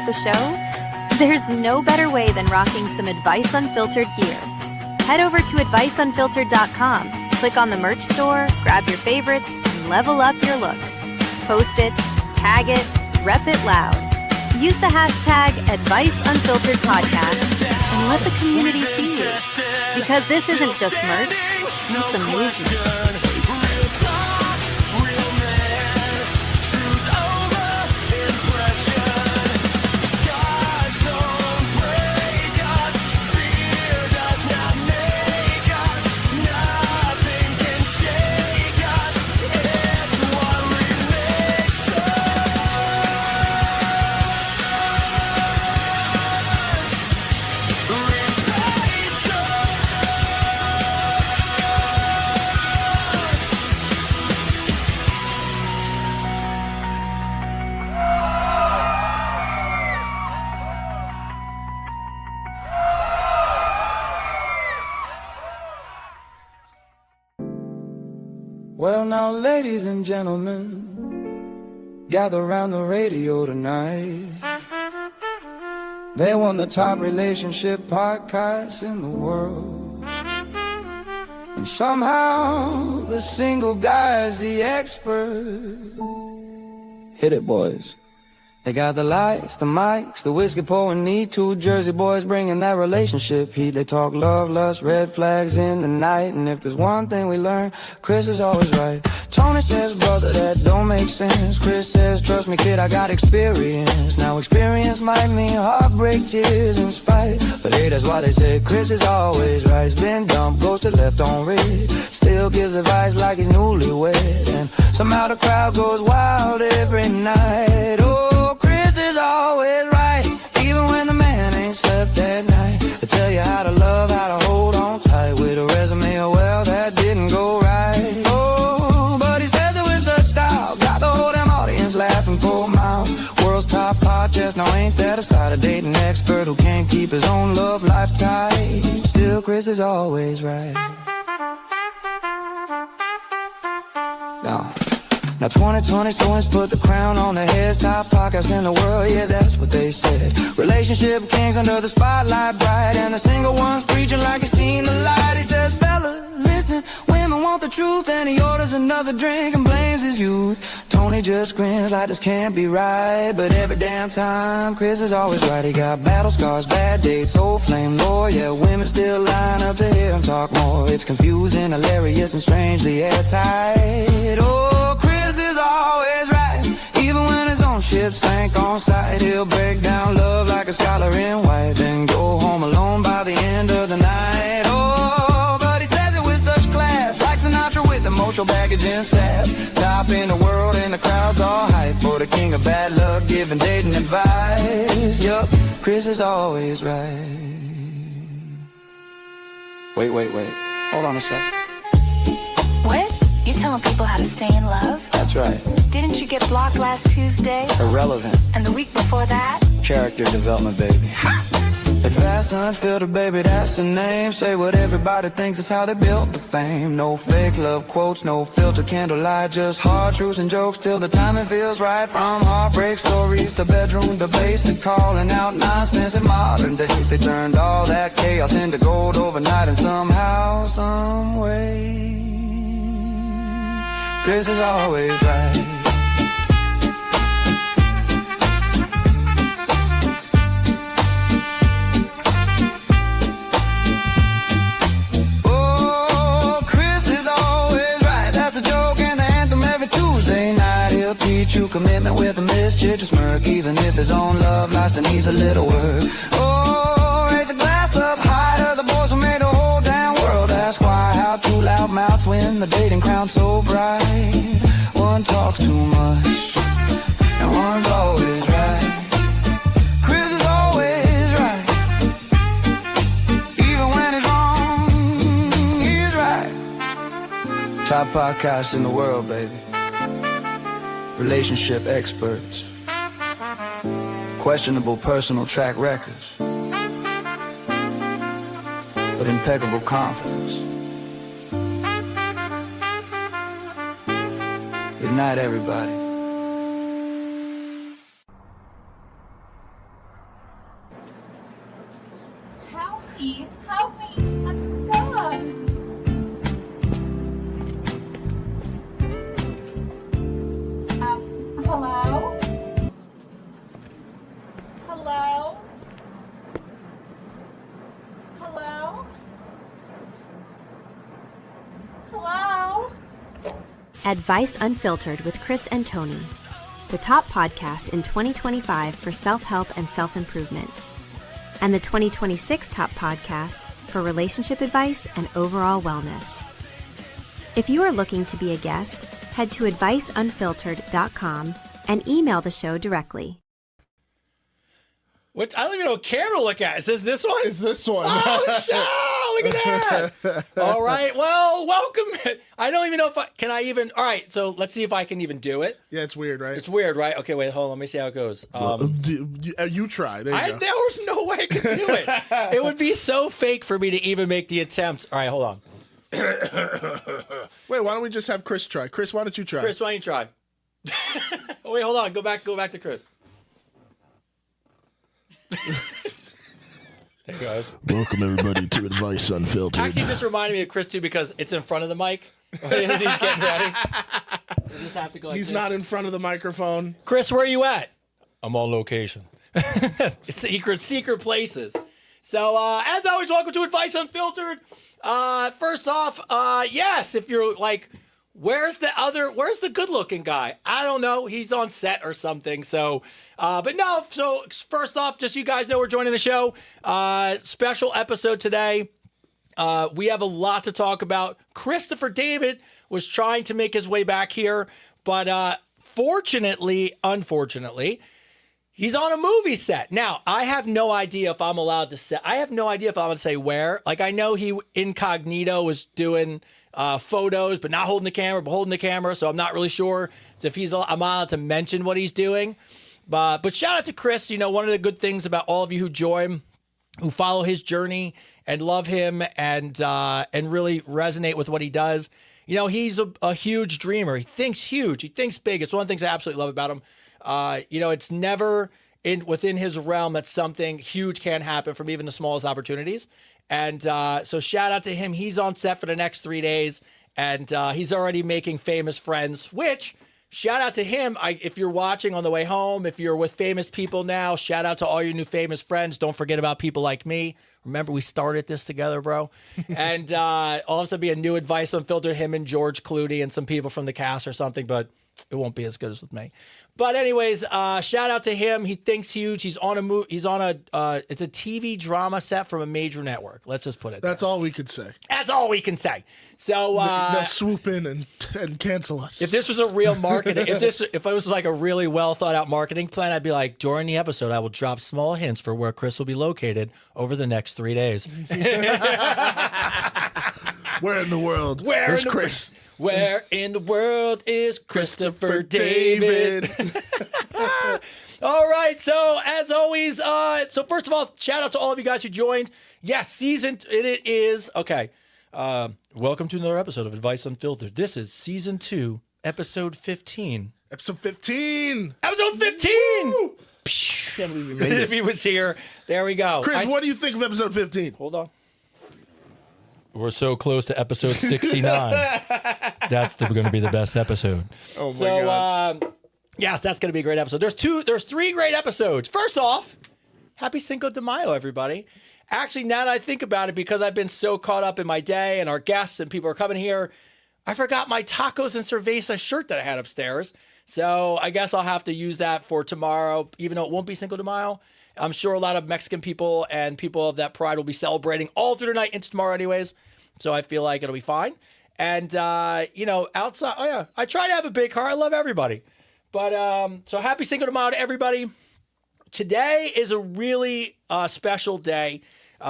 the show? There's no better way than rocking some Advice Unfiltered gear. Head over to adviceunfiltered.com, click on the merch store, grab your favorites, and level up your look. Post it, tag it, rep it loud. Use the hashtag AdviceUnfilteredPodcast and let the community see you. Because this isn't just merch, it's a movement. Well now, ladies and gentlemen, gather around the radio tonight. They won the top relationship podcast in the world. And somehow the single guy's the expert. Hit it, boys. They got the lights, the mics, the whiskey pouring need to. Jersey boys bringing that relationship heat. They talk love, lust, red flags in the night. And if there's one thing we learn, Chris is always right. Tony says, brother, that don't make sense. Chris says, trust me, kid, I got experience. Now experience might mean heartbreak, tears, and spite. But hey, that's why they say Chris is always right. He's been dumped, goes to left on red. Still gives advice like he's newlywed. And somehow the crowd goes wild every night. Oh, Chris is always right, even when the man ain't slept at night. They tell you how to love, how to hold on tight. With a resume, oh well, that didn't go right. Oh, but he says it with such style, got the whole damn audience laughing for miles. World's top podcast, now ain't that a side of dating expert who can't keep his own love life tight. Still, Chris is always right. Now 2020 students put the crown on their heads. Top podcasts in the world, yeah, that's what they said. Relationship kings under the spotlight bright. And the single ones preaching like he's seen the light. He says, fella, listen, women want the truth. And he orders another drink and blames his youth. Tony just grins like this can't be right. But every damn time, Chris is always right. He got battle scars, bad dates, old flame lore. Yeah, women still line up to hear him talk more. It's confusing, hilarious, and strangely airtight. Oh, Chris is always right, even when his own ship sank on sight. He'll break down love like a scholar in white, then go home alone by the end of the night. Oh, but he says it with such class, like Sinatra with emotional baggage and sass. Top in the world and the crowd's all hype for the king of bad luck, giving dating advice. Yup, Chris is always right. Wait, hold on a sec. What? You telling people how to stay in love? That's right. Didn't you get blocked last Tuesday? Irrelevant. And the week before that? Character development, baby. Advice Unfiltered, baby, that's the name. Say what everybody thinks is how they built the fame. No fake love quotes, no filter candlelight, just hard truths and jokes till the timing feels right. From heartbreak stories to bedroom debates to calling out nonsense in modern days. They turned all that chaos into gold overnight, and somehow, some way, Chris is always right. Oh, Chris is always right. That's a joke and the anthem every Tuesday night. He'll teach you commitment with a mischievous smirk, even if his own love life needs a little work. Oh, raise a glass up high to the boys who made the whole damn world ask why. How two loud mouths win the dating crown so bright. One talks too much, and one's always right. Chris is always right, even when he's wrong, he's right. Top podcast in the world, baby. Relationship experts, questionable personal track records, but impeccable confidence. Good night, everybody. E, help me! I'm stuck! Hello? Hello? Hello? Hello? Advice Unfiltered with Chris and Tony, the top podcast in 2025 for self-help and self-improvement, and the 2026 top podcast for relationship advice and overall wellness. If you are looking to be a guest, head to adviceunfiltered.com and email the show directly. What? I don't even know what camera to look at. Is this one? It's this one. Oh, look at that. All right. Well, welcome. I don't even know if can I even. All right. So let's see if I can even do it. Yeah, it's weird, right? It's weird, right? Okay, wait, hold on. Let me see how it goes. You try. There you go. There was no way I could do it. It would be so fake for me to even make the attempt. All right, hold on. Wait, why don't we just have Chris try? Chris, why don't you try? Chris, why don't you try? Oh, wait, hold on. Go back to Chris. There he goes. Welcome, everybody, to Advice Unfiltered. Actually, just reminded me of Chris, too, because it's in front of the mic. As he's getting ready. We just have to go like He's this. not in front of the microphone. Chris, where are you at? I'm on location. It's secret places. So, as always, welcome to Advice Unfiltered. First off, yes, if you're like, where's the good-looking guy? I don't know. He's on set or something. So, but no. So first off, just so you guys know, we're joining the show. Special episode today. We have a lot to talk about. Christopher David was trying to make his way back here, but unfortunately, he's on a movie set. Now, I have no idea if I'm allowed to say. I have no idea if I'm going to say where. Like, I know he incognito was doing photos, but not holding the camera, but holding the camera. So I'm not really sure if I'm allowed to mention what he's doing. But shout out to Chris. You know, one of the good things about all of you who join, who follow his journey and love him and really resonate with what he does. You know, he's a huge dreamer. He thinks huge. He thinks big. It's one of the things I absolutely love about him. You know, it's never within his realm that something huge can happen from even the smallest opportunities. And so shout out to him. He's on set for the next 3 days, and he's already making famous friends, which shout out to him. If you're watching on the way home, if you're with famous people now, shout out to all your new famous friends. Don't forget about people like me. Remember, we started this together, bro. And also be a new Advice Unfiltered, him and George Clooney and some people from the cast or something, but it won't be as good as with me. But anyways, shout out to him. He thinks huge. He's on a it's a TV drama set from a major network. Let's just put it That's there. all we could say. That's all we can say. So They'll swoop in and cancel us. if this was a real marketing, if it was like a really well thought out marketing plan, I'd be like, during the episode, I will drop small hints for where Chris will be located over the next 3 days. Where in the world is Chris? Where in the world is Christopher David? All right. So as always, so first of all, shout out to all of you guys who joined. Yes, it is. Okay. Welcome to another episode of Advice Unfiltered. This is season 2, episode 15. Episode 15. Episode 15. Woo! Can't believe we made If it. he was here, there we go. Chris, what do you think of episode 15? Hold on. We're so close to episode 69. That's going to be the best episode. Oh my God. Yes, that's going to be a great episode. There's 3 great episodes. First off, happy Cinco de Mayo, everybody. Actually, now that I think about it, because I've been so caught up in my day and our guests and people are coming here, I forgot my tacos and cerveza shirt that I had upstairs. So I guess I'll have to use that for tomorrow, even though it won't be Cinco de Mayo. I'm sure a lot of Mexican people and people of that pride will be celebrating all through the night into tomorrow anyways. So I feel like it'll be fine. And, you know, outside, oh yeah, I try to have a big heart. I love everybody. But, so happy Cinco de Mayo to everybody. Today is a really special day.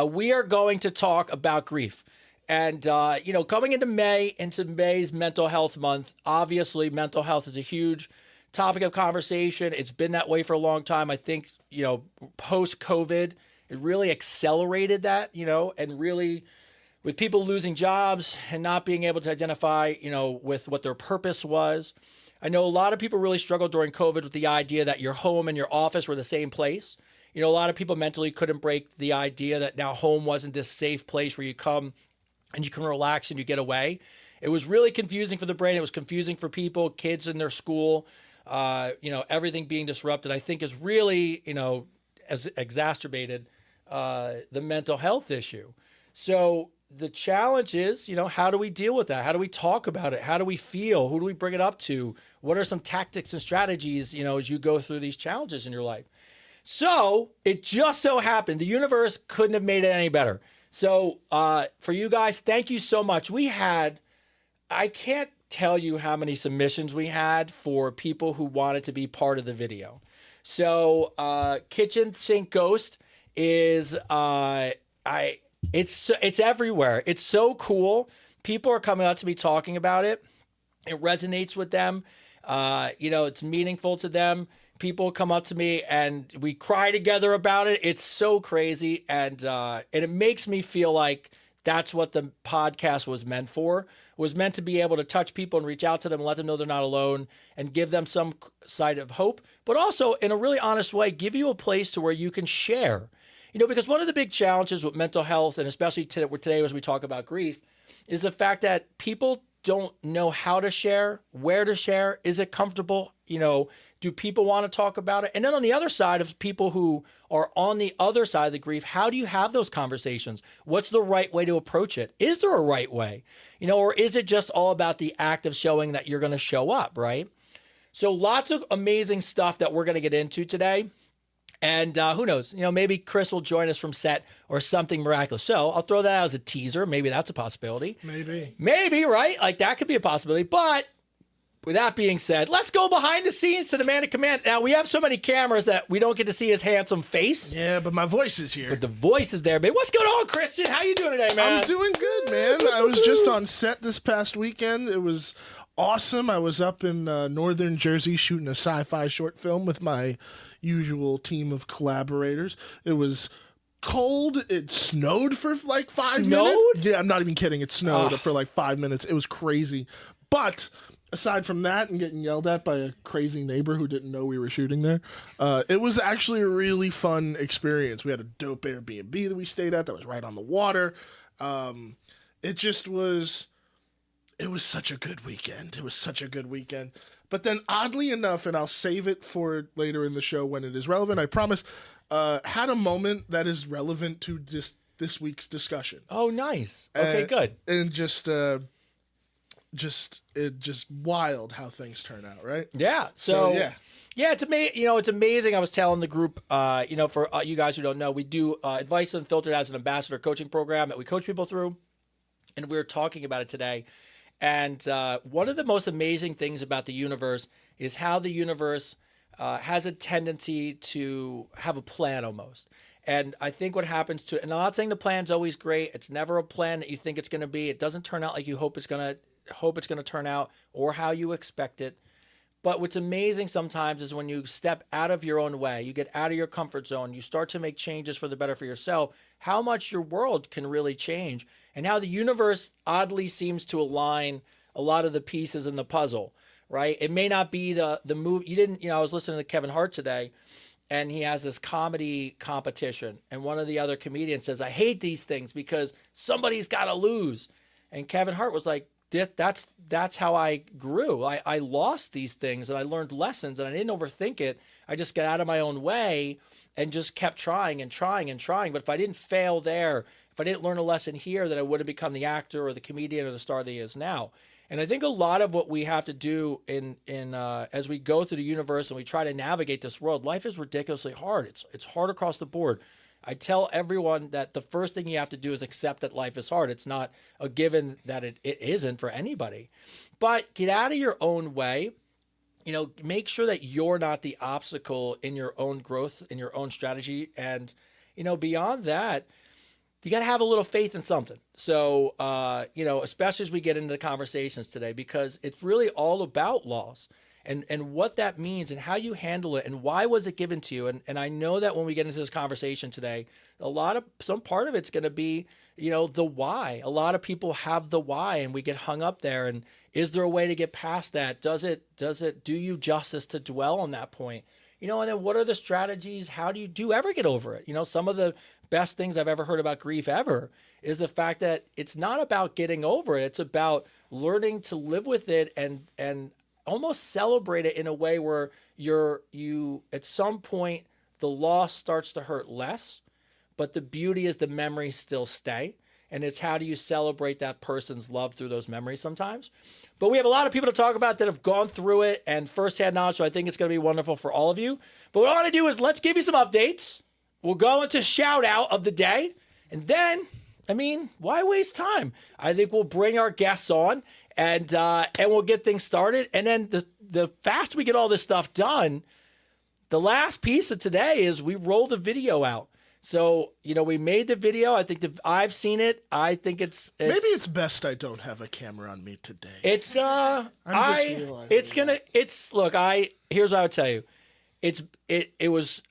We are going to talk about grief. And, you know, coming into May's Mental Health Month, obviously mental health is a huge topic of conversation. It's been that way for a long time. I think, you know, post-COVID, it really accelerated that, you know, and really with people losing jobs and not being able to identify, you know, with what their purpose was. I know a lot of people really struggled during COVID with the idea that your home and your office were the same place. You know, a lot of people mentally couldn't break the idea that now home wasn't this safe place where you come and you can relax and you get away. It was really confusing for the brain. It was confusing for people, kids in their school, everything being disrupted, I think is really, as exacerbated the mental health issue. So the challenge is, how do we deal with that? How do we talk about it? How do we feel? Who do we bring it up to? What are some tactics and strategies, as you go through these challenges in your life? So it just so happened the universe couldn't have made it any better. So for you guys, thank you so much. I can't tell you how many submissions we had for people who wanted to be part of the video. So Kitchen Sink Ghost is it's everywhere. It's so cool. People are coming up to me talking about it. It resonates with them. It's meaningful to them. People come up to me and we cry together about it. It's so crazy. And it makes me feel like that's what the podcast was meant for. It was meant to be able to touch people and reach out to them and let them know they're not alone and give them some side of hope, but also in a really honest way, give you a place to where you can share. Because one of the big challenges with mental health, and especially today as we talk about grief, is the fact that people don't know how to share, where to share. Is it comfortable? Do people want to talk about it? And then on the other side of people who are on the other side of the grief, how do you have those conversations? What's the right way to approach it? Is there a right way? Or is it just all about the act of showing that you're going to show up, right? So lots of amazing stuff that we're going to get into today. And who knows, maybe Chris will join us from set or something miraculous. So I'll throw that out as a teaser. Maybe that's a possibility. Maybe, right? Like that could be a possibility. But with that being said, let's go behind the scenes to the man in command. Now, we have so many cameras that we don't get to see his handsome face. Yeah, but my voice is here. But the voice is there, babe. What's going on, Christian? How you doing today, man? I'm doing good, man. I was just on set this past weekend. It was awesome. I was up in northern Jersey shooting a sci-fi short film with my usual team of collaborators. It was cold. It snowed for like 5 minutes. Yeah, I'm not even kidding. It snowed for like 5 minutes. It was crazy. But aside from that and getting yelled at by a crazy neighbor who didn't know we were shooting there, it was actually a really fun experience. We had a dope Airbnb that we stayed at that was right on the water. It was such a good weekend. But then oddly enough, and I'll save it for later in the show when it is relevant, I promise, had a moment that is relevant to this week's discussion. Oh, nice. Okay, good. And just wild how things turn out, right? Yeah. So it's amazing. It's amazing. I was telling the group, for you guys who don't know, we do Advice Unfiltered as an ambassador coaching program that we coach people through, and we were talking about it today. And one of the most amazing things about the universe is how the universe has a tendency to have a plan almost. And I think what happens and I'm not saying the plan's always great. It's never a plan that you think it's going to be. It doesn't turn out like you hope it's going to turn out or how you expect it. But what's amazing sometimes is when you step out of your own way, you get out of your comfort zone, you start to make changes for the better for yourself, how much your world can really change and how the universe oddly seems to align a lot of the pieces in the puzzle, right? It may not be the move. I was listening to Kevin Hart today and he has this comedy competition. And one of the other comedians says, I hate these things because somebody's got to lose. And Kevin Hart was like, that's how I grew. I lost these things and I learned lessons and I didn't overthink it. I just got out of my own way and just kept trying and trying and trying. But if I didn't fail there, if I didn't learn a lesson here, then I would have become the actor or the comedian or the star that he is now. And I think a lot of what we have to do in as we go through the universe and we try to navigate this world, life is ridiculously hard. It's hard across the board. I tell everyone that the first thing you have to do is accept that life is hard. It's not a given that it isn't for anybody. But get out of your own way. Make sure that you're not the obstacle in your own growth, in your own strategy. And, beyond that, you got to have a little faith in something. So, especially as we get into the conversations today, because it's really all about loss. And what that means and how you handle it and why was it given to you. And I know that when we get into this conversation today, some part of it's going to be, the why. A lot of people have the why and we get hung up there. And is there a way to get past that? Do you justice to dwell on that point? and then what are the strategies? How do you ever get over it? Some of the best things I've ever heard about grief ever is the fact that it's not about getting over it. It's about learning to live with it and almost celebrate it in a way where you at some point the loss starts to hurt less, but the beauty is the memories still stay. And it's how do you celebrate that person's love through those memories sometimes. But we have a lot of people to talk about that have gone through it and firsthand knowledge, so I think it's going to be wonderful for all of you. But what I want to do is let's give you some updates. We'll go into shout out of the day. And then, why waste time? I think we'll bring our guests on and we'll get things started. And then the faster we get all this stuff done, the last piece of today is we roll the video out. So, we made the video. I think I've seen it. I think it's maybe it's best I don't have a camera on me today. It's I'm just realizing here's what I would tell you.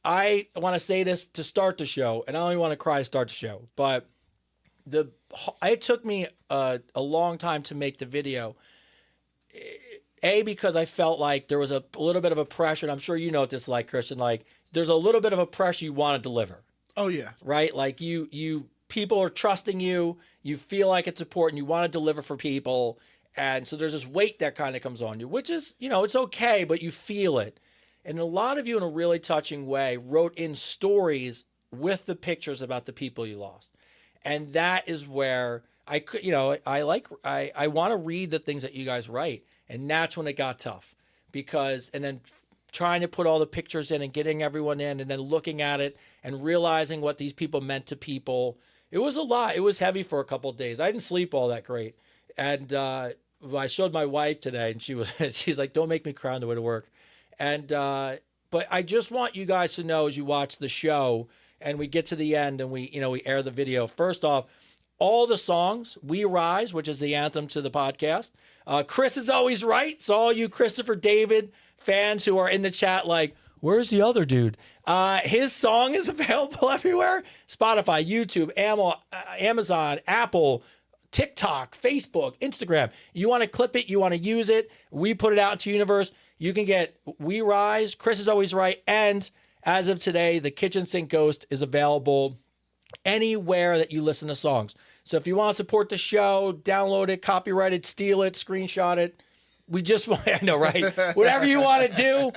I want to say this to start the show, and I don't even want to cry to start the show, but it took me a long time to make the video. Because I felt like there was a little bit of a pressure, and I'm sure you know what this is like, Christian, like there's a little bit of a pressure you want to deliver. Oh yeah. Right? Like you people are trusting you, you feel like it's important, you want to deliver for people. And so there's this weight that kind of comes on you, which is, it's okay, but you feel it. And a lot of you in a really touching way wrote in stories with the pictures about the people you lost. And that is where I could, I want to read the things that you guys write. And that's when it got tough and then trying to put all the pictures in and getting everyone in and then looking at it and realizing what these people meant to people. It was a lot. It was heavy for a couple of days. I didn't sleep all that great. And I showed my wife today and she's like, don't make me cry on the way to work. And, but I just want you guys to know as you watch the show and we get to the end and we air the video. First off, all the songs, We Rise, which is the anthem to the podcast. Chris is always right. So all you Christopher David fans who are in the chat like, where's the other dude? His song is available everywhere. Spotify, YouTube, Amazon, Apple, TikTok, Facebook, Instagram. You want to clip it, you want to use it. We put it out into universe. You can get We Rise, Chris is always right. And as of today, The Kitchen Sink Ghost is available anywhere that you listen to songs. So if you want to support the show, download it, copyright it, steal it, screenshot it. We just want, I know, right? Whatever you want to do,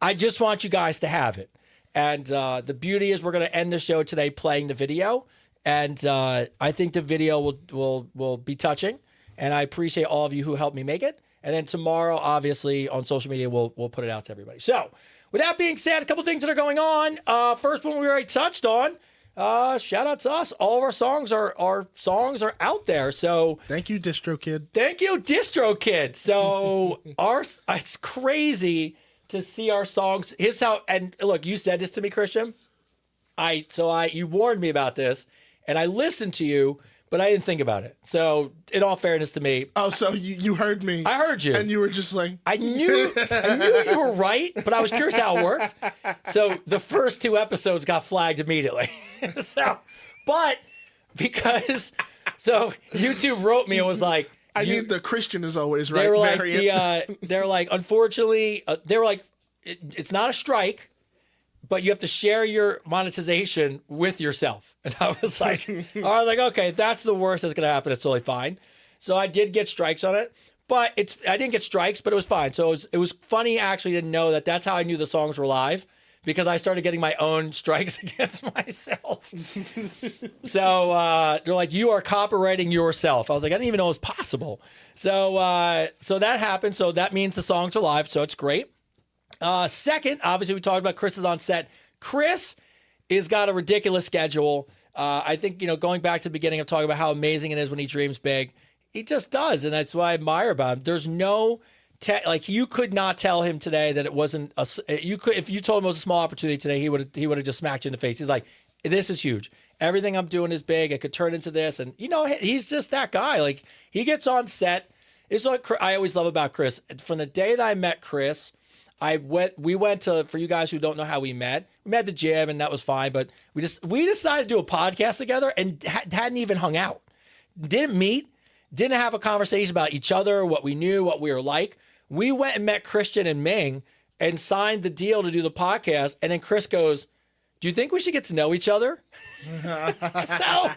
I just want you guys to have it. And the beauty is we're going to end the show today playing the video. And I think the video will be touching. And I appreciate all of you who helped me make it. And then tomorrow, obviously, on social media, we'll put it out to everybody. So with that being said, a couple things that are going on. First one we already touched on. Shout out to us. All of our songs are out there. So thank you, DistroKid. Thank you, DistroKid. So it's crazy to see our songs. Here's how. And look, you said this to me, Christian. You warned me about this, and I listened to you, but I didn't think about it. So in all fairness to me, so you heard me. I heard you, and you were just like, I knew you were right, but I was curious how it worked. So the first 2 episodes got flagged immediately. But YouTube wrote me and was like, I need the Christian is always right. They were like, they're like, unfortunately, they were like, it's not a strike, but you have to share your monetization with yourself. And I was like, okay, that's the worst that's going to happen. It's totally fine. So I did get strikes on it, but I didn't get strikes, but it was fine. So it was funny actually to know that that's how I knew the songs were live, because I started getting my own strikes against myself. So they're like, you are copywriting yourself. I was like, I didn't even know it was possible. So that happened. So that means the songs are live. So it's great. Second, obviously we talked about Chris is on set. Chris has got a ridiculous schedule. I think, going back to the beginning of talking about how amazing it is when he dreams big, he just does. And that's what I admire about him. There's no, you could not tell him today that it wasn't if you told him it was a small opportunity today, he would have just smacked you in the face. He's like, this is huge. Everything I'm doing is big. It could turn into this. And he's just that guy. Like, he gets on set. It's like I always love about Chris. From the day that I met Chris, we went to, for you guys who don't know how we met at the gym, and that was fine, but we decided to do a podcast together and hadn't even hung out. Didn't meet, didn't have a conversation about each other, what we knew, what we were like. We went and met Christian and Ming, and signed the deal to do the podcast. And then Chris goes, do you think we should get to know each other? So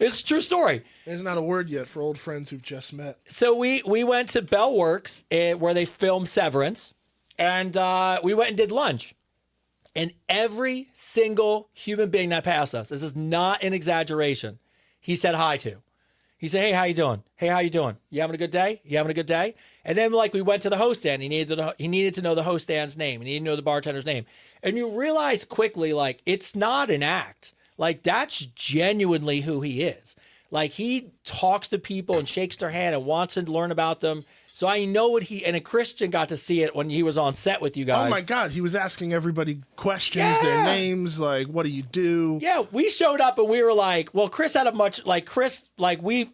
it's a true story. There's not a word yet for old friends who've just met. So we went to Bell Works where they filmed Severance, and we went and did lunch. And every single human being that passed us, this is not an exaggeration, he said hi to. He said, hey, how you doing? Hey, how you doing? You having a good day? You having a good day? And then we went to the host stand. He needed to know the host stand's name. He needed to know the bartender's name. And you realize quickly, it's not an act. That's genuinely who he is. He talks to people and shakes their hand and wants to learn about them. So I know what and a Christian got to see it when he was on set with you guys. Oh my God, he was asking everybody questions, their names, what do you do? Yeah, we showed up and we were like, well, Chris had a much, we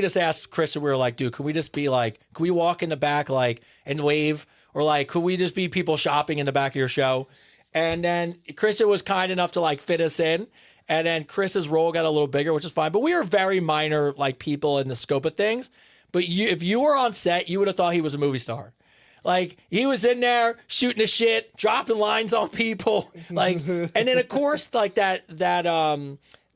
just asked Chris and we were like, dude, could we just be could we walk in the back and wave? Or could we just be people shopping in the back of your show? And then Christian was kind enough to fit us in. And then Chris's role got a little bigger, which is fine. But we were very minor people in the scope of things. But if you were on set, you would have thought he was a movie star. He was in there shooting the shit, dropping lines on people. And then of course, that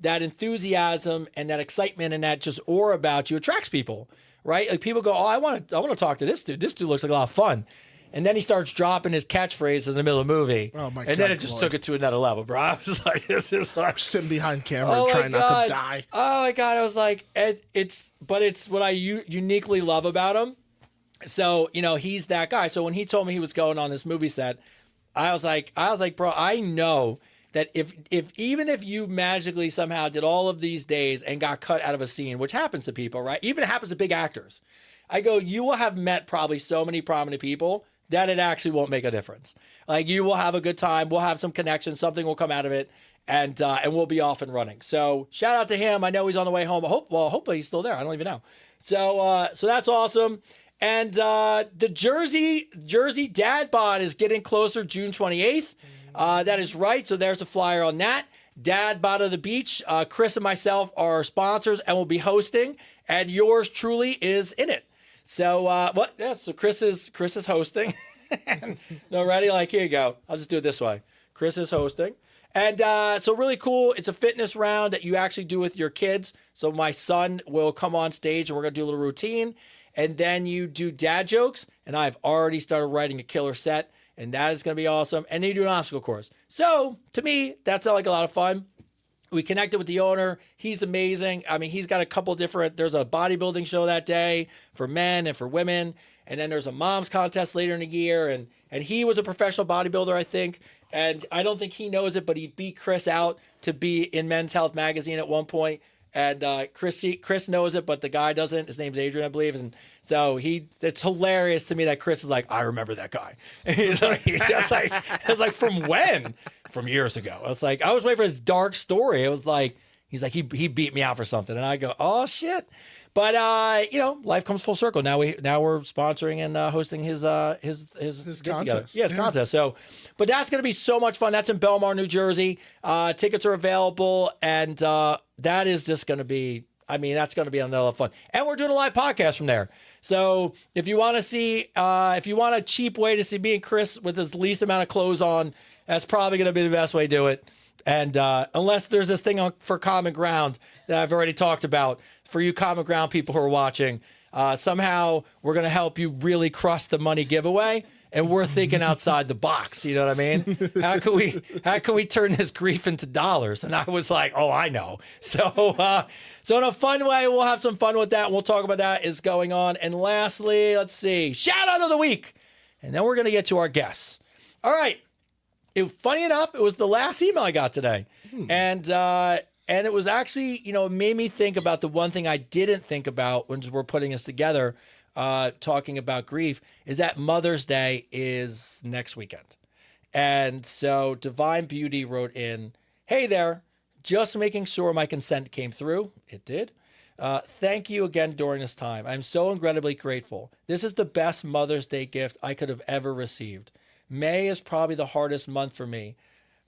enthusiasm and that excitement and that just aura about you attracts people, right? People go, oh, I want to talk to this dude. This dude looks like a lot of fun. And then he starts dropping his catchphrase in the middle of the movie. Oh my God! And then it just took it to another level, bro. I was like, this is sitting behind camera trying not to die. Oh my God! I was like, it's what I uniquely love about him. So he's that guy. So when he told me he was going on this movie set, I was like, bro, I know that if even if you magically somehow did all of these days and got cut out of a scene, which happens to people, right? Even it happens to big actors. I go, you will have met probably so many prominent people that it actually won't make a difference. You will have a good time. We'll have some connection. Something will come out of it, and we'll be off and running. So shout out to him. I know he's on the way home. Hopefully he's still there. I don't even know. So that's awesome. And the Jersey Dad Bod is getting closer, June 28th. That is right. So there's a flyer on that. Dad Bod of the Beach. Chris and myself are sponsors and will be hosting, and yours truly is in it. So what? Yeah. So Chris is hosting. No, ready? Here you go. I'll just do it this way. Chris is hosting, and so really cool. It's a fitness round that you actually do with your kids. So my son will come on stage, and we're gonna do a little routine, and then you do dad jokes. And I've already started writing a killer set, and that is gonna be awesome. And then you do an obstacle course. So to me, that sounds like a lot of fun. We connected with the owner. He's amazing. I mean, he's got a couple different, there's a bodybuilding show that day for men and for women. And then there's a mom's contest later in the year. And he was a professional bodybuilder, I think. And I don't think he knows it, but he beat Chris out to be in Men's Health magazine at one point. And Chris knows it, but the guy doesn't. His name's Adrian, I believe. And so it's hilarious to me that Chris is like, I remember that guy. And he's like, I was like, from when? From years ago. I was waiting for his dark story. It was like, he's like, he beat me out for something. And I go, oh shit. But life comes full circle. Now we're sponsoring and hosting his contest. Yeah, his contest. So, but that's going to be so much fun. That's in Belmar, New Jersey. Tickets are available, and that is just going to be. I mean, that's going to be another fun. And we're doing a live podcast from there. So if you want to see, if you want a cheap way to see me and Chris with his least amount of clothes on, that's probably going to be the best way to do it. And unless there's this thing for Common Ground that I've already talked about, for you Common Ground people who are watching, somehow we're going to help you really crush the money giveaway. And we're thinking outside the box. You know what I mean? How can we turn this grief into dollars? And I was like, oh, I know. So in a fun way, we'll have some fun with that. We'll talk about that is going on. And lastly, let's see, shout out of the week. And then we're going to get to our guests. All right. Funny enough, it was the last email I got today. And it was actually, it made me think about the one thing I didn't think about when we're putting this together, talking about grief, is that Mother's Day is next weekend. And so Divine Beauty wrote in, hey there, just making sure my consent came through. It did. Thank you again during this time. I'm so incredibly grateful. This is the best Mother's Day gift I could have ever received. May is probably the hardest month for me.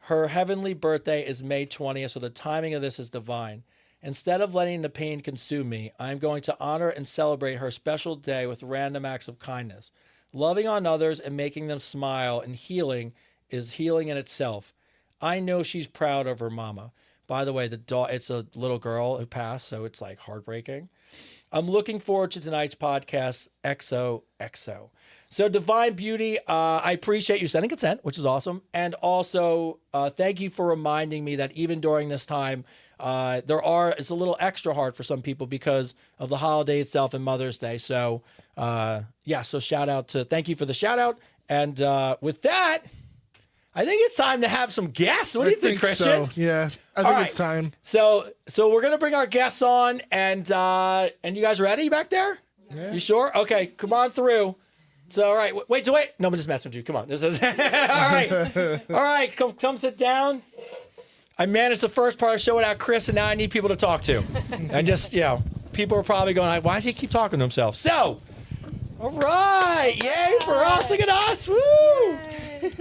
Her heavenly birthday is May 20th, so the timing of this is divine. Instead of letting the pain consume me, I am going to honor and celebrate her special day with random acts of kindness, Loving on others and making them smile and healing is healing in itself. I know she's proud of her mama. By the way, it's a little girl who passed, so it's like heartbreaking. I'm looking forward to tonight's podcast, XOXO. So Divine Beauty, I appreciate you sending consent, which is awesome. And also, thank you for reminding me that even during this time, it's a little extra hard for some people because of the holiday itself and Mother's Day. So, so thank you for the shout out. And with that, I think it's time to have some guests. What do you think, Christian? So. Yeah, I think it's time. So we're gonna bring our guests on, and you guys ready back there? Yeah. You sure? Okay, come on through. So all right, wait. No, I'm just messing with you. Come on. This is all right. Come sit down. I managed the first part of the show without Chris, and now I need people to talk to. I just, people are probably going, why does he keep talking to himself? So, all right, yay for us! Look at us, woo!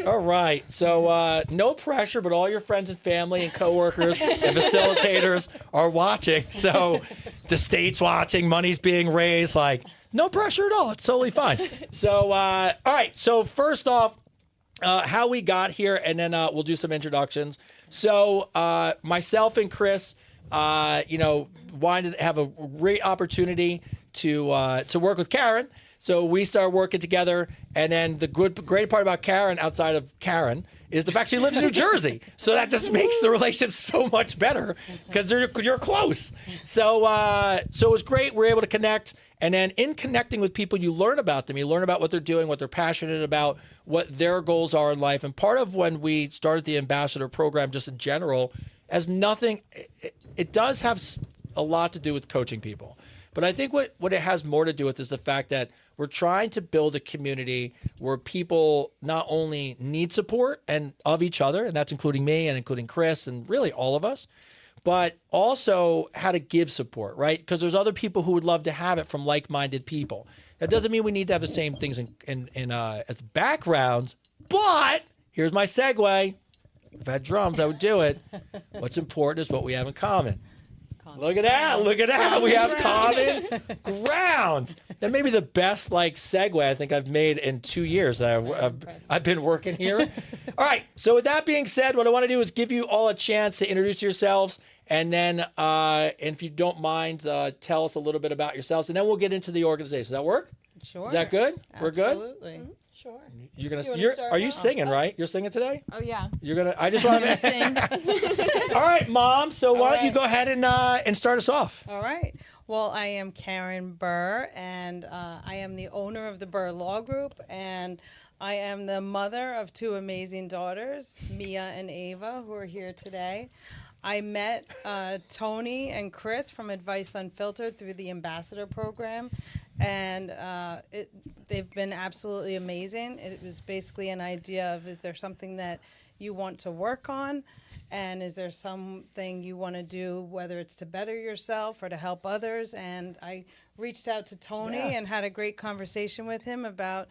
All right, so no pressure, but all your friends and family and coworkers and facilitators are watching. So the state's watching, money's being raised, like no pressure at all. It's totally fine. So all right, so first off, how we got here, and then we'll do some introductions. So myself and Chris, wanted to have a great opportunity to work with Karen. So we started working together, and then the great part about Karen, outside of Karen, is the fact she lives in New Jersey. So that just makes the relationship so much better because you're close. So it was great. We're able to connect, and then in connecting with people, you learn about them. You learn about what they're doing, what they're passionate about, what their goals are in life. And part of when we started the ambassador program, just in general, it does have a lot to do with coaching people. But I think what it has more to do with is the fact that we're trying to build a community where people not only need support and of each other, and that's including me and including Chris and really all of us, but also how to give support, right? Because there's other people who would love to have it from like-minded people. That doesn't mean we need to have the same things as backgrounds, but here's my segue. If I had drums, I would do it. What's important is what we have in common. Look at that. We have common ground. That may be the best segue I think I've made in 2 years that I've been working here. All right. So with that being said, what I want to do is give you all a chance to introduce yourselves. And then if you don't mind, tell us a little bit about yourselves. And then we'll get into the organization. Does that work? Sure. Is that good? We're good? Absolutely. Sure. Are you singing, right? You're singing today? Oh, yeah. I just want to sing. All right, Mom. So why don't you right. go ahead and start us off? All right. Well, I am Karen Burr, and I am the owner of the Burr Law Group, and I am the mother of two amazing daughters, Mia and Ava, who are here today. I met Tony and Chris from Advice Unfiltered through the Ambassador Program, and they've been absolutely amazing. It was basically an idea of, is there something that you want to work on, and is there something you want to do, whether it's to better yourself or to help others? And I reached out to Tony and had a great conversation with him about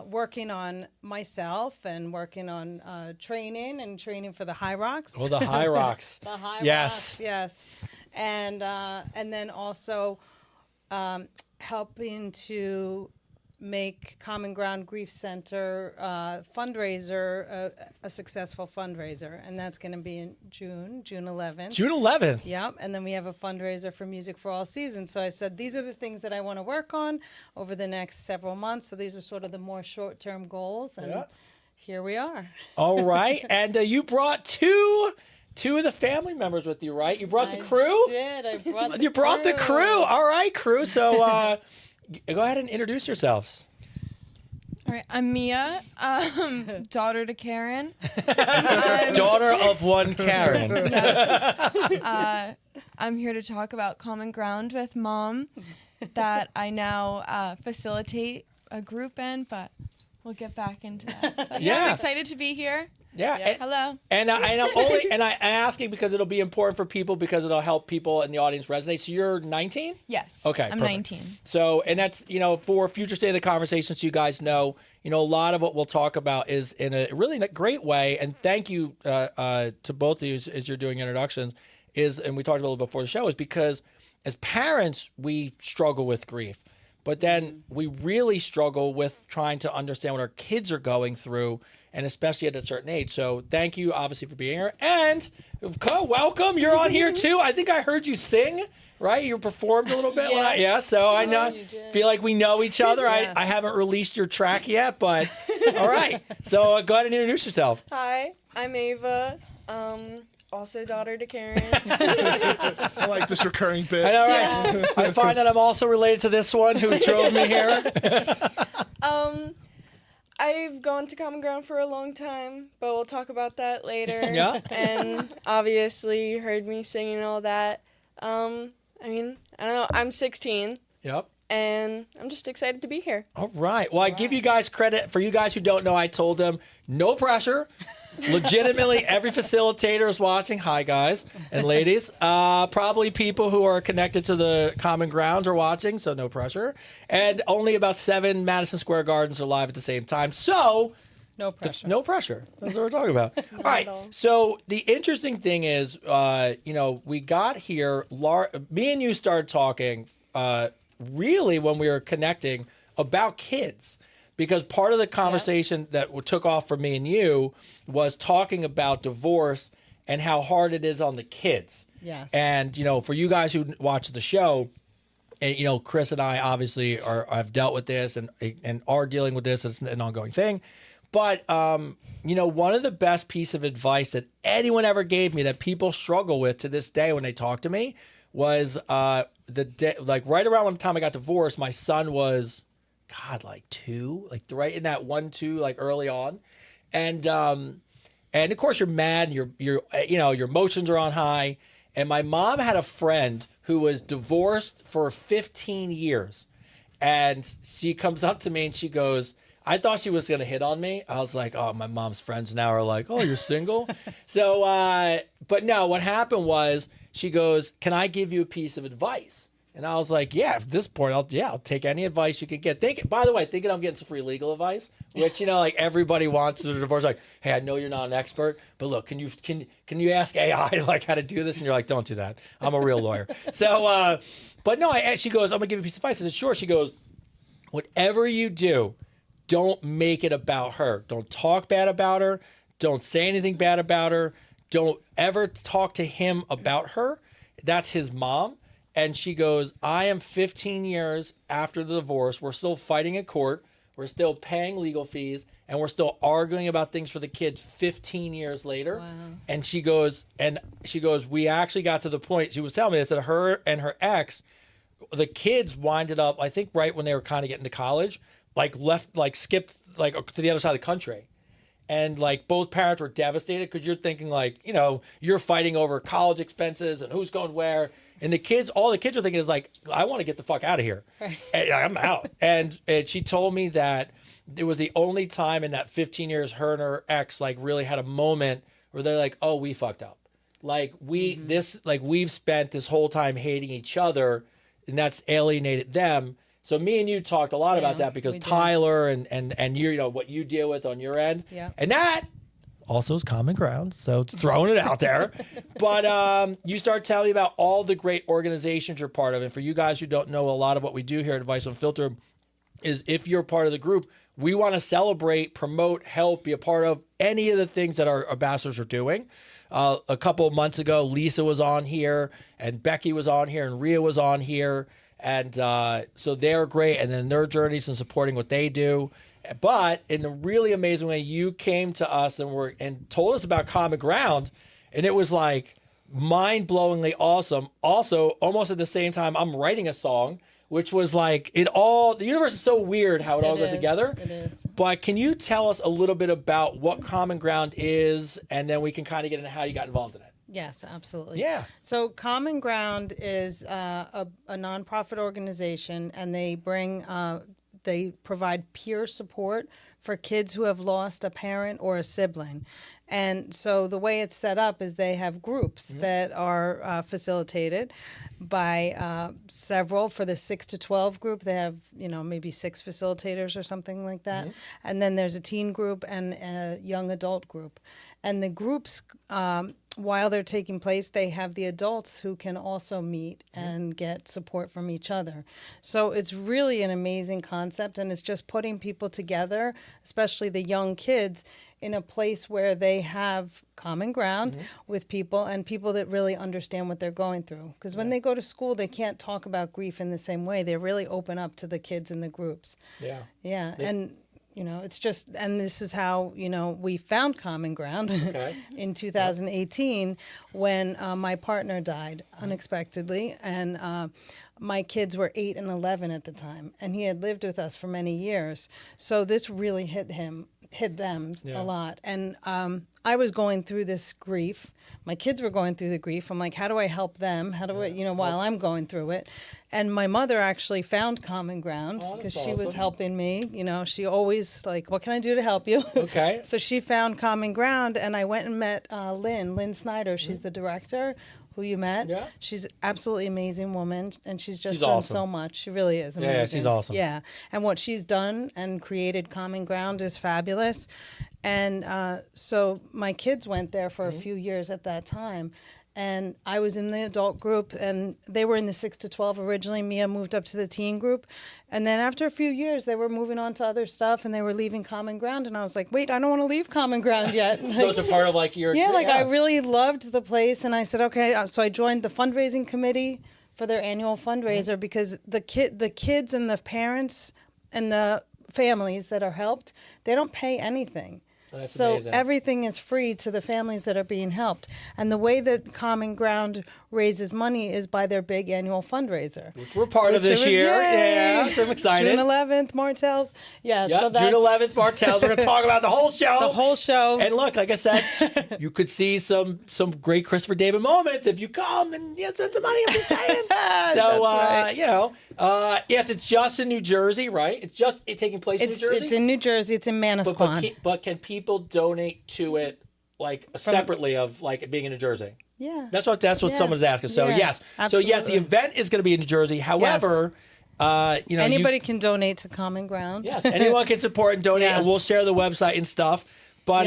working on myself and working on training for the High Rocks. Oh, the High Rocks. The High Yes. Rocks, yes. And then also helping to make Common Ground Grief Center fundraiser a successful fundraiser. And that's going to be in June 11th. June 11th. Yep, and then we have a fundraiser for Music for All Seasons. So I said, these are the things that I want to work on over the next several months. So these are sort of the more short-term goals, and here we are. All right, and you brought two of the family members with you, right? You brought the crew? I did. I brought You brought the crew. All right, crew. So go ahead and introduce yourselves. All right, I'm Mia, daughter to Karen. Daughter of one Karen. I'm here to talk about Common Ground with Mom that I now facilitate a group in, but we'll get back into that. But I'm excited to be here. Yeah. Hello. And I'm asking because it'll be important for people because it'll help people in the audience resonate. So you're 19? Yes. Okay. I'm perfect. 19. So, and that's, for future state of the conversations, you guys know, a lot of what we'll talk about is in a really great way. And thank you to both of you as you're doing introductions and we talked about it before the show, is because as parents, we struggle with grief. But then we really struggle with trying to understand what our kids are going through, and especially at a certain age. So thank you, obviously, for being here. And welcome. You're on here, too. I think I heard you sing, right? You performed a little bit. Yeah. So I know. Feel like we know each other. Yes. I haven't released your track yet, but all right. So go ahead and introduce yourself. Hi, I'm Ava. Also daughter to Karen. I like this recurring bit. I know, right? Yeah. I find that I'm also related to this one who drove me here. I've gone to Common Ground for a long time, but we'll talk about that later. Yeah. And obviously you heard me singing and all that. I don't know. I'm 16. Yep. And I'm just excited to be here. All right. Well, I give you guys credit. For you guys who don't know, I told them no pressure. Legitimately, every facilitator is watching. Hi, guys and ladies. Probably people who are connected to the Common Ground are watching, so no pressure. And only about 7 Madison Square Gardens are live at the same time. So No pressure. no pressure. That's what we're talking about. All right. So the interesting thing is, we got here. Me and you started talking really when we were connecting about kids. Because part of the conversation that took off for me and you was talking about divorce and how hard it is on the kids. Yes. And, for you guys who watch the show, and, Chris and I obviously have dealt with this and are dealing with this. It's an ongoing thing. But, one of the best piece of advice that anyone ever gave me that people struggle with to this day when they talk to me was right around the time I got divorced, my son was... God, 2, right in that 1, 2, early on, and of course you're mad, and your emotions are on high. And my mom had a friend who was divorced for 15 years, and she comes up to me and she goes, I thought she was gonna hit on me. I was like, oh, my mom's friends now are like, oh, you're single. So, but no, what happened was she goes, can I give you a piece of advice? And I was like, yeah, at this point, I'll take any advice you can get. By the way, thinking I'm getting some free legal advice, which, everybody wants to divorce. Like, hey, I know you're not an expert, but look, can you ask AI, how to do this? And you're like, don't do that. I'm a real lawyer. So, but no, she goes, I'm going to give you a piece of advice. I said, sure. She goes, whatever you do, don't make it about her. Don't talk bad about her. Don't say anything bad about her. Don't ever talk to him about her. That's his mom. And she goes, I am 15 years after the divorce. We're still fighting in court. We're still paying legal fees. And we're still arguing about things for the kids 15 years later. Wow. And she goes, we actually got to the point, she was telling me this, that her and her ex, the kids winded up, I think right when they were kind of getting to college, skipped to the other side of the country. And both parents were devastated because you're thinking you're fighting over college expenses and who's going where. And all the kids are thinking is I want to get the fuck out of here. Right. And I'm out. And she told me that it was the only time in that 15 years her and her ex really had a moment where they're like, oh, we fucked up. We've spent this whole time hating each other, and that's alienated them. So me and you talked a lot about that because Tyler and you what you deal with on your end. Yeah. And that also is Common Ground, so throwing it out there. But you start telling me about all the great organizations you're part of. And for you guys who don't know, a lot of what we do here at Advice Unfiltered is if you're part of the group, we want to celebrate, promote, help, be a part of any of the things that our ambassadors are doing. A couple of months ago, Lisa was on here, and Becky was on here, and Rhea was on here. And so they're great, and then their journeys and supporting what they do. But in a really amazing way, you came to us and told us about Common Ground, and it was mind-blowingly awesome. Also, almost at the same time, I'm writing a song, which was the universe is so weird how it all goes together. It is. But can you tell us a little bit about what Common Ground is, and then we can kind of get into how you got involved in it? Yes, absolutely. Yeah. So Common Ground is a nonprofit organization, and they provide peer support for kids who have lost a parent or a sibling. And so the way it's set up is they have groups that are facilitated by several. For the 6 to 12 group, they have, maybe 6 facilitators or something like that. And then there's a teen group and a young adult group. And the groups, while they're taking place, they have the adults who can also meet and get support from each other. So it's really an amazing concept, and it's just putting people together, especially the young kids, in a place where they have common ground with people and people that really understand what they're going through. Because when they go to school, they can't talk about grief in the same way. They really open up to the kids in the groups. Yeah. Yeah. And, you know, it's just, and this is how, you know, we found common ground in 2018 when my partner died unexpectedly. And my kids were 8 and 11 at the time, and he had lived with us for many years. So this really hit them a lot. And I was going through this grief. My kids were going through the grief. I'm like, how do I help them? How do I, you know, while I'm going through it? And my mother actually found common ground because she was helping me. You know, she always like, what can I do to help you? Okay. So she found common ground, and I went and met Lynn Snyder. She's the director who you met. Yeah. She's an absolutely amazing woman, and she's done awesome. so much. She really is amazing. Yeah, she's awesome. Yeah, and what she's done and created common ground is fabulous. And so my kids went there for a few years at that time. And I was in the adult group, and they were in the 6 to 12 originally. Mia moved up to the teen group. And then after a few years, they were moving on to other stuff, and they were leaving Common Ground. And I was like, wait, I don't want to leave Common Ground yet. So it's a part of like your... Yeah, like I really loved the place. And I said, okay. So I joined the fundraising committee for their annual fundraiser because the kids and the parents and the families that are helped, they don't pay anything. That's so amazing. everything is free to the families that are being helped. And the way that Common Ground raises money is by their big annual fundraiser. Which we're part of this year. Yeah, so I'm excited. June 11th, Martell's. Yeah, so that's... June 11th, Martell's. We're going to talk about the whole show. The whole show. And look, like I said, you could see some great Christopher David moments if you come and spend some money, I'm just saying. So, right. you know, yes, it's just in New Jersey, right? It's taking place in New Jersey? It's in New Jersey. It's in Manasquan. But can people donate to it like separately of like it being in New Jersey? Yeah. That's what someone's asking. So yes. Absolutely. So yes, the event is going to be in New Jersey. However, you know, anybody can donate to Common Ground. Yes, anyone can support and donate, and we'll share the website and stuff. But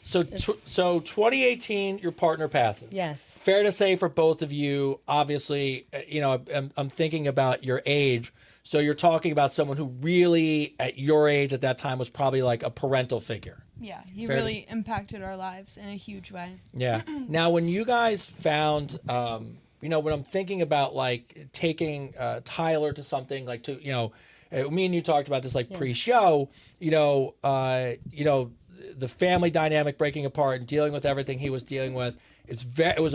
so 2018, your partner passes. Yes. Fair to say for both of you, obviously, you know, I'm thinking about your age. So you're talking about someone who really, at your age at that time, was probably like a parental figure. Yeah, he really impacted our lives in a huge way. Yeah. Now, when you guys found, you know, when I'm thinking about like taking Tyler to something like to, you know, me and you talked about this like pre-show, you know, the family dynamic breaking apart and dealing with everything he was dealing with. It was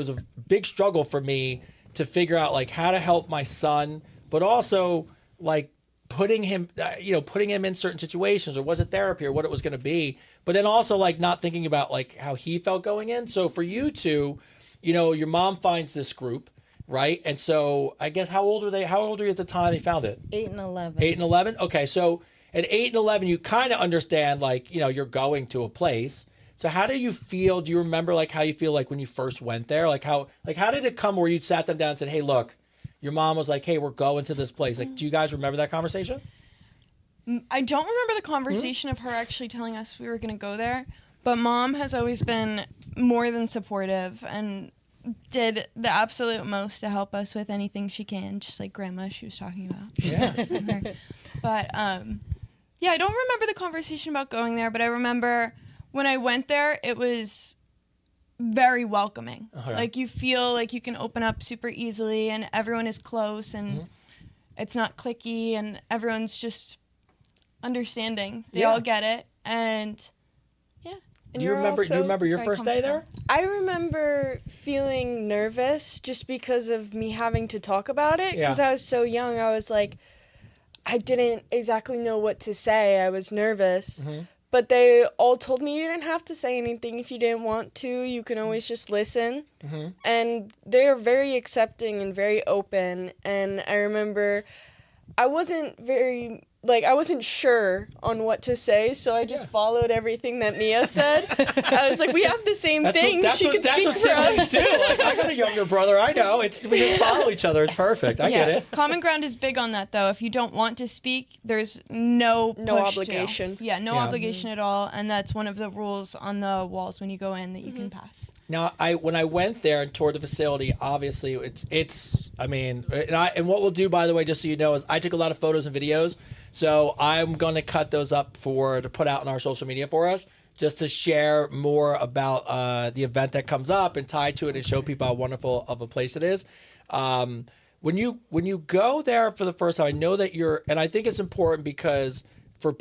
a big struggle for me to figure out like how to help my son, but also like putting him in certain situations, or was it therapy or what it was going to be, but then also like not thinking about like how he felt going in. So for you two, you know, your mom finds this group, right? And so I guess how old were you at the time they found it? 8 and 11. 8 and 11? Okay, so at 8 and 11, you kind of understand like, you know, you're going to a place. So how do you feel? Do you remember like how you feel like when you first went there? Like how did it come where you sat them down and said, hey, look, your mom was like, hey, we're going to this place. Like, do you guys remember that conversation? I don't remember the conversation of her actually telling us we were going to go there, but Mom has always been more than supportive and did the absolute most to help us with anything she can, just like Grandma she was talking about. Yeah. But, yeah, I don't remember the conversation about going there, but I remember when I went there, it was very welcoming. Okay. Like you feel like you can open up super easily and everyone is close and it's not cliquey and everyone's just understanding. They all get it. And And you remember your first day there? I remember feeling nervous just because of me having to talk about it. Because I was so young. I was like, I didn't exactly know what to say. I was nervous. But they all told me you didn't have to say anything if you didn't want to. You can always just listen. And they're very accepting and very open. And I remember I wasn't sure on what to say, so I just followed everything that Mia said. I was like, we have the same thing. She could speak for us. Too. Like, I gotta younger brother. I know. We just follow each other. It's perfect. I get it. Common ground is big on that, though. If you don't want to speak, there's no obligation. Yeah, no obligation at all. And that's one of the rules on the walls when you go in that you can pass. Now, when I went there and toured the facility, obviously it's. I mean, and what we'll do, by the way, just so you know, is I took a lot of photos and videos. So I'm going to cut those up to put out on our social media for us, just to share more about the event that comes up and tie to it and show people how wonderful of a place it is. When you go there for the first time, I know that and I think it's important because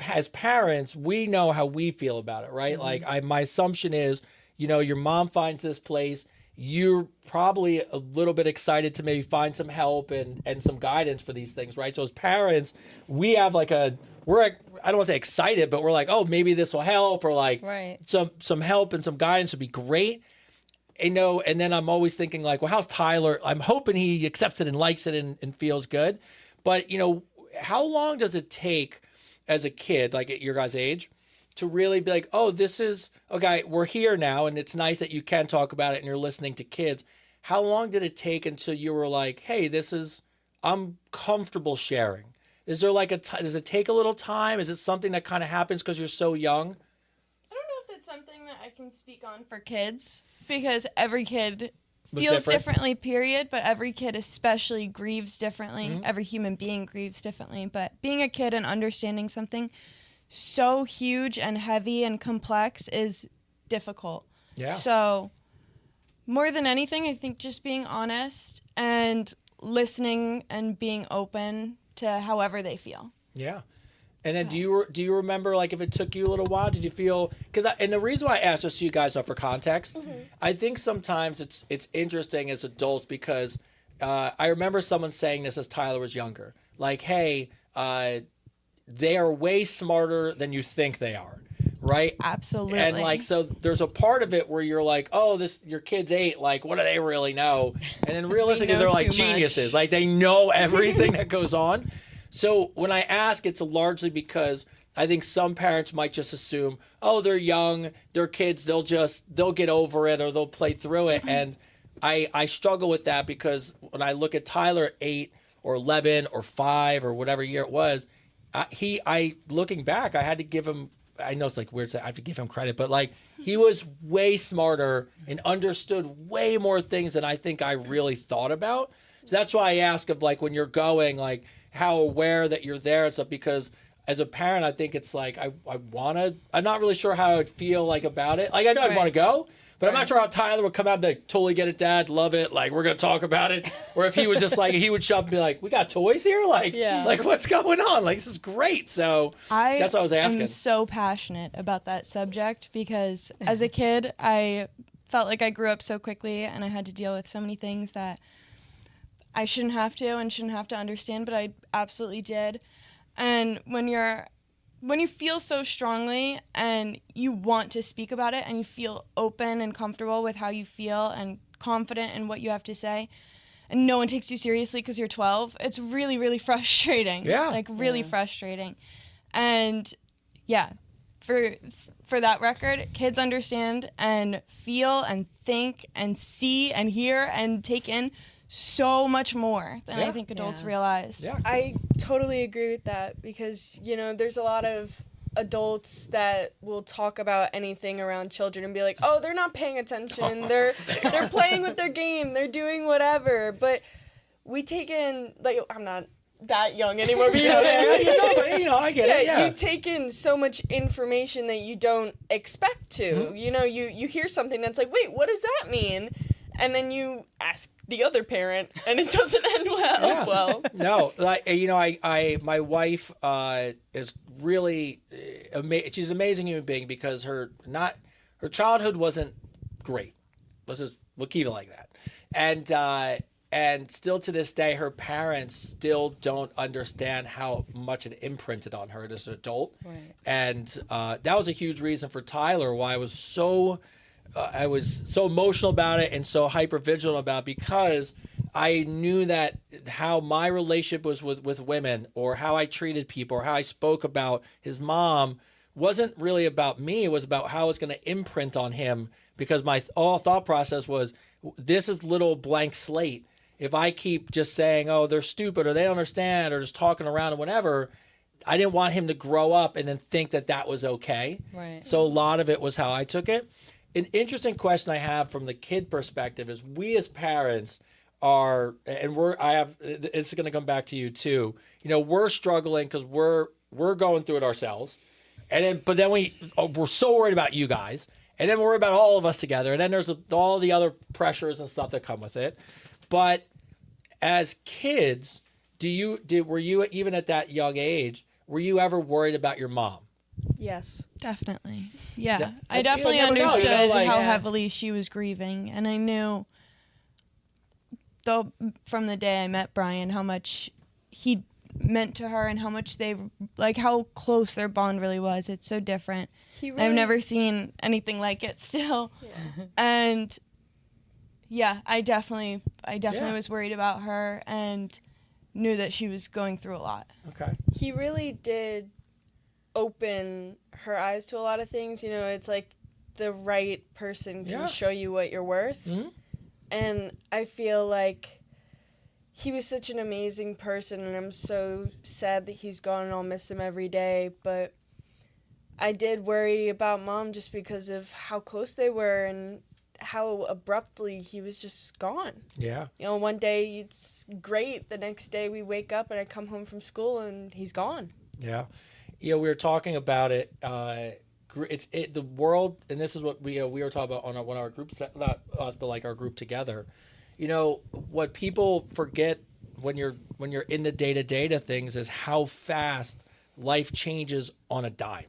as parents, we know how we feel about it, right? Like my assumption is, your mom finds this place. You're probably a little bit excited to maybe find some help and some guidance for these things, right? So as parents, we have I don't want to say excited, but we're like, oh, maybe this will help, or like some help and some guidance would be great. And then I'm always thinking like, well, how's Tyler? I'm hoping he accepts it and likes it and feels good. But, how long does it take as a kid, like at your guys' age, to really be like, oh, this is, okay, we're here now, and it's nice that you can talk about it and you're listening to kids. How long did it take until you were like, hey, I'm comfortable sharing? Is there does it take a little time? Is it something that kind of happens because you're so young? I don't know if that's something that I can speak on for kids, because every kid feels differently, period, but every kid especially grieves differently. Mm-hmm. Every human being grieves differently. But being a kid and understanding something so huge and heavy and complex is difficult. Yeah. So more than anything, I think just being honest and listening and being open to however they feel. Yeah. And then do you remember, like, if it took you a little while, did you feel, and the reason why I asked, just so you guys know for context, I think sometimes it's interesting as adults because I remember someone saying this as Tyler was younger, like, hey, they are way smarter than you think they are, right? Absolutely. And like, so there's a part of it where you're like, oh, your kid's 8, like, what do they really know? And then realistically, they're like geniuses, like they know everything that goes on. So when I ask, it's largely because I think some parents might just assume, oh, they're young, they're kids, they'll get over it or they'll play through it. And I struggle with that because when I look at Tyler at 8 or 11 or 5 or whatever year it was, looking back, I had to give him, I know it's like weird to say I have to give him credit, but like he was way smarter and understood way more things than I think I really thought about. So that's why I ask of like when you're going, like how aware that you're there and stuff, because as a parent, I think it's like I'm not really sure how I'd feel like about it. Like I know I'd want to go, but I'm not sure how Tyler would come out and be like, totally get it, Dad, love it, like we're gonna talk about it. Or if he was just like, he would show up and be like, we got toys here, like what's going on? Like this is great. So that's what I was asking. I'm so passionate about that subject because as a kid, I felt like I grew up so quickly and I had to deal with so many things that I shouldn't have to understand, but I absolutely did. And when you feel so strongly and you want to speak about it and you feel open and comfortable with how you feel and confident in what you have to say, and no one takes you seriously because you're 12, it's really, really frustrating. Yeah. Like really frustrating. And yeah, for that record, kids understand and feel and think and see and hear and take in so much more than I think adults realize. Yeah. I totally agree with that because, there's a lot of adults that will talk about anything around children and be like, oh, they're not paying attention. They're playing with their game. They're doing whatever. But we take in, like, I'm not that young anymore, but I get it. Yeah. You take in so much information that you don't expect to. Mm-hmm. You hear something that's like, wait, what does that mean? And then you ask the other parent, and it doesn't end well. Yeah. Well, no, like my wife is really she's an amazing human being because her childhood wasn't great. We'll keep it like that. And still to this day, her parents still don't understand how much it imprinted on her as an adult. Right. And that was a huge reason for Tyler why I was so emotional about it and so hyper vigilant about it, because I knew that how my relationship was with women or how I treated people or how I spoke about his mom wasn't really about me. It was about how it was going to imprint on him, because my all thought process was, this is little blank slate. If I keep just saying, oh, they're stupid or they don't understand or just talking around and whatever, I didn't want him to grow up and then think that that was okay. Right. So a lot of it was how I took it. An interesting question I have from the kid perspective is we as parents are, and it's going to come back to you too. You know, we're struggling because we're going through it ourselves. But then we're so worried about you guys. And then we're worried about all of us together. And then there's all the other pressures and stuff that come with it. But as kids, were you even at that young age, were you ever worried about your mom? Yes. Definitely. Yeah. Yeah. I definitely never know, understood like- how Yeah. heavily she was grieving. And I knew, though, from the day I met Brian, how much he meant to her and how much how close their bond really was. It's so different. I've never seen anything like it still. Yeah. And yeah, I definitely was worried about her and knew that she was going through a lot. Okay. He really did open her eyes to a lot of things. You know, it's like the right person can show you what you're worth. Mm-hmm. And I feel like he was such an amazing person, and I'm so sad that he's gone and I'll miss him every day. But I did worry about Mom just because of how close they were and how abruptly he was just gone. Yeah. You know, one day it's great. The next day we wake up and I come home from school and he's gone. Yeah. You know, we were talking about it. The world, and this is what we were talking about on one of our groups, not us, but like our group together. You know, what people forget when you're in the day-to-day to things is how fast life changes on a dime.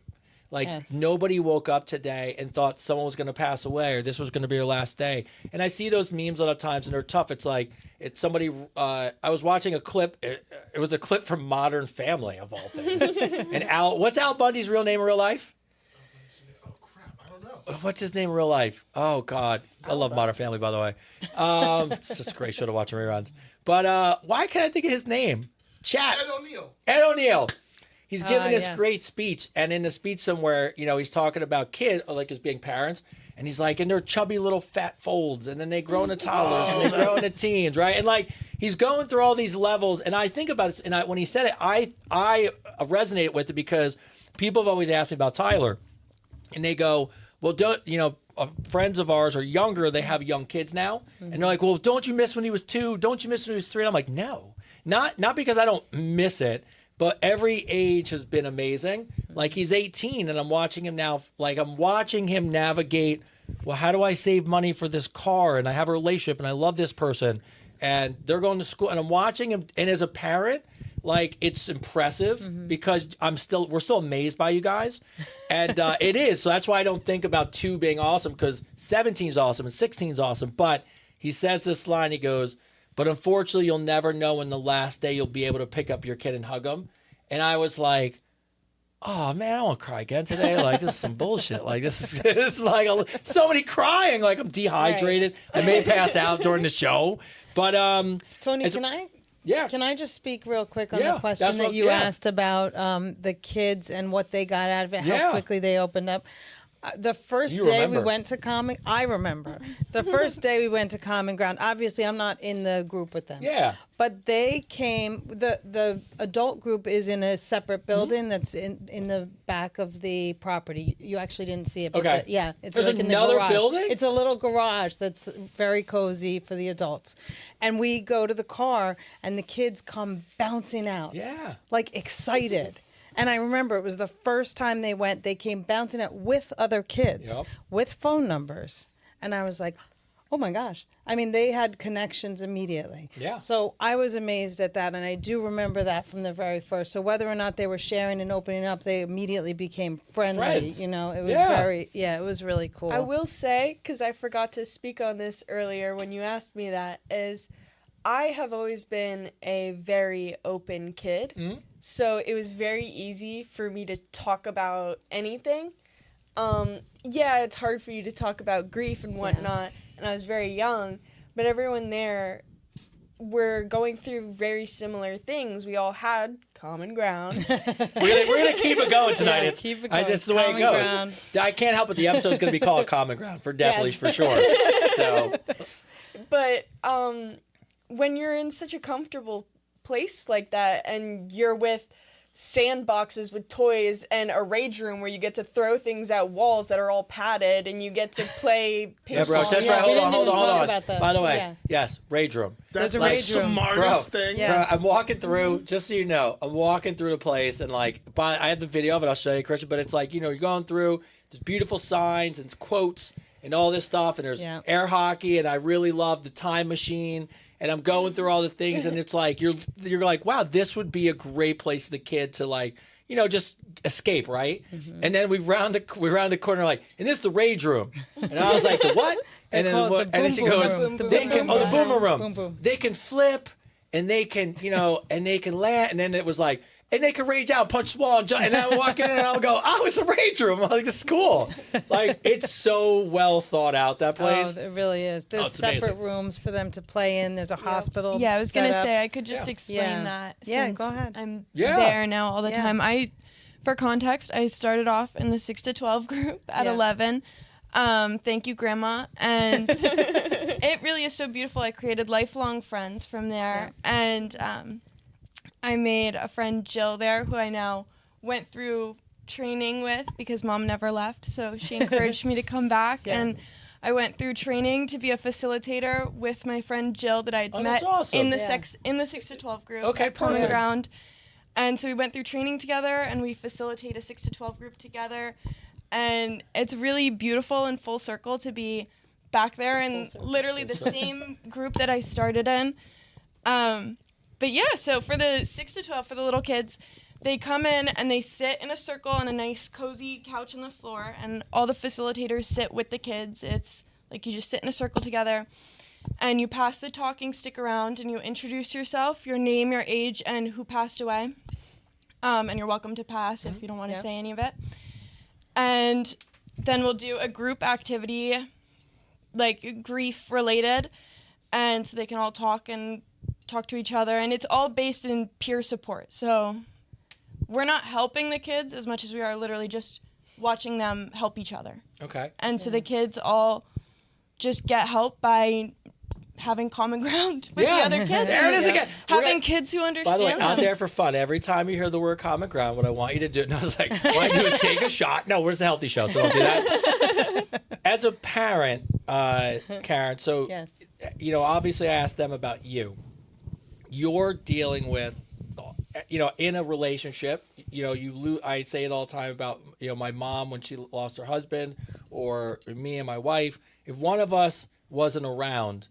Like, nobody woke up today and thought someone was going to pass away or this was going to be your last day. And I see those memes a lot of times, and they're tough. It's like, it's somebody, I was watching a clip. It was a clip from Modern Family, of all things. And what's Al Bundy's real name in real life? Oh, crap. I don't know. What's his name in real life? Oh, God. I love Modern Family, by the way. It's just a great show to watch in reruns. But why can't I think of his name? Ed O'Neill. He's giving this great speech, and in the speech somewhere, you know, he's talking about kids, like as being parents, and he's like, and they're chubby little fat folds, and then they grow into toddlers, and they grow into teens, right? And like, he's going through all these levels, and I think about it, and when he said it, I resonated with it because people have always asked me about Tyler, and they go, well, friends of ours are younger, they have young kids now, and they're like, well, don't you miss when he was 2? Don't you miss when he was 3? And I'm like, no, not because I don't miss it. But every age has been amazing. Like, he's 18, and I'm watching him now. Like, I'm watching him navigate, well, how do I save money for this car? And I have a relationship, and I love this person. And they're going to school. And I'm watching him. And as a parent, like, it's impressive because we're still amazed by you guys. And it is. So that's why I don't think about 2 being awesome, because 17 is awesome and 16 is awesome. But he says this line, he goes, but unfortunately, you'll never know when the last day you'll be able to pick up your kid and hug him. And I was like, oh, man, I don't want to cry again today. Like, this is some bullshit. Like, it's like so many crying. Like, I'm dehydrated. Right. I may pass out during the show. But, Tony, can I? Yeah. Can I just speak real quick on the question that you asked about the kids and what they got out of it, how quickly they opened up? The first day we went to I remember. The first day we went to Common Ground, obviously I'm not in the group with them. Yeah. But they came, the adult group is in a separate building that's in the back of the property. You actually didn't see it. But Okay. It's There's like another in the garage. building? It's a little garage that's very cozy for the adults. And we go to the car and the kids come bouncing out. Yeah. Like excited. And I remember it was the first time they came bouncing out with other kids, with phone numbers. And I was like, oh my gosh. I mean, they had connections immediately. Yeah. So I was amazed at that. And I do remember that from the very first. So whether or not they were sharing and opening up, they immediately became friendly. Friends. You know, it was it was really cool. I will say, because I forgot to speak on this earlier when you asked me that, is I have always been a very open kid. Mm-hmm. So it was very easy for me to talk about anything. It's hard for you to talk about grief and whatnot, and I was very young, but everyone there were going through very similar things. We all had common ground. We're gonna keep it going tonight. Yeah, keep it going. That's the way it goes. Ground. I can't help it. The episode's going to be called Common Ground for sure. So But when you're in such a comfortable place like that and you're with sandboxes with toys and a rage room where you get to throw things at walls that are all padded and you get to play ping Yeah, bro, pong. that's right. Hold on. about that. By the way, Yeah. yes, rage room. That's a the rage room. smartest thing. Yeah. Bro, I'm walking through, just so you know, I'm walking through the place and like, I have the video of it, I'll show you, Christian, but it's like, you're going through, there's beautiful signs and quotes and all this stuff, and there's air hockey, and I really love the time machine, and I'm going through all the things, and it's like, you're like, wow, this would be a great place for the kid to like, just escape, right? Mm-hmm. And then we round the corner, like, and this is the rage room. And I was like, the what? And then she goes, they can, the boomer room. Boom, boom. They can flip, and they can, and they can land. And then it was like, and they can rage out, punch the wall, and jump. And I walk in and I'll go, oh, it's the rage room. I'm like, this is cool. Like, it's so well thought out, that place. Oh, it really is. There's it's separate amazing. rooms for them to play in. There's a hospital. Yeah, I was gonna set up. say I could just explain Yeah. that. Yeah, since go ahead. I'm Yeah. there now all the Yeah. time. For context, I started off in the 6 to 12 group at Yeah. 11. Thank you, Grandma. And it really is so beautiful. I created lifelong friends from there, and I made a friend Jill there, who I now went through training with because Mom never left, so she encouraged me to come back. Yeah. And I went through training to be a facilitator with my friend Jill that I'd Oh, met that's awesome. in the Yeah. in the 6 to 12 group Okay, at Common perfect. Ground. And so we went through training together, and we facilitate a 6 to 12 group together. And it's really beautiful and full circle to be back there in literally the same group that I started in. But yeah, so for the 6 to 12, for the little kids, they come in and they sit in a circle on a nice cozy couch on the floor, and all the facilitators sit with the kids. It's like you just sit in a circle together, and you pass the talking stick around, and you introduce yourself, your name, your age, and who passed away. And you're welcome to pass if you don't want to say any of it. And then we'll do a group activity, like grief related, and so they can all talk to each other, and it's all based in peer support. So we're not helping the kids as much as we are literally just watching them help each other. Okay. And so the kids all just get help by having common ground with the other kids. There it is again. Having kids who understand By the way, them. out there for fun. Every time you hear the word common ground, what I want you to do, and I was like, what I do is take a shot. No, where's the healthy show? So don't do that. As a parent, Karen, so, Yes. Obviously I asked them about you. You're dealing with, in a relationship, I say it all the time about, my mom when she lost her husband, or me and my wife. If one of us wasn't around,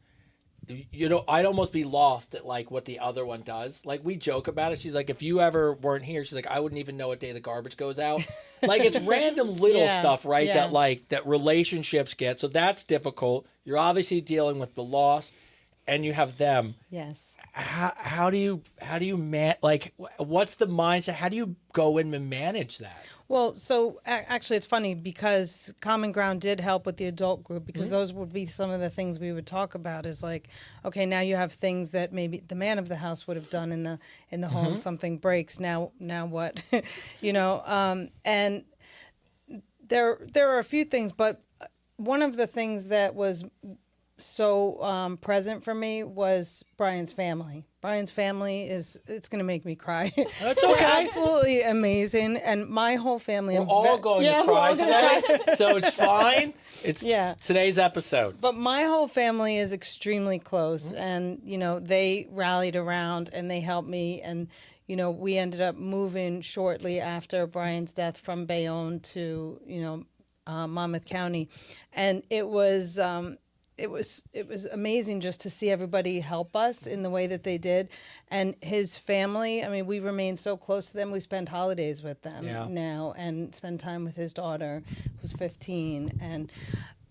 I'd almost be lost at like what the other one does. Like, we joke about it. She's like, if you ever weren't here, she's like, I wouldn't even know what day the garbage goes out. Like, it's random little stuff, right? Yeah. That relationships get. So that's difficult. You're obviously dealing with the loss, and you have them. Yes. How do you what's the mindset? How do you go in and manage that? Well, so actually, it's funny because Common Ground did help with the adult group, because those would be some of the things we would talk about. Is like, okay, now you have things that maybe the man of the house would have done in the home. Something breaks. Now what? And there are a few things, but one of the things that was so present for me was Brian's family. Brian's family it's going to make me cry. That's They're okay. absolutely amazing, and my whole family. We're all going to cry today, so it's fine. It's today's episode. But my whole family is extremely close, and they rallied around and they helped me, and we ended up moving shortly after Brian's death from Bayonne to Monmouth County, and it was amazing just to see everybody help us in the way that they did. And his family, I mean, we remain so close to them. We spend holidays with them now and spend time with his daughter, who's 15. And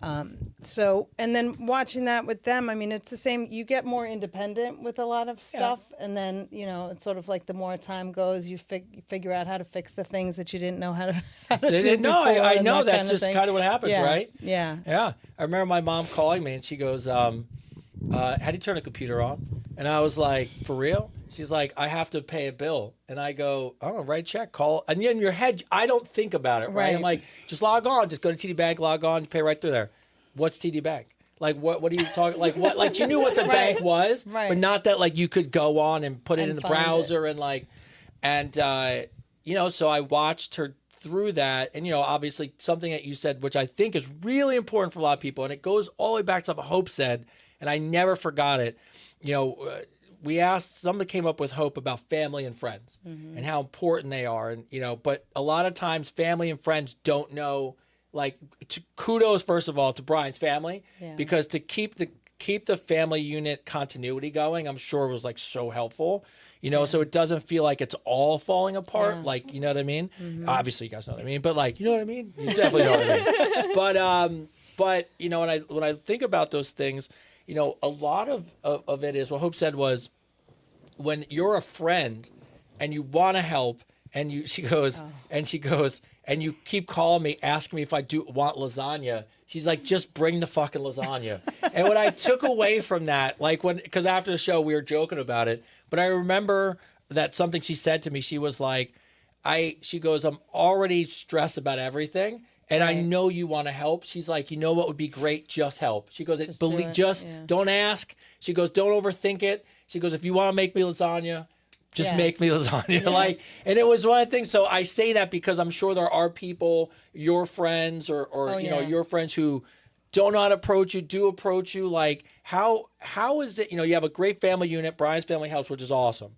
and then watching that with them, I mean, it's the same. You get more independent with a lot of stuff. And then, it's sort of like the more time goes, you figure out how to fix the things that you didn't know how to do No, before I and know that that's kind of just thing. kind of what happens, right? Yeah. Yeah. I remember my mom calling me, and she goes, how do you turn a computer on? And I was like, for real? She's like, I have to pay a bill. And I go, oh, write a check, call. And in your head, I don't think about it, right? I'm like, just log on. Just go to TD Bank, log on, you pay right through there. What's TD Bank? Like what are you talking? Like what? Like you knew what the bank was, Right. but not that like you could go on and put it And in the find browser and like, and so I watched her through that, and obviously something that you said, which I think is really important for a lot of people, and it goes all the way back to what Hope said, and I never forgot it. We asked, somebody came up with Hope about family and friends and how important they are, and but a lot of times family and friends don't know. Like, kudos first of all to Brian's family, because to keep the family unit continuity going, I'm sure was like so helpful, so it doesn't feel like it's all falling apart. Like, you know what I mean? Obviously you guys know what I mean, but like, you know what I mean? You definitely know what I mean. But when I think about those things, a lot of it is what Hope said was, when you're a friend and you want to help, and she goes, and you keep calling me, asking me if I do want lasagna. She's like, just bring the fucking lasagna. And what I took away from that, like because after the show we were joking about it, but I remember that something she said to me. She was like, she goes, I'm already stressed about everything, and I know you want to help. She's like, you know what would be great? Just help. She goes, don't ask. She goes, don't overthink it. She goes, if you want to make me lasagna, just make me lasagna. Like, and it was one of the things. So I say that because I'm sure there are people, your friends or your friends who don't know how to approach you, do approach you. Like, how is it, you have a great family unit, Brian's Family House, which is awesome.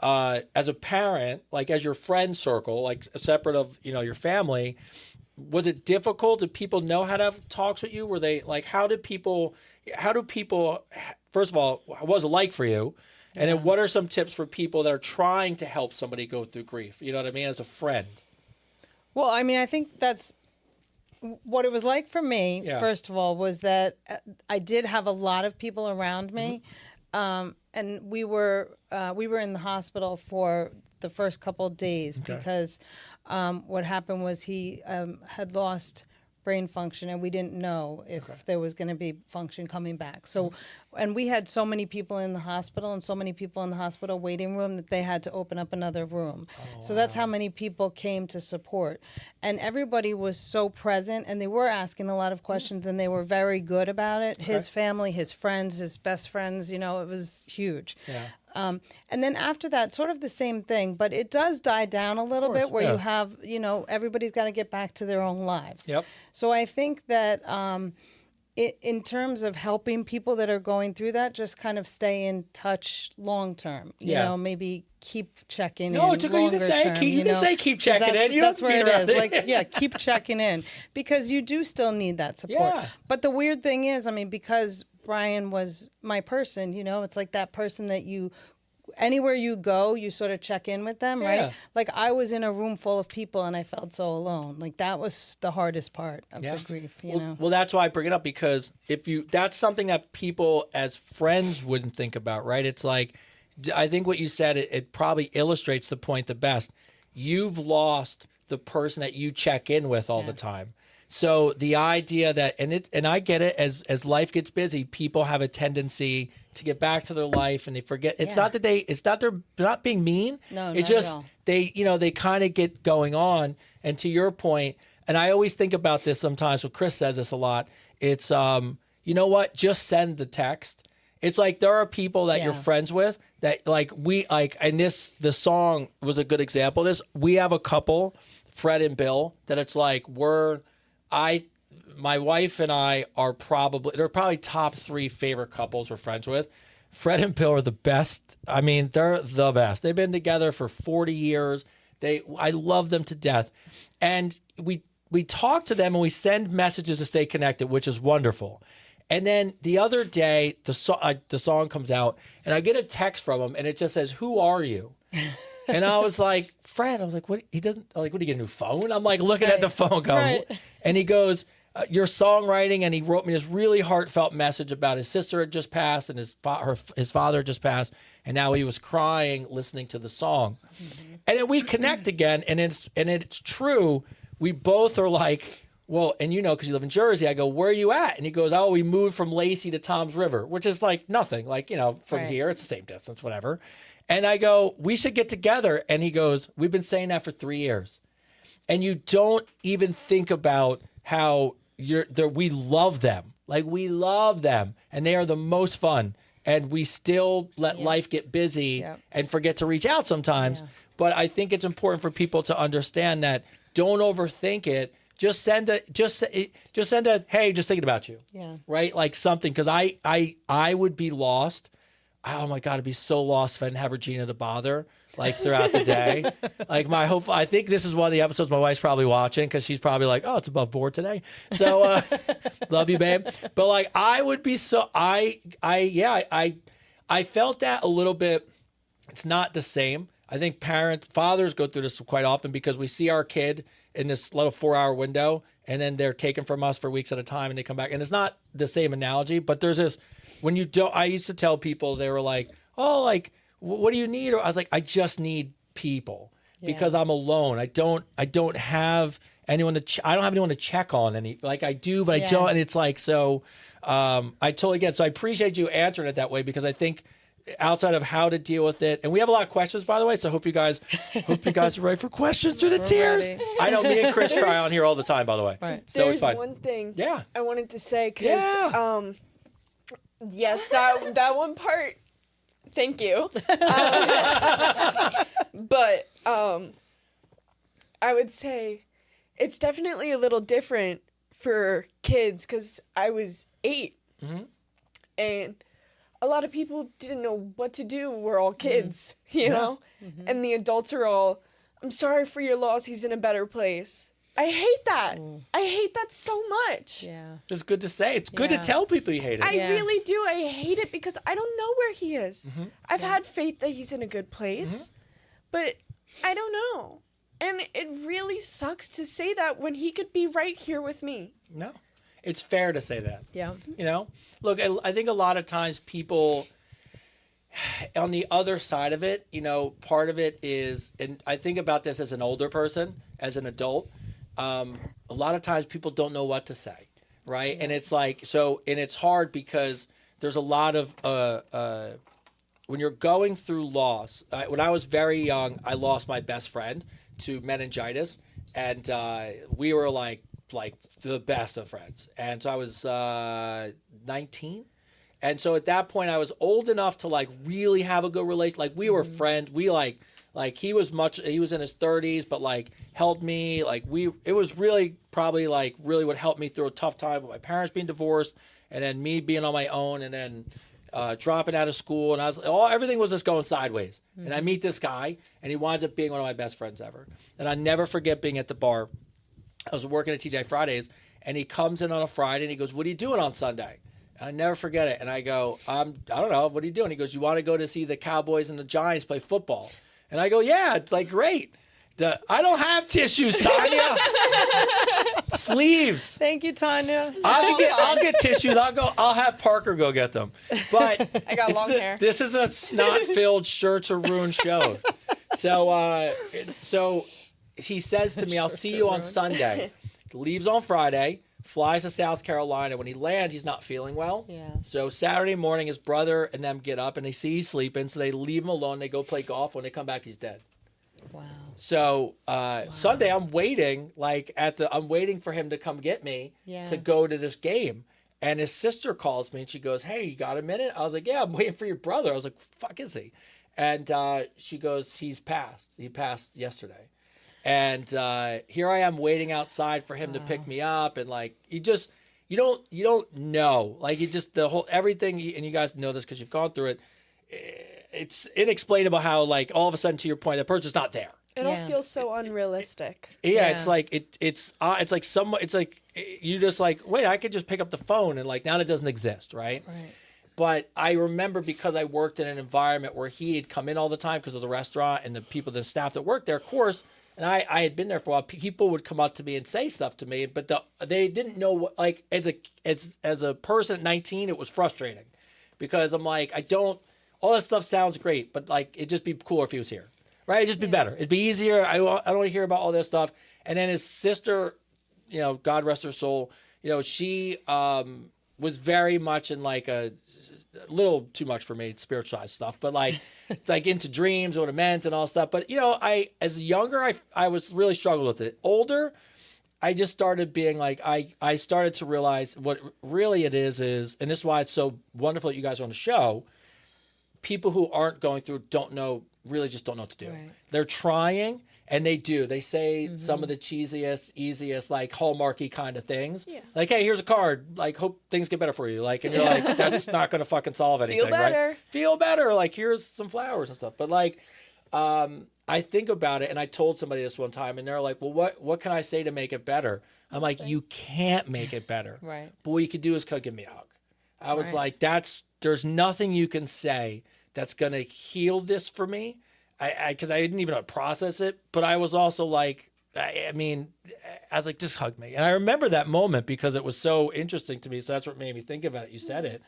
As a parent, like as your friend circle, like separate of, your family, was it difficult? Did people know how to have talks with you? Were they like, how do people, first of all, what was it like for you? And then what are some tips for people that are trying to help somebody go through grief? You know what I mean? As a friend. Well, I mean, I think that's what it was like for me, first of all, was that I did have a lot of people around me. And we were in the hospital for the first couple of days because what happened was he had lost brain function, and we didn't know if there was going to be function coming back. So, and we had so many people in the hospital and so many people in the hospital waiting room that they had to open up another room. So that's how many people came to support. And everybody was so present, and they were asking a lot of questions, and they were very good about it. His family, his friends, his best friends, it was huge. And then after that, sort of the same thing, but it does die down a little bit where you have, everybody's got to get back to their own lives. So I think that in terms of helping people that are going through that, just kind of stay in touch long term. You know, maybe keep checking in. No, it's okay. You can say keep checking in. That's where it is. Like, keep checking in, because you do still need that support. But the weird thing is, I mean, because Brian was my person, it's like that person that anywhere you go, you sort of check in with them, right? Like, I was in a room full of people and I felt so alone. Like, that was the hardest part of the grief, you know? Well, that's why I bring it up, because that's something that people as friends wouldn't think about, right? It's like, I think what you said, it probably illustrates the point the best. You've lost the person that you check in with all the time. So the idea that, and I get it, as life gets busy, people have a tendency to get back to their life and they forget. It's not that they're not being mean. No, it's not just at all. they kind of get going on. And to your point, and I always think about this sometimes. So Chris says this a lot. It's you know what? Just send the text. It's like there are people that you're friends with that and the song was a good example of this. We have a couple, Fred and Bill, that it's like my wife and I they're probably top 3 favorite couples we're friends with. Fred and Bill are the best. I mean, they're the best. They've been together for 40 years. I love them to death. And we talk to them and we send messages to stay connected, which is wonderful. And then the other day, the song comes out and I get a text from him and it just says, "Who are you?" And I was like, Fred, what? He doesn't, what, do you get a new phone? I'm like looking at the phone going, and he goes, your songwriting, and he wrote me this really heartfelt message about his sister had just passed and his father just passed, and now he was crying listening to the song. And then we connect again, and it's true. We both are like, well, and because you live in Jersey, I go, where are you at? And he goes, oh, we moved from Lacey to Tom's River, which is like nothing, from here, it's the same distance, whatever. And I go, we should get together. And he goes, we've been saying that for 3 years. And you don't even think about how we love them. Like, we love them, and they are the most fun. And we still let life get busy and forget to reach out sometimes. But I think it's important for people to understand that don't overthink it. Just send a hey, just thinking about you. Yeah. Right? Like something, because I would be lost. Oh my God, I'd be so lost if I didn't have Regina to bother like throughout the day. Like I think this is one of the episodes my wife's probably watching, because she's probably like, oh, it's above board today. So love you, babe. But like I would be so I felt that a little bit. It's not the same. I think fathers go through this quite often, because we see our kid in this little 4-hour window, and then they're taken from us for weeks at a time, and they come back. And it's not the same analogy, but there's this, when you don't, I used to tell people, they were like, oh, like, what do you need? Or I was like, I just need people, because I'm alone. I don't have anyone I don't have anyone to check on like I do, but I don't. And it's like, so I totally get it. So I appreciate you answering it that way, because I think outside of how to deal with it, and we have a lot of questions, by the way, so I hope you guys are ready for questions through the tears. I know me and Chris cry on here all the time, by the way. Right. So There's it's fine. one thing I wanted to say, because yes, that one part, thank you. But I would say it's definitely a little different for kids, because I was 8, and a lot of people didn't know what to do. We're all kids, you know? And the adults are all, I'm sorry for your loss, he's in a better place. I hate that. I hate that so much. Yeah. It's good to say. It's good to tell people you hate it. I really do. I hate it, because I don't know where he is. I've had faith that he's in a good place, but I don't know. And it really sucks to say that when he could be right here with me. No. It's fair to say that. Yeah. You know? Look, I think a lot of times people, on the other side of it, you know, part of it is, and I think about this as an older person, as an adult, a lot of times people don't know what to say, right? And it's like, and it's hard, because there's a lot of, when you're going through loss, when I was very young, I lost my best friend to meningitis, and we were like the best of friends. And so I was 19. And so at that point I was old enough to like really have a good relation. Like we were friends. We like he was in his 30s, but like helped me. Like it was really probably like really what helped me through a tough time with my parents being divorced, and then me being on my own, and then dropping out of school. And I was everything was just going sideways. And I meet this guy, and he winds up being one of my best friends ever. And I never forget being at the bar. I was working at TJ Fridays, and he comes in on a Friday, and he goes, "What are you doing on Sunday?" And I never forget it. And I go, I don't know. What are you doing? He goes, "You want to go to see the Cowboys and the Giants play football?" And I go, "Yeah, it's like great." I don't have tissues, Tanya. Sleeves. Thank you, Tanya. I'll get tissues. I'll have Parker go get them. But I got long hair. This is a snot-filled shirts are ruined show. So he says to me, "I'll see you on Sunday." Leaves on Friday, flies to South Carolina. When he lands, he's not feeling well. Yeah. So Saturday morning, his brother and them get up, and they see he's sleeping, so they leave him alone. They go play golf. When they come back, he's dead. Wow. So Sunday, I'm waiting, I'm waiting for him to come get me to go to this game. And his sister calls me, and she goes, "Hey, you got a minute?" I was like, "Yeah, I'm waiting for your brother." I was like, "Fuck is he?" And she goes, "He's passed. He passed yesterday." And here I am waiting outside for him to pick me up, and like you don't know, like you just the whole everything, and you guys know this because you've gone through it. It's inexplainable how like all of a sudden, to your point, that person's not there. It all feels so unrealistic. It's like it's like you just like, wait, I could just pick up the phone, and like now that doesn't exist, right? Right. But I remember, because I worked in an environment where he had come in all the time because of the restaurant and the people, the staff that worked there, of course. And I had been there for a while. People would come up to me and say stuff to me, but they didn't know what, like, as a person at 19, it was frustrating, because I'm like, all that stuff sounds great, but like, it'd just be cooler if he was here, right? It'd just be better. It'd be easier. I don't want to hear about all this stuff. And then his sister, you know, God rest her soul, you know, she was very much in like a little too much for me, spiritualized stuff, but like into dreams, ornaments, and all stuff. But you know, as younger, I was really struggled with it. Older, I just started being like, I started to realize what really it is, and this is why it's so wonderful that you guys are on the show. People who aren't going through really just don't know what to do. Right. They're trying, and they do. They say some of the cheesiest, easiest, like Hallmarky kind of things. Yeah. Like, hey, here's a card. Like, hope things get better for you. Like, and you're like, that's not going to fucking solve anything, Feel better. right? Feel better. Like, here's some flowers and stuff. But like, I think about it, and I told somebody this one time, and they're like, well, what can I say to make it better? I'm like, you can't make it better. Right. But what you could do is give me a hug. I was like, there's nothing you can say that's going to heal this for me. Because I didn't even process it, but I was also like, I was like, just hug me. And I remember that moment because it was so interesting to me. So that's what made me think about it. You said it.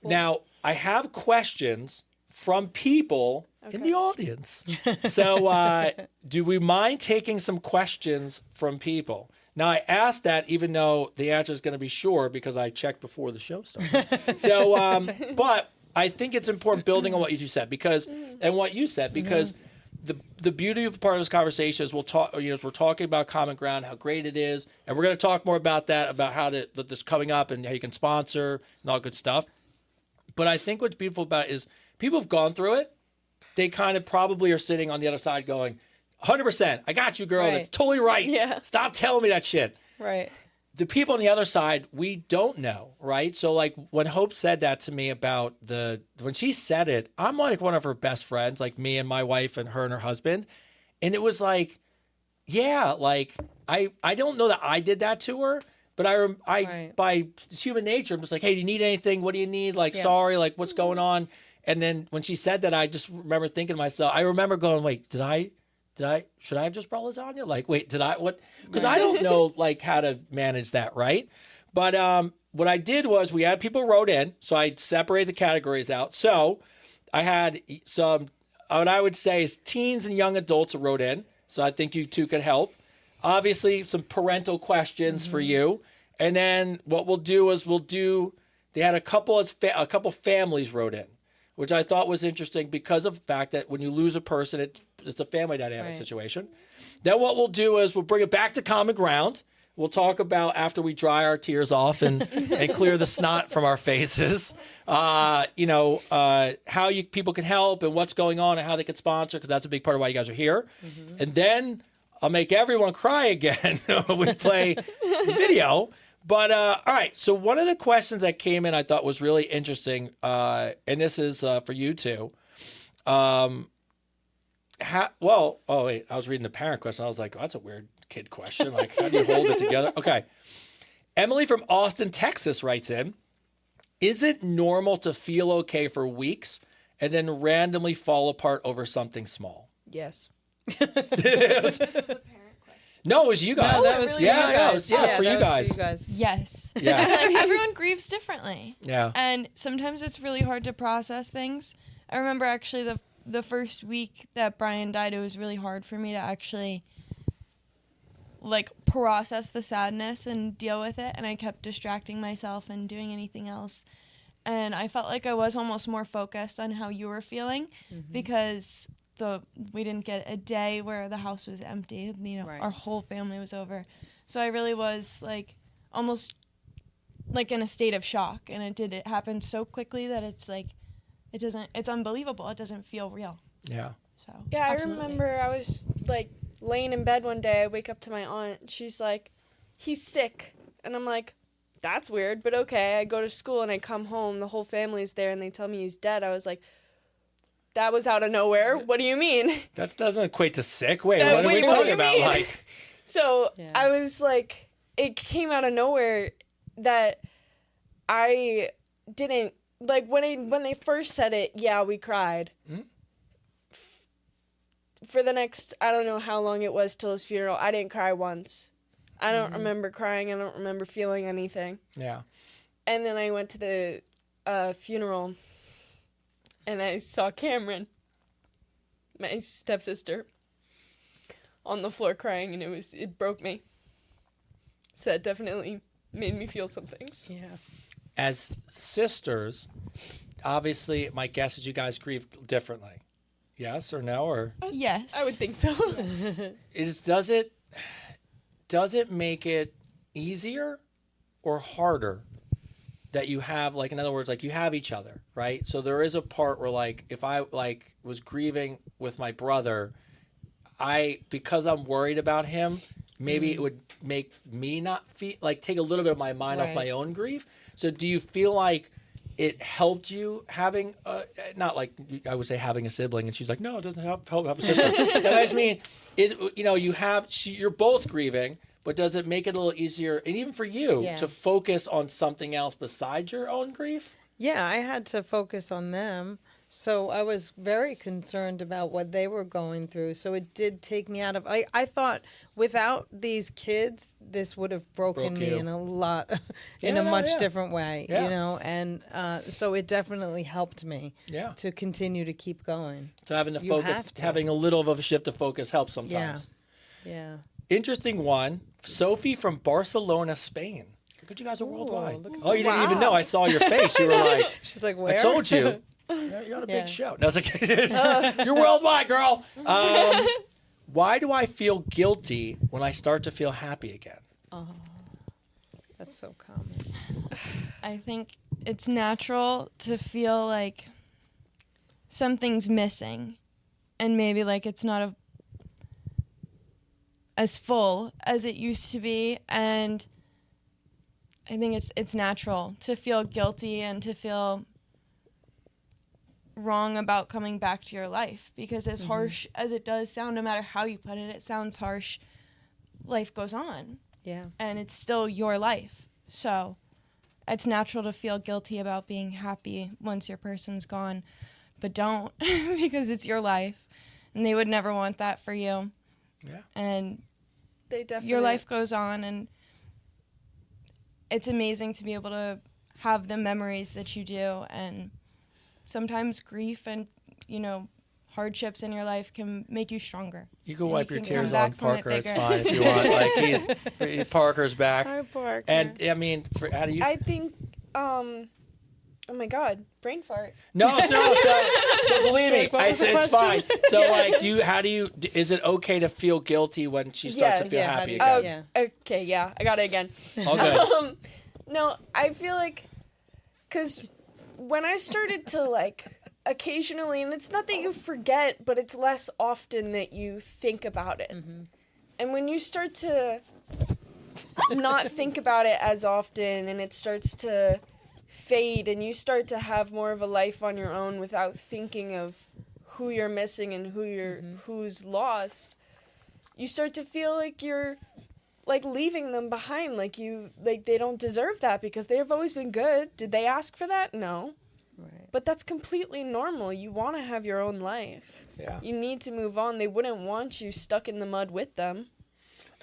Now, I have questions from people in the audience. So do we mind taking some questions from people? Now, I asked that even though the answer is going to be sure because I checked before the show started. So, but I think it's important building on what you just said because the beauty of part of this conversation is we're talking about common ground, how great it is, and we're going to talk more about that, about how that this coming up and how you can sponsor and all good stuff. But I think what's beautiful about it is people have gone through it. They kind of probably are sitting on the other side going, 100%, I got you, girl. Right. That's totally right. Yeah. Stop telling me that shit. Right. The people on the other side, we don't know, right? So like when Hope said that to me about when she said it, I'm like one of her best friends, like me and my wife and her husband. And it was like, yeah, like I don't know that I did that to her, but I by human nature, I'm just like, hey, do you need anything? What do you need? Like, sorry, like what's going on? And then when she said that, I just remember thinking to myself, I remember going, wait, should I have just brought lasagna? Like, wait, did I, what? Because I don't know, like, how to manage that, right? But what I did was we had people wrote in, so I separated the categories out. So I had some, what I would say is teens and young adults who wrote in. So I think you two could help. Obviously, some parental questions for you. And then what we'll do is they had a couple families wrote in, which I thought was interesting because of the fact that when you lose a person, it's a family dynamic situation. Then what we'll do is we'll bring it back to common ground. We'll talk about after we dry our tears off and clear the snot from our faces, how people can help and what's going on and how they can sponsor, because that's a big part of why you guys are here. And then I'll make everyone cry again when we play the video. But all right, so one of the questions that came in I thought was really interesting, and this is for you two. I was reading the parent question. I was like, oh, that's a weird kid question. Like, how do you hold it together? Okay. Emily from Austin, Texas writes in, is it normal to feel okay for weeks and then randomly fall apart over something small? Yes. No, it was you guys. No, that was for you guys. For you guys. Yes. Yes. Everyone grieves differently. Yeah. And sometimes it's really hard to process things. I remember actually the first week that Brian died, it was really hard for me to actually like process the sadness and deal with it, and I kept distracting myself and doing anything else. And I felt like I was almost more focused on how you were feeling because we didn't get a day where the house was empty, our whole family was over. So I really was like almost like in a state of shock, and it happened so quickly that it's like it's unbelievable. It doesn't feel real. Yeah. So Yeah, absolutely. I remember I was like laying in bed one day. I wake up to my aunt. She's like, he's sick. And I'm like, that's weird, but okay. I go to school and I come home. The whole family's there and they tell me he's dead. I was like, that was out of nowhere. What do you mean? That doesn't equate to sick. Wait, That- what are we wait, what do talking you about? mean? Like, So I was like, it came out of nowhere that I didn't, like when they first said it, yeah, we cried. For the next, I don't know how long it was till his funeral, I didn't cry once. I don't remember crying. I don't remember feeling anything. yeah. And then I went to the funeral, and I saw Cameron, my stepsister, on the floor crying, and it broke me. So that definitely made me feel some things. Yeah. As sisters, obviously, my guess is you guys grieve differently. Yes or no? Or Yes. I would think so. does it make it easier or harder that you have, like, in other words, like, you have each other, right? So there is a part where, like, if I, like, was grieving with my brother, because I'm worried about him, maybe it would make me not feel, like, take a little bit of my mind off my own grief. So do you feel like it helped you having, not like, I would say having a sibling, and she's like, no, it doesn't help have a sister. I just mean, you're both grieving, but does it make it a little easier, and even for you, to focus on something else besides your own grief? Yeah, I had to focus on them. So I was very concerned about what they were going through. So it did take me out of... I thought without these kids, this would have broken me in a lot, in a much different way, you know? And so it definitely helped me to continue to keep going. So having to focus, having a little of a shift of focus helps sometimes. Yeah. Interesting one. Sophie from Barcelona, Spain. Look at you guys are worldwide. Oh, you didn't even know. I saw your face. You were like... She's like, where? I told you. You're on a big show. No, it's like, you're worldwide, girl. Why do I feel guilty when I start to feel happy again? Oh, that's so common. I think it's natural to feel like something's missing, and maybe like it's not as full as it used to be, and I think it's natural to feel guilty and to feel wrong about coming back to your life, because as harsh as it does sound, no matter how you put it, it sounds harsh. Life goes on. Yeah. And it's still your life. So it's natural to feel guilty about being happy once your person's gone, but don't, because it's your life and they would never want that for you. Yeah. And They definitely... your life goes on, and it's amazing to be able to have the memories that you do. And sometimes grief and, hardships in your life can make you stronger. You can wipe your tears on Parker. It's fine if you want. Like Parker's back. Hi, Parker. And I mean, how do you? I think, oh my God, brain fart. No. So, believe me, it's fine. So, like, is it okay to feel guilty when she starts to feel happy again? Okay, yeah, I got it again. All good. No, I feel like, because when I started to, like, occasionally, and it's not that you forget, but it's less often that you think about it. Mm-hmm. And when you start to not think about it as often, and it starts to fade, and you start to have more of a life on your own without thinking of who you're missing and who's lost, you start to feel like you're like leaving them behind, like they don't deserve that because they have always been good. Did they ask for that? No. Right. But that's completely normal. You want to have your own life. Yeah. You need to move on. They wouldn't want you stuck in the mud with them.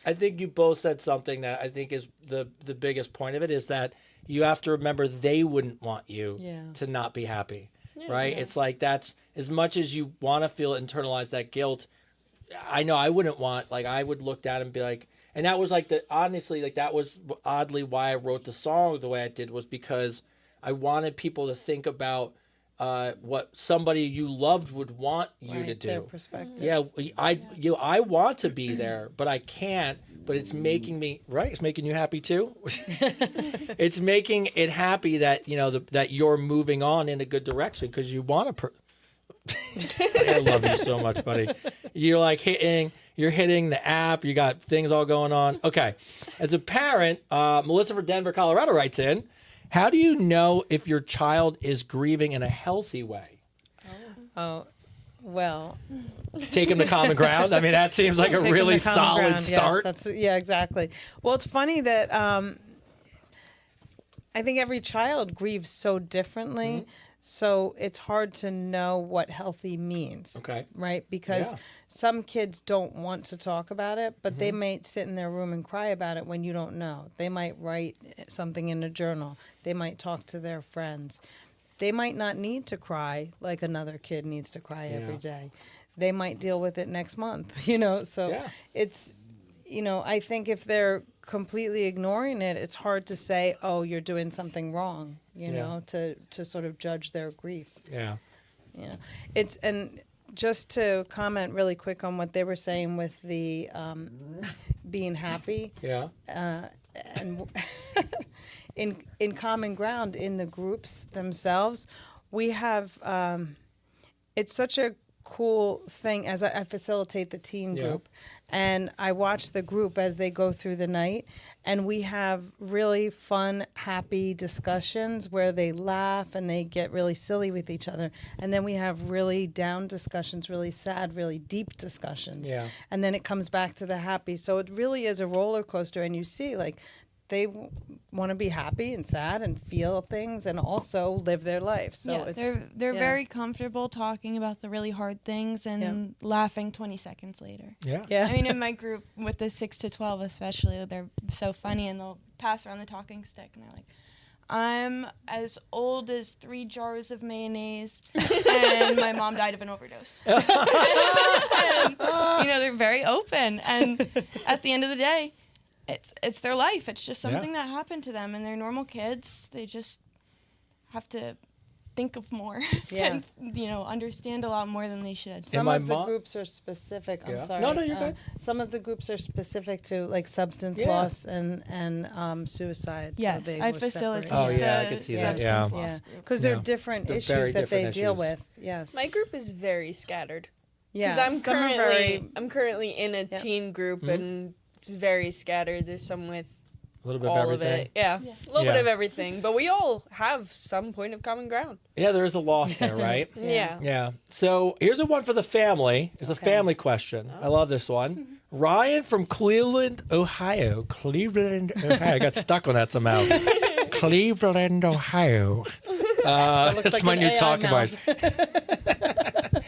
I think you both said something that I think is the biggest point of it, is that you have to remember they wouldn't want you to not be happy, right? Yeah. It's like, that's, as much as you want to feel internalize that guilt, I know I wouldn't want, like, I would look at it and be like, and that was like honestly, like, that was oddly why I wrote the song the way I did, was because I wanted people to think about what somebody you loved would want you to do. Their perspective. Yeah, I want to be there, but I can't. But it's making me It's making you happy too. It's making it happy that that you're moving on in a good direction because you want to. I love you so much, buddy. You're like hitting the app. You got things all going on. Okay, as a parent, Melissa from Denver, Colorado writes in. How do you know if your child is grieving in a healthy way? Oh, well. Take him to common ground? I mean, that seems like a really solid start. Yes, exactly. Well, it's funny that I think every child grieves so differently. Mm-hmm. So it's hard to know what healthy means. Okay. Right? Because some kids don't want to talk about it, but they might sit in their room and cry about it when you don't know. They might write something in a journal. They might talk to their friends. They might not need to cry like another kid needs to cry every day. They might deal with it next month, So it's, I think if they're completely ignoring it, it's hard to say, oh, you're doing something wrong, to sort of judge their grief. Yeah. And just to comment really quick on what they were saying with the being happy. Yeah. And in common ground in the groups themselves, we have it's such a cool thing as I facilitate the teen group, and I watch the group as they go through the night, and we have really fun, happy discussions where they laugh and they get really silly with each other, and then we have really down discussions, really sad, really deep discussions, and then it comes back to the happy. So it really is a roller coaster, and you see like they want to be happy and sad and feel things and also live their life. So they're very comfortable talking about the really hard things and laughing 20 seconds later. Yeah. I mean, in my group with the 6 to 12 especially, they're so funny and they'll pass around the talking stick and they're like, I'm as old as 3 jars of mayonnaise and my mom died of an overdose. And, they're very open, and at the end of the day, it's their life. It's just something that happened to them, and they're normal kids. They just have to think of more and, understand a lot more than they should. Some of the groups are specific. I'm sorry. No, you're good. Some of the groups are specific to like substance loss and suicide. Yes, so I facilitate I could see that. substance loss group. Because they're different issues that they deal with. Yes. My group is very scattered. Yeah. Because I'm currently in a teen group and it's very scattered. There's some with a little bit all of everything. of it. Yeah. A little bit of everything. But we all have some point of common ground. Yeah, there is a loss there, right? Yeah. So here's a one for the family. It's a family question. I love this one. Ryan from Cleveland, Ohio. I got stuck on that somehow. Cleveland, Ohio. That's like my an new AI talking mouth. about.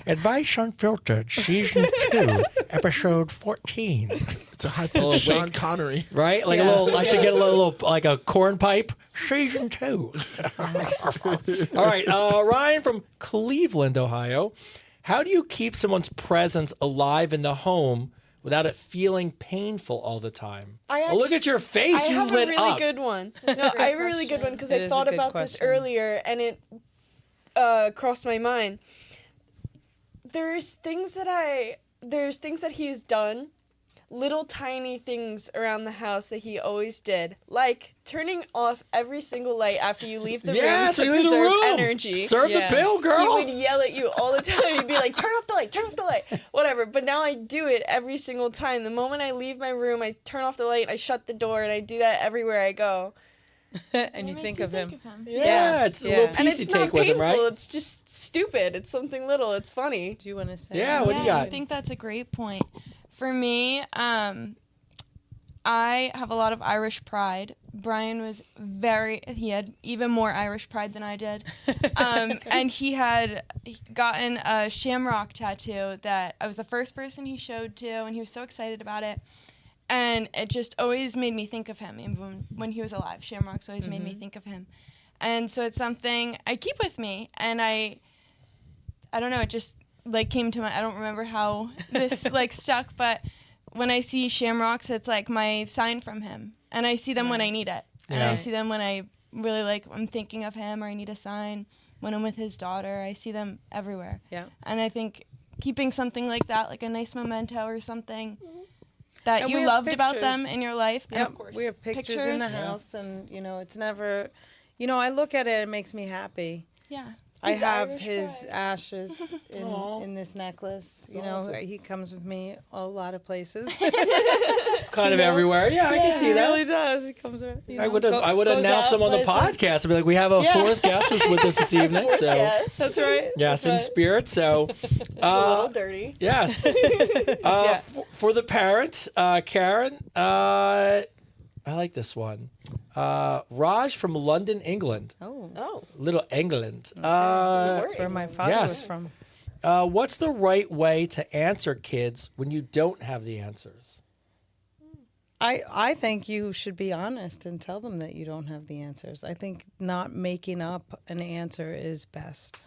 Advice Unfiltered, Season 2, Episode 14. It's a high-pitched Sean Connery. Right? Like a little, I should get a little, like a corn pipe. Season 2. All right, Ryan from Cleveland, Ohio. How do you keep someone's presence alive in the home without it feeling painful all the time? Look at your face. You lit up. I have a really good one. No, I have a really good one because I thought about this earlier and it crossed my mind. There's things that he's done, little tiny things around the house that he always did, like turning off every single light after you leave the room to preserve energy. Serve the bill, girl. He would yell at you all the time. He'd be like, turn off the light, whatever. But now I do it every single time. The moment I leave my room, I turn off the light, I shut the door, and I do that everywhere I go. And you think of him. Yeah, it's a little piece and you it's take not with painful. him, right? It's just stupid. It's something little. It's funny. Do you want to say? Yeah, what do you got? I think that's a great point. For me, I have a lot of Irish pride. Brian was he had even more Irish pride than I did. And he had gotten a shamrock tattoo that I was the first person he showed to, and he was so excited about it. And it just always made me think of him, even when he was alive. Shamrocks always made me think of him. And so it's something I keep with me, and I don't know, it just like came to I don't remember how this like stuck, but when I see shamrocks, it's like my sign from him. And I see them when I need it. And I see them when I really I'm thinking of him or I need a sign. When I'm with his daughter, I see them everywhere. Yeah. And I think keeping something like that, like a nice memento or something that And you we have loved about pictures. them in your life. Yeah, And of course, we have pictures in the house, and it's never. I look at it; it makes me happy. Yeah. I His have Irish his pride. ashes in this necklace. He comes with me a lot of places. Kind of everywhere. Yeah, I can see He that. really does. He comes. I would announce them on the podcast. I'd be like, we have a fourth guest who's with us this evening. So Yes. That's right. yes, in spirit. So It's a little dirty. yes. For the parents, Karen, I like this one. Raj from London, England. Oh. Little England. That's where my father was from. What's the right way to answer kids when you don't have the answers? I think you should be honest and tell them that you don't have the answers. I think not making up an answer is best.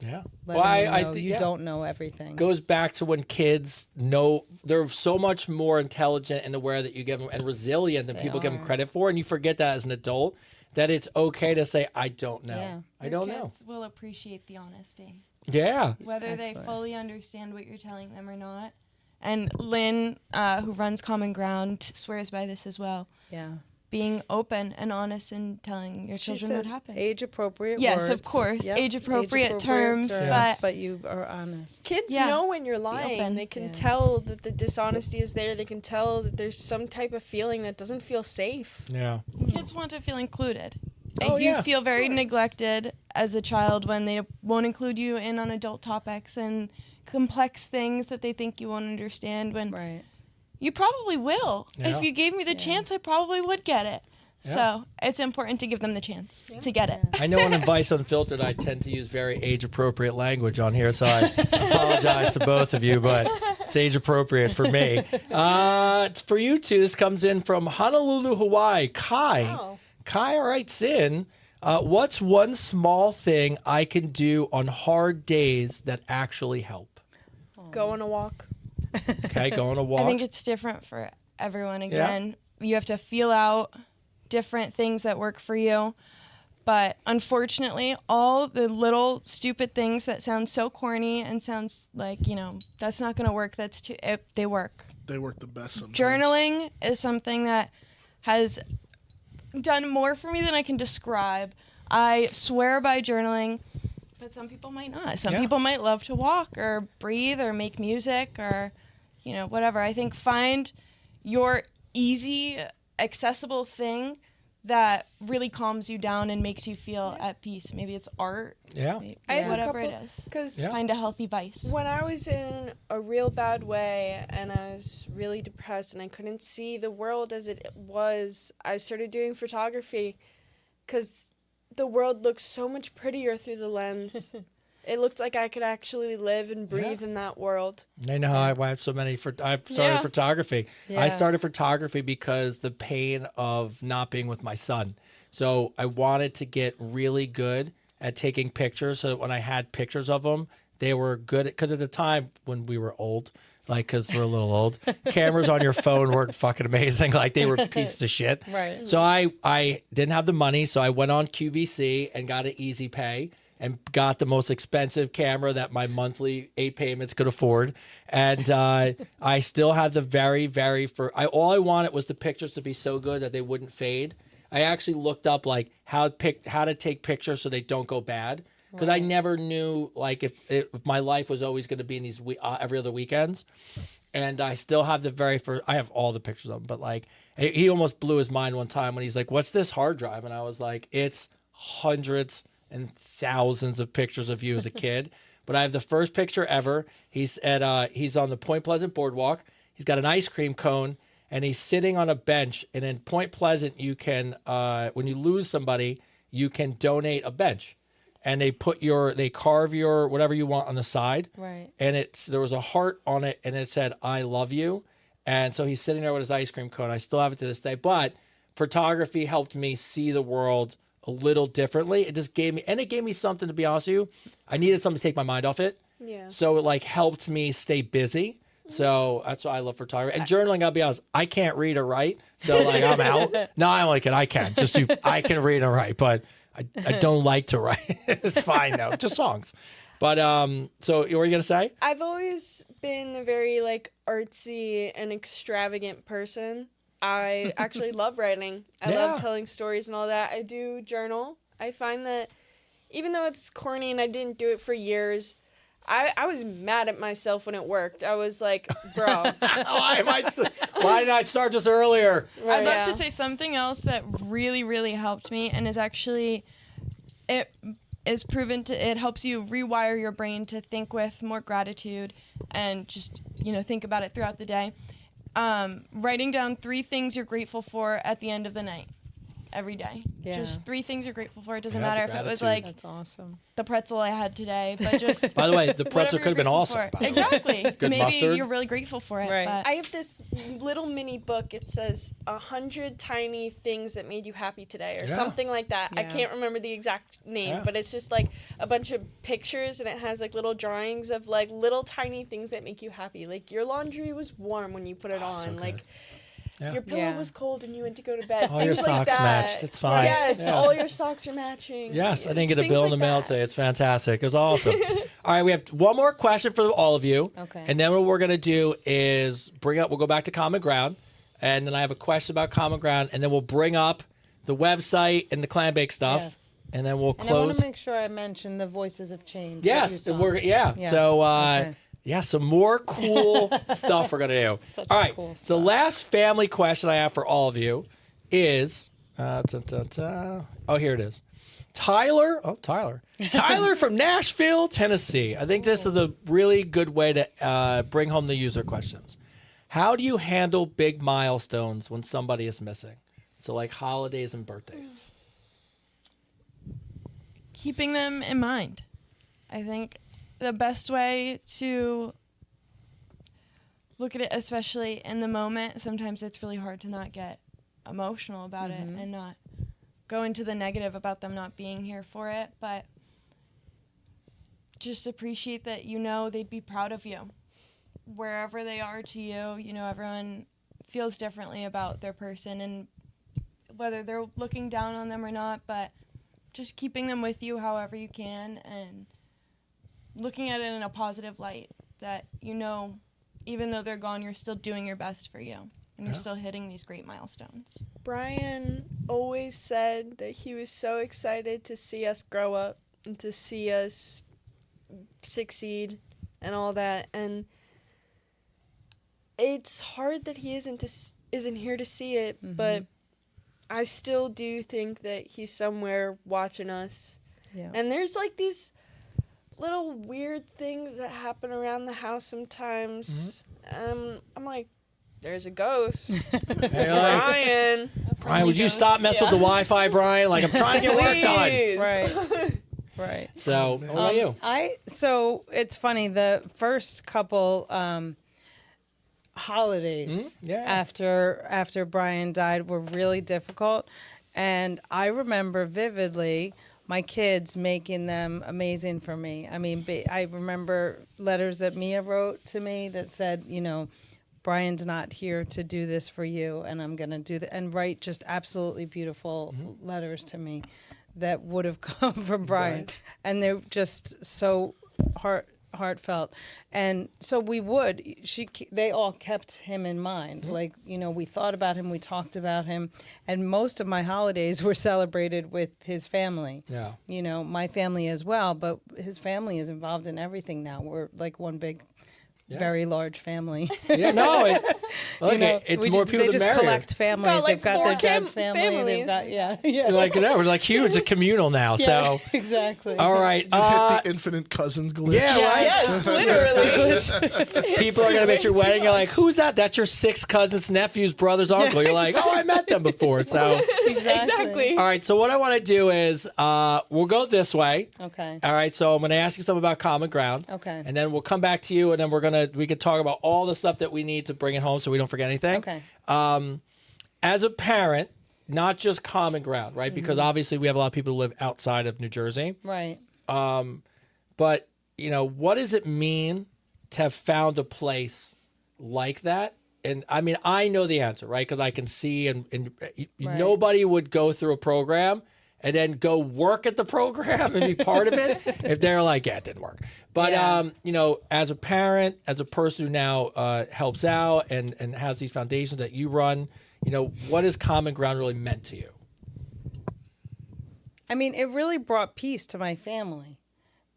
Yeah. Letting them know you don't know everything. Goes back to when kids know they're so much more intelligent and aware that you give them and resilient than people give them credit for, and you forget that as an adult that it's okay to say I don't know. Yeah. I don't know. Kids will appreciate the honesty. Yeah. Whether they Excellent. fully understand what you're telling them or not, And Lynn, who runs Common Ground, swears by this as well. Yeah. Being open and honest and telling your children what happened. Age appropriate Yes, words. of course. Yep. Age appropriate terms, but you are honest. Kids Yeah. know when you're lying. open. They can tell that the dishonesty is there. They can tell that there's some type of feeling that doesn't feel safe. Yeah. Kids want to feel included. Oh, You yeah. feel very neglected as a child when they won't include you in on adult topics and complex things that they think you won't understand when Right. you probably will. Yeah. If you gave me the chance, I probably would get it. Yeah. So it's important to give them the chance to get it. I know on Advice Unfiltered, I tend to use very age-appropriate language on here, so I apologize to both of you, but it's age-appropriate for me. It's for you two. This comes in from Honolulu, Hawaii. Kai. Oh. Kai writes in, what's one small thing I can do on hard days that actually help? Go on a walk. Okay, go on a walk. I think it's different for everyone. Again, you have to feel out different things that work for you. But unfortunately, all the little stupid things that sound so corny and sounds like, that's not going to work. They work. They work the best sometimes. Journaling is something that has done more for me than I can describe. I swear by journaling, but some people might not. Some people might love to walk or breathe or make music or, whatever. I think find your easy, accessible thing that really calms you down and makes you feel at peace. Maybe it's art. Yeah. I have a Whatever couple- it is. Because Find a healthy vice. when I was in a real bad way and I was really depressed and I couldn't see the world as it was, I started doing photography because the world looks so much prettier through the lens. It looked like I could actually live and breathe in that world. I know how I have so many. I've started photography. Yeah. I started photography because the pain of not being with my son. So I wanted to get really good at taking pictures. So that when I had pictures of them, they were good. Because at the time when we were old, because we're a little old, cameras on your phone weren't fucking amazing. They were pieces of shit. Right. So I didn't have the money. So I went on QVC and got an Easy Pay and got the most expensive camera that my monthly 8 payments could afford. And I still had the very, very first. All I wanted was the pictures to be so good that they wouldn't fade. I actually looked up how to take pictures so they don't go bad, because I never knew if my life was always going to be in these every other weekends. And I still have the very first. I have all the pictures of them, but he almost blew his mind one time when he's like, "What's this hard drive?" And I was like, "It's hundreds and thousands of pictures of you as a kid." But I have the first picture ever. He's on the Point Pleasant boardwalk. He's got an ice cream cone and he's sitting on a bench. And in Point Pleasant, you can when you lose somebody, you can donate a bench, and they carve your whatever you want on the side. Right. And there was a heart on it, and it said "I love you." And so he's sitting there with his ice cream cone. I still have it to this day. But photography helped me see the world a little differently. It just gave me something, to be honest with you. I needed something to take my mind off it. Yeah. So it helped me stay busy. So that's why I love photography. And journaling, I'll be honest, I can't read or write. So I'm out. No, I only can. I can. I can read and write, but I don't like to write. It's fine though. Just songs. But so what were you gonna say? I've always been a very artsy and extravagant person. I actually love writing. I Yeah. love telling stories and all that. I do journal. I find that even though it's corny and I didn't do it for years, I was mad at myself when it worked. I was like, bro. Why did I start just earlier? I'm about Yeah. to say something else that really, really helped me and is actually, it is proven it helps you rewire your brain to think with more gratitude and just, think about it throughout the day. Writing down 3 things you're grateful for at the end of the night. Every day. Yeah. Just 3 things you're grateful for. It doesn't Yeah, matter the if it was gratitude. That's awesome. the pretzel I had today, but just By the way, the whatever pretzel you're could have been grateful awesome. for. by the way. Exactly. Good Maybe mustard. you're really grateful for it. Right. But I have this little mini book. It says 100 tiny things that made you happy today or Yeah. something like that. I Yeah. can't remember the exact name, Yeah. but it's just a bunch of pictures and it has little drawings of little tiny things that make you happy. Your laundry was warm when you put it Oh, so on. good. Yeah. Your pillow Yeah. was cold and you went to go to bed. All your Things like socks that. matched. It's fine. Yes, Yeah. all your socks are matching. Yes, I didn't get a things bill in like the mail that. today. It's fantastic. It's awesome. All right, we have one more question for all of you. Okay. And then what we're going to do is we'll go back to Common Ground. And then I have a question about Common Ground. And then we'll bring up the website and the clam bake stuff. Yes. And then we'll And I want close. to make sure I mention the Voices of Change. Yes. Yes. So, Okay. yeah, some more cool stuff we're going to do. Such all right. cool So stuff. last family question I have for all of you is, oh, here it is. Tyler from Nashville, Tennessee. I think this is a really good way to bring home the user questions. How do you handle big milestones when somebody is missing? So like holidays and birthdays. Keeping them in mind. I think the best way to look at it, especially in the moment, sometimes it's really hard to not get emotional about it and not go into the negative about them not being here for it, but just appreciate that they'd be proud of you. Wherever they are to you, everyone feels differently about their person and whether they're looking down on them or not, but just keeping them with you however you can and looking at it in a positive light that, even though they're gone, you're still doing your best for you and you're still hitting these great milestones. Brian always said that he was so excited to see us grow up and to see us succeed and all that. And it's hard that he isn't here to see it, but I still do think that he's somewhere watching us. Yeah. And there's like these little weird things that happen around the house sometimes. I'm like, there's a ghost. Brian. Brian, would you stop messing with the Wi-Fi, Brian? Like, I'm trying to get work done. Right. Right. So, what about you? So it's funny. The first couple holidays after Brian died were really difficult, and I remember vividly my kids making them amazing for me. I mean, I remember letters that Mia wrote to me that said, Brian's not here to do this for you, and I'm going to do that, and write just absolutely beautiful letters to me that would have come from Brian. Right. And they're just so heartfelt. And so they all kept him in mind. Like, we thought about him, we talked about him, and most of my holidays were celebrated with his family. Yeah. My family as well, but his family is involved in everything now. We're like one big very large family. Yeah, no, it's more people they the just merrier. collect families. Got, like, They've got 4 their dad's family. families. They've got, yeah. We're like huge. It's a communal now. Yeah, So, exactly. all right. You hit the infinite cousins glitch. Yeah, right. Yes, literally. People are gonna be at your wedding. You're like, who's that? That's your 6 cousins, nephews, brothers, uncle. You're like, oh, I met them before. So, Exactly. all right. So what I want to do is we'll go this way. Okay. All right. So I'm gonna ask you something about Common Ground. Okay. And then we'll come back to you, and then we could talk about all the stuff that we need to bring it home, so we don't forget anything. Okay. As a parent, not just Common Ground, right? Because obviously we have a lot of people who live outside of New Jersey. Right. But, what does it mean to have found a place like that? And I mean, I know the answer, right? Because I can see, and nobody would go through a program and then go work at the program and be part of it if they're like, yeah, it didn't work. But, as a parent, as a person who now helps out and has these foundations that you run, what has Common Ground really meant to you? I mean, it really brought peace to my family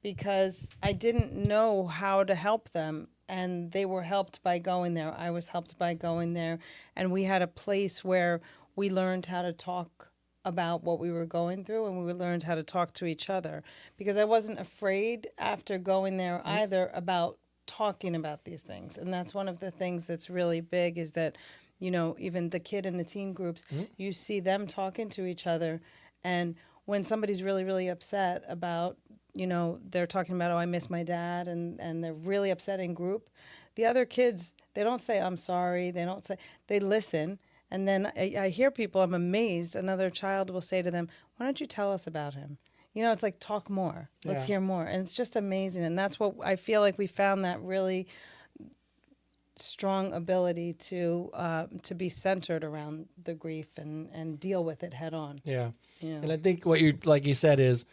because I didn't know how to help them, and they were helped by going there. I was helped by going there, and we had a place where we learned how to talk about what we were going through, and we learned how to talk to each other, because I wasn't afraid after going there either about talking about these things. And that's one of the things that's really big, is that, even the kid and the teen groups, you see them talking to each other. And when somebody's really, really upset about, they're talking about, oh, I miss my dad, and they're really upset in group, the other kids, they don't say, I'm sorry. They listen. And then I hear people, I'm amazed, another child will say to them, why don't you tell us about him? It's like, talk more. Let's hear more. And it's just amazing. And that's what I feel like we found, that really strong ability to be centered around the grief and deal with it head on. Yeah. Yeah. And I think what like you said is,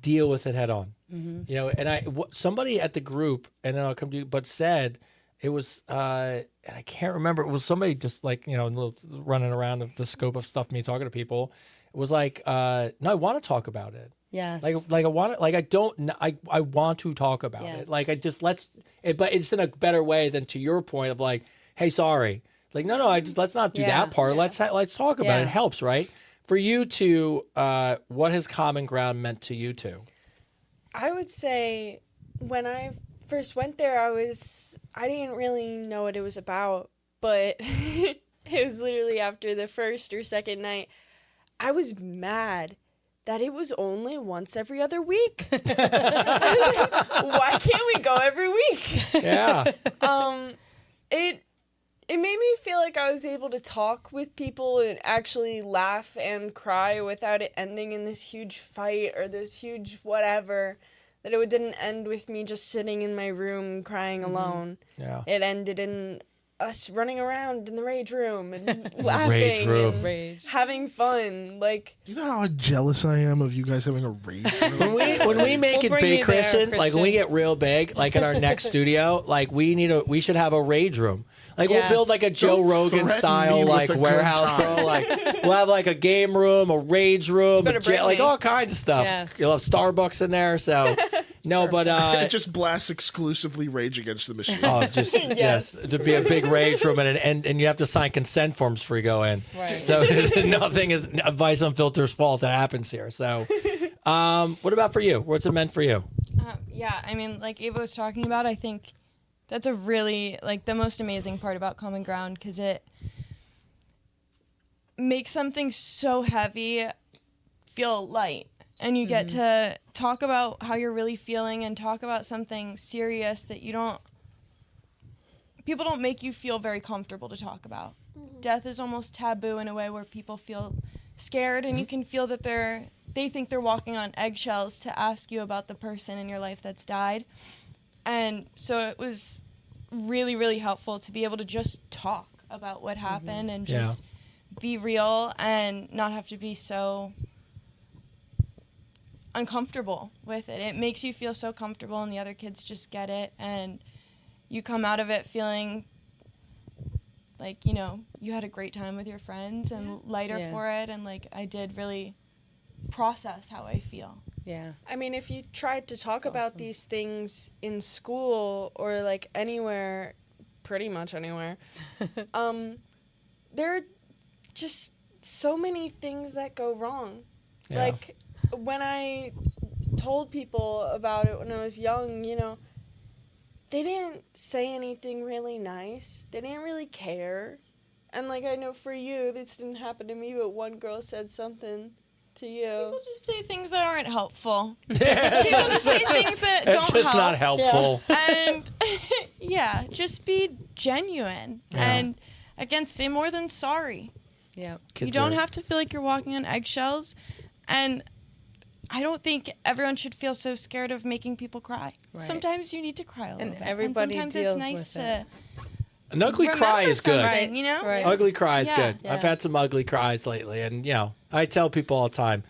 deal with it head on. You know, and somebody at the group, and then I'll come to you, but said it was, and I can't remember, it was somebody just like, you know, running around of the scope of stuff, me talking to people. It was like, no, I want to talk about it. Yes. Like I want to, like I want to talk about it. Like but it's in a better way than to your point of like, hey, sorry. Like no, let's not do that part. Yeah. Let's talk about it. It helps, right? For you two, what has common ground meant to you two? I would say when I first went there, I didn't really know what it was about, but it was literally after the first or second night, I was mad that it was only once every other week. I was like, why can't we go every week? Yeah. It made me feel like I was able to talk with people and actually laugh and cry without it ending in this huge fight or this huge whatever. That it didn't end with me just sitting in my room crying alone. Yeah. It ended in us running around in the rage room and laughing and having fun. Like, you know how jealous I am of you guys having a rage room? when we make it big, Christian, like when we get real big, like in our next studio, like we should have a rage room. Like we'll build like a Joe Rogan style like warehouse, bro. Like we'll have like a game room, a rage room, like all kinds of stuff. Yes. You'll have Starbucks in there. So no, but it just blasts exclusively Rage Against the Machine. Oh, just yes, to be a big rage room, and you have to sign consent forms before you go in. Right. So nothing is Advice Unfiltered's fault that happens here. So, what about for you? What's it meant for you? Yeah, I mean, like Ava was talking about, I think that's a really, like, the most amazing part about Common Ground, because it makes something so heavy feel light. And you get to talk about how you're really feeling and talk about something serious that people don't make you feel very comfortable to talk about. Death is almost taboo in a way where people feel scared, and you can feel that they think they're walking on eggshells to ask you about the person in your life that's died. And so it was really, really helpful to be able to just talk about what happened and just be real and not have to be so uncomfortable with it. It makes you feel so comfortable, and the other kids just get it, and you come out of it feeling like, you know, you had a great time with your friends and lighter for it, and like I did really process how I feel. Yeah. I mean, if you tried to talk about these things in school or like anywhere, pretty much anywhere, there are just so many things that go wrong. Yeah. Like when I told people about it when I was young, you know, they didn't say anything really nice. They didn't really care. And like I know for you, this didn't happen to me, but one girl said something to you. People just say things that aren't helpful. People just say things that don't help. It's just not helpful. Yeah. And just be genuine. Yeah. And again, say more than sorry. Yeah. You don't have to feel like you're walking on eggshells. And I don't think everyone should feel so scared of making people cry. Right. Sometimes you need to cry a little bit. Everybody and sometimes deals it's nice with to it. An ugly cry is good. Right. You know? Right. Ugly cry is good. Yeah. I've had some ugly cries lately, and you know, I tell people all the time,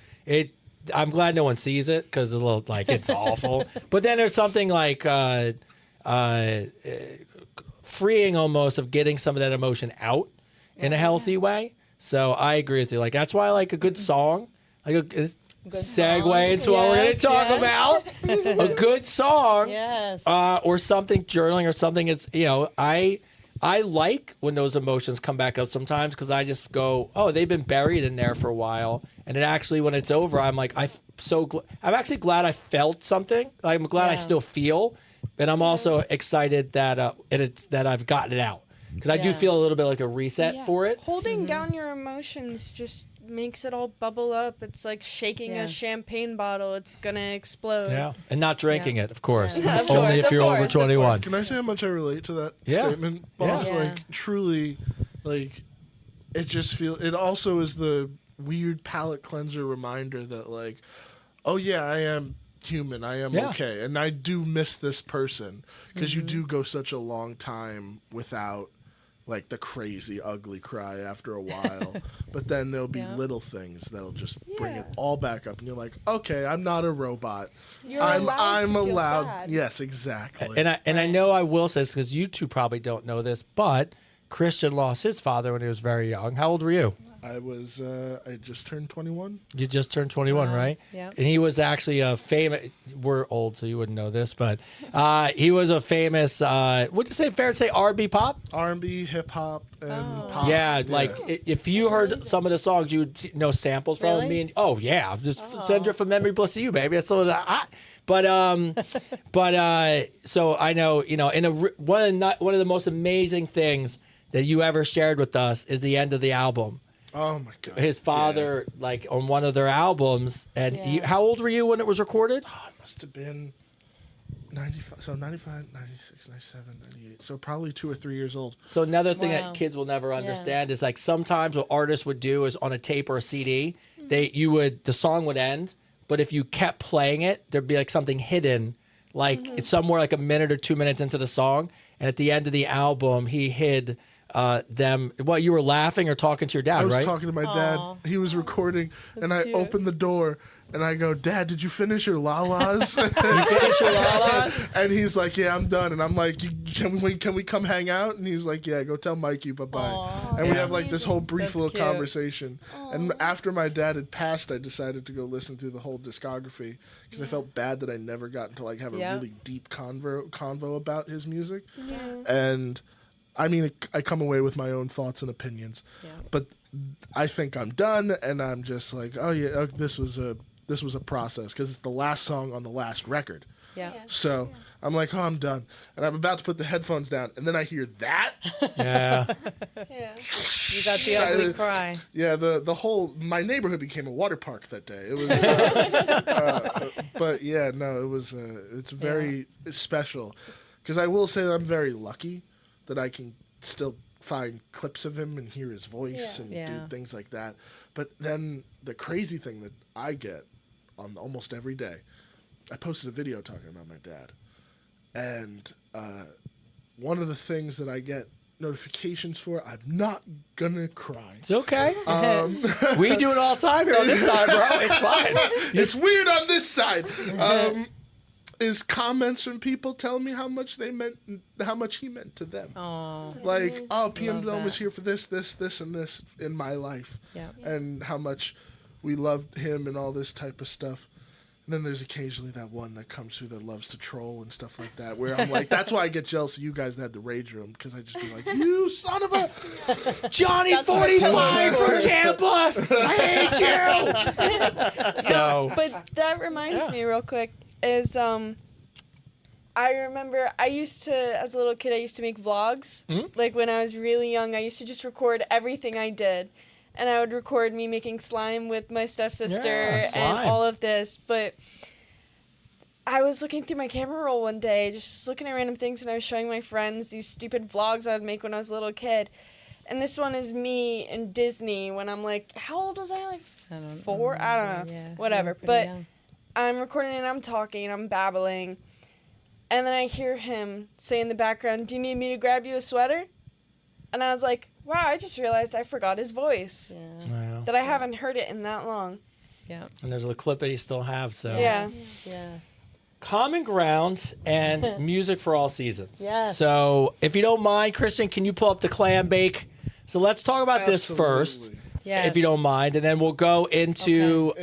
I'm glad no one sees it because it's awful. But then there's something like freeing almost of getting some of that emotion out in a healthy way. So I agree with you. Like that's why I like a good song, like a good segue into what we're going to talk about. A good song, or something journaling or something. It's I like when those emotions come back up sometimes because I just go, oh, they've been buried in there for a while, and it actually when it's over, I'm like, I'm actually glad I felt something. I'm glad I still feel, and I'm also excited that that I've gotten it out because I do feel a little bit like a reset for it. Holding down your emotions just makes it all bubble up. It's like shaking a champagne bottle. It's gonna explode. Yeah, and not drinking it, of course. Only if you're over 21. Can I say how much I relate to that statement, boss? Yeah. Like truly, like it just feels. It also is the weird palate cleanser reminder that like, oh yeah, I am human. I am okay, and I do miss this person because you do go such a long time without like the crazy ugly cry after a while, but then there'll be little things that'll just bring it all back up, and you're like, okay, I'm not a robot. I'm allowed. Sad. Yes, exactly. And I know I will say this because you two probably don't know this, but Christian lost his father when he was very young. How old were you? I just turned 21. You just turned 21, right? Yeah. And he was actually a famous. We're old, so you wouldn't know this, but he was a famous. Would you say fair to say R&B pop? R&B, hip hop, and pop. Yeah, like if you heard some of the songs, you would know samples from Really? me. And just send it from memory bliss to you, baby. That's so. But so I know one of the most amazing things that you ever shared with us is the end of the album. Oh my God. His father, like on one of their albums, and how old were you when it was recorded? Oh, it must have been 95, so 95, 96, 97, 98. So probably 2 or 3 years old. So another thing that kids will never understand is like sometimes what artists would do is on a tape or a CD, the song would end, but if you kept playing it, there'd be like something hidden, like it's somewhere like a minute or 2 minutes into the song, and at the end of the album, he hid them. What, you were laughing or talking to your dad, I was right? talking to my dad. He was recording, and I opened the door, and I go, Dad, did you finish your la-las? You finished your la-las? And he's like, yeah, I'm done. And I'm like, can we come hang out? And he's like, yeah, go tell Mikey bye-bye. And we have like this whole brief little conversation. And after my dad had passed, I decided to go listen through the whole discography because I felt bad that I never got to like have a really deep convo about his music. And I mean, I come away with my own thoughts and opinions, but I think I'm done, and I'm just like, oh yeah, this was a process because it's the last song on the last record. So I'm like, oh, I'm done, and I'm about to put the headphones down, and then I hear that. You got the ugly cry. Yeah, the whole my neighborhood became a water park that day. It was, but yeah, no, it was. It's very special because I will say that I'm very lucky that I can still find clips of him and hear his voice and do things like that. But then the crazy thing that I get on almost every day, I posted a video talking about my dad. And one of the things that I get notifications for, I'm not gonna cry. It's okay. We do it all the time here on this side, bro. It's fine. It's weird on this side. Is comments from people telling me how much he meant to them. Like, oh, PM Dome was here for this, and this in my life. And how much we loved him and all this type of stuff. And then there's occasionally that one that comes through that loves to troll and stuff like that, where I'm like, that's why I get jealous of you guys that had the rage room, because I just be like, you son of a... Johnny 45 from Tampa! I hate you! So, but that reminds me real quick, is I remember I used to, as a little kid, I used to make vlogs. Like when I was really young, I used to just record everything I did. And I would record me making slime with my stepsister and all of this. But I was looking through my camera roll one day, just looking at random things, and I was showing my friends these stupid vlogs I would make when I was a little kid. And this one is me in Disney when I'm like, how old was I? Like 4? I don't know. Whatever. But I'm recording and I'm talking and I'm babbling. And then I hear him say in the background, do you need me to grab you a sweater? And I was like, wow, I just realized I forgot his voice. wow. That I haven't heard it in that long. And there's a clip that you still have, so. Yeah. Common Ground and Music for All Seasons. So if you don't mind, Christian, can you pull up the clam bake? So let's talk about this first. If you don't mind, and then we'll go into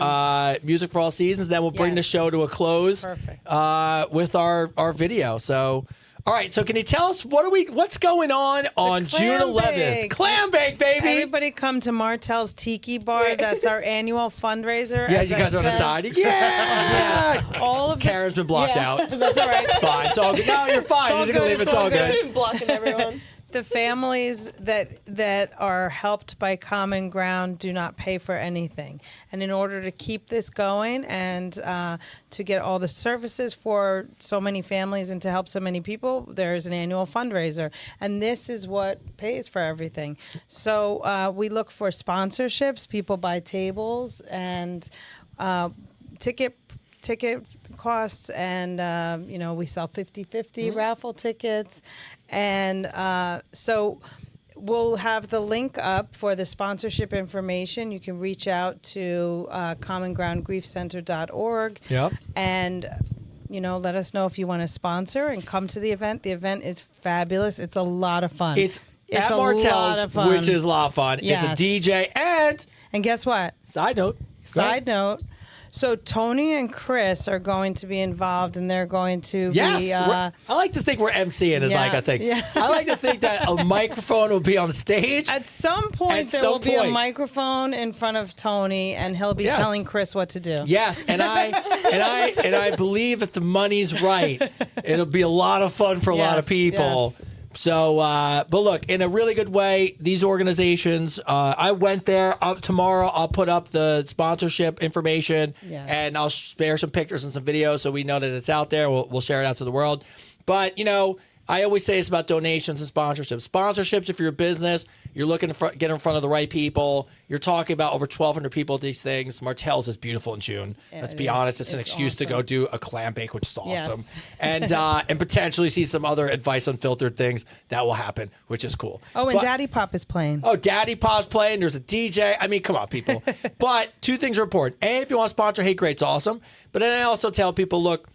Music for All Seasons. Then we'll bring the show to a close with our video. So, all right. So, can you tell us what's going on June 11th? Clam bake, baby! Everybody come to Martel's Tiki Bar. That's our annual fundraiser. Yeah, you guys are on the side. Yeah. All of Karen's been blocked out. That's all right. It's fine. It's all good. No, you're fine. You're just gonna leave. It's all good. Blocking everyone. The families that are helped by Common Ground do not pay for anything. And in order to keep this going and to get all the services for so many families and to help so many people, there's an annual fundraiser. And this is what pays for everything. So we look for sponsorships. People buy tables and ticket costs, and we sell 50-50 raffle tickets, and so we'll have the link up for the sponsorship information. You can reach out to commongroundgriefcenter.org. Yep. And let us know if you want to sponsor and come to the event. The event is fabulous. It's a lot of fun. It's at a lot of Martell's, fun. which is a lot of fun. Yes. It's a DJ and guess what? Side note. So Tony and Chris are going to be involved, and they're going to be. I like to think we're emceeing is like a thing. Yeah. I like to think that a microphone will be on stage. At some point, there will be a microphone in front of Tony, and he'll be telling Chris what to do. Yes, and I believe if the money's right, it'll be a lot of fun for a lot of people. Yes. So, but look, in a really good way, these organizations, I went there. Tomorrow I'll put up the sponsorship information and I'll share some pictures and some videos so we know that it's out there. We'll share it out to the world. But, I always say it's about donations and sponsorships. Sponsorships, if you're a business, you're looking to get in front of the right people. You're talking about over 1,200 people at these things. Martell's is beautiful in June. Let's be honest. It's an excuse to go do a clam bake, which is awesome. Yes. And potentially see some other Advice Unfiltered things that will happen, which is cool. Oh, and Daddy Pop is playing. Oh, Daddy Pop's playing. There's a DJ. I mean, come on, people. But two things are important. A, if you want to sponsor Hate Great, it's awesome. But then I also tell people, look,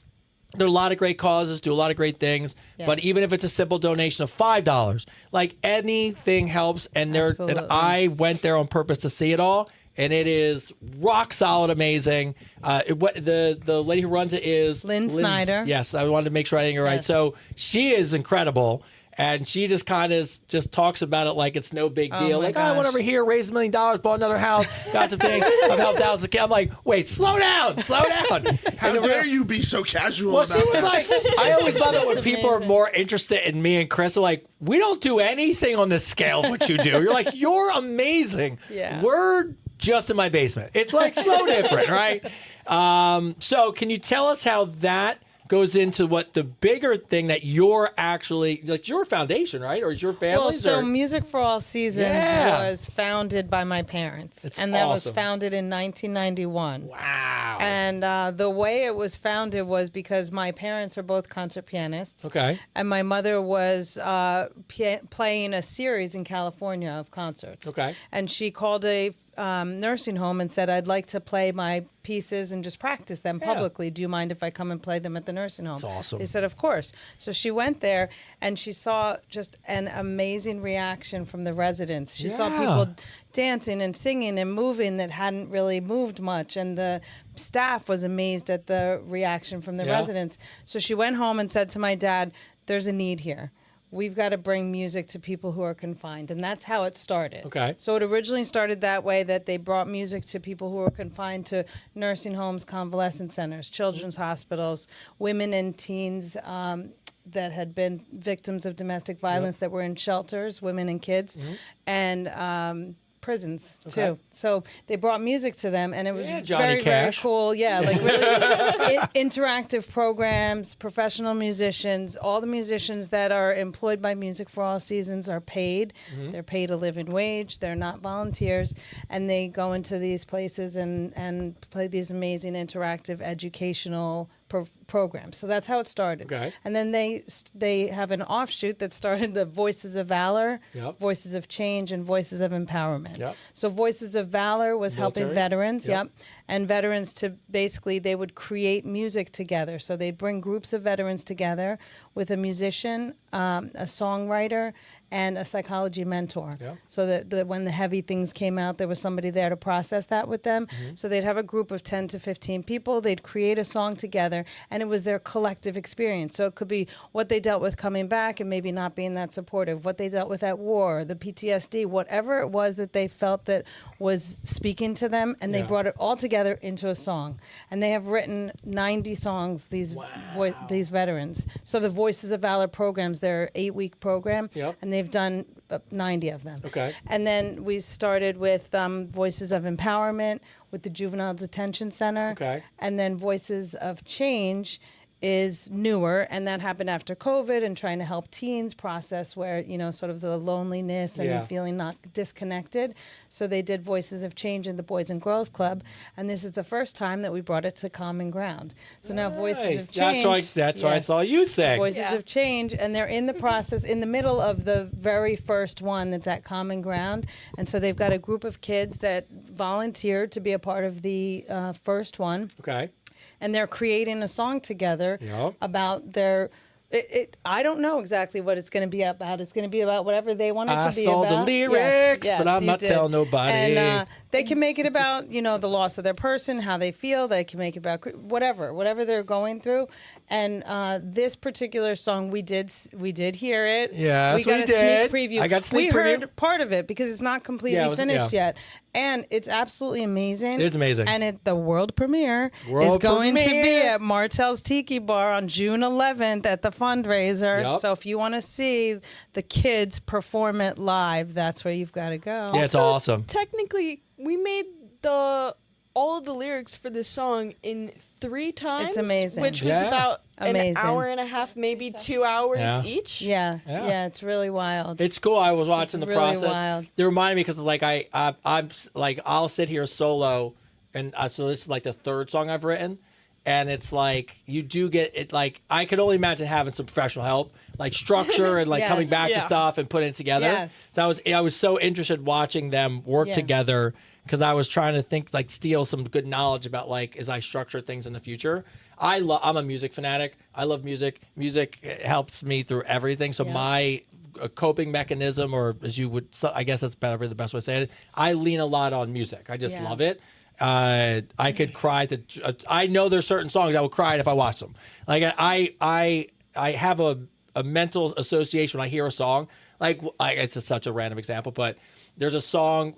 there are a lot of great causes, do a lot of great things, but even if it's a simple donation of $5, like anything helps. And I went there on purpose to see it all, and it is rock solid, amazing. The lady who runs it is Lynn Snyder. Yes, I wanted to make sure I didn't get it right. So she is incredible. And she just kind of just talks about it like it's no big deal. Like, I went over here, raised $1 million, bought another house, got some things. I've helped thousands of kids. I'm like, wait, slow down. How dare you be so casual about she was that? like, I always thought that when people are more interested in me and Chris, are like, we don't do anything on the scale of what you do. You're like, you're amazing. Yeah. We're just in my basement. It's like so different, right? So can you tell us how that goes into what the bigger thing that you're actually, like your foundation, right? Or is your family? Well, so Music for All Seasons was founded by my parents. That was founded in 1991. Wow. And the way it was founded was because my parents are both concert pianists. Okay. And my mother was playing a series in California of concerts. Okay. And she called a nursing home and said, I'd like to play my pieces and just practice them publicly. Do you mind if I come and play them at the nursing home? That's awesome. They said, of course. So she went there and she saw just an amazing reaction from the residents. She saw people dancing and singing and moving that hadn't really moved much. And the staff was amazed at the reaction from the residents. So she went home and said to my dad, there's a need here. We've got to bring music to people who are confined. And that's how it started. Okay. So it originally started that way, that they brought music to people who were confined to nursing homes, convalescent centers, children's hospitals, women and teens that had been victims of domestic violence that were in shelters, women and kids, and prisons too. So they brought music to them, and it was very cool. Yeah, like really interactive programs, professional musicians. All the musicians that are employed by Music for All Seasons are paid. They're paid a living wage. They're not volunteers, and they go into these places and play these amazing interactive educational programs. So that's how it started. Okay. And then they have an offshoot that started the Voices of Valor, Voices of Change, and Voices of Empowerment. Yep. So Voices of Valor was helping veterans, and veterans to basically, they would create music together. So they'd bring groups of veterans together with a musician, a songwriter, and a psychology mentor. So that when the heavy things came out, there was somebody there to process that with them. So they'd have a group of 10 to 15 people. They'd create a song together, and it was their collective experience. So it could be what they dealt with coming back and maybe not being that supportive, what they dealt with at war, the PTSD, whatever it was that they felt that was speaking to them, and they brought it all together into a song. And they have written 90 songs, these veterans. So the Voices of Valor programs, they're 8-week program, and they've done 90 of them. Okay. And then we started with Voices of Empowerment with the Juvenile Detention Center. Okay. And then Voices of Change is newer, and that happened after COVID and trying to help teens process where, you know, sort of the loneliness and feeling not disconnected. So they did Voices of Change in the Boys and Girls Club, and this is the first time that we brought it to Common Ground. So now Voices of Change. That's why I saw you sing. Voices of Change, and they're in the process, in the middle of the very first one that's at Common Ground. And so they've got a group of kids that volunteered to be a part of the first one. Okay. And they're creating a song together about their. I don't know exactly what it's going to be about. It's going to be about whatever they want it to be about. I saw the lyrics, but I'm not telling nobody. And they can make it about, you know, the loss of their person, how they feel. They can make it about whatever they're going through. And this particular song, we did hear it. Yes, we got a did. sneak preview. I got sneak We preview. heard part of it because it's not completely finished yet. And it's absolutely amazing. It's amazing. And the world premiere is going to be at Martel's Tiki Bar on June 11th at the fundraiser. Yep. So if you want to see the kids perform it live, that's where you've got to go. Yeah, it's awesome. Technically, we made all of the lyrics for this song in 3 times. It's amazing. Which was about amazing. an hour and a half, maybe 2 hours each. Yeah, it's really wild. It's cool. I was watching the really process. wild. They reminded me because like I'm like I'll sit here solo, and so this is like the 3rd song I've written, and it's like you do get it. Like I could only imagine having some professional help, like structure and like coming back to stuff and putting it together. Yes. So I was so interested watching them work together. Because I was trying to think, like, steal some good knowledge about, like, as I structure things in the future. I'm a music fanatic. I love music. Music helps me through everything. So my coping mechanism, or as you would, I guess that's probably the best way to say it, I lean a lot on music. I just love it. I could cry I know there's certain songs I would cry at if I watch them. Like, I have a mental association when I hear a song. Like, it's such a random example, but there's a song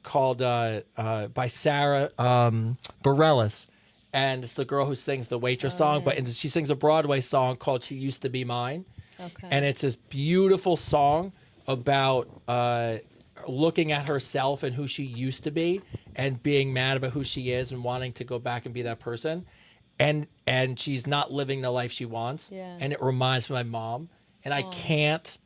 called by Sarah Bareilles, and it's the girl who sings the Waitress song, but she sings a Broadway song called She Used to Be Mine. Okay. And it's this beautiful song about looking at herself and who she used to be and being mad about who she is and wanting to go back and be that person. And she's not living the life she wants. Yeah. And it reminds me of my mom. And I can't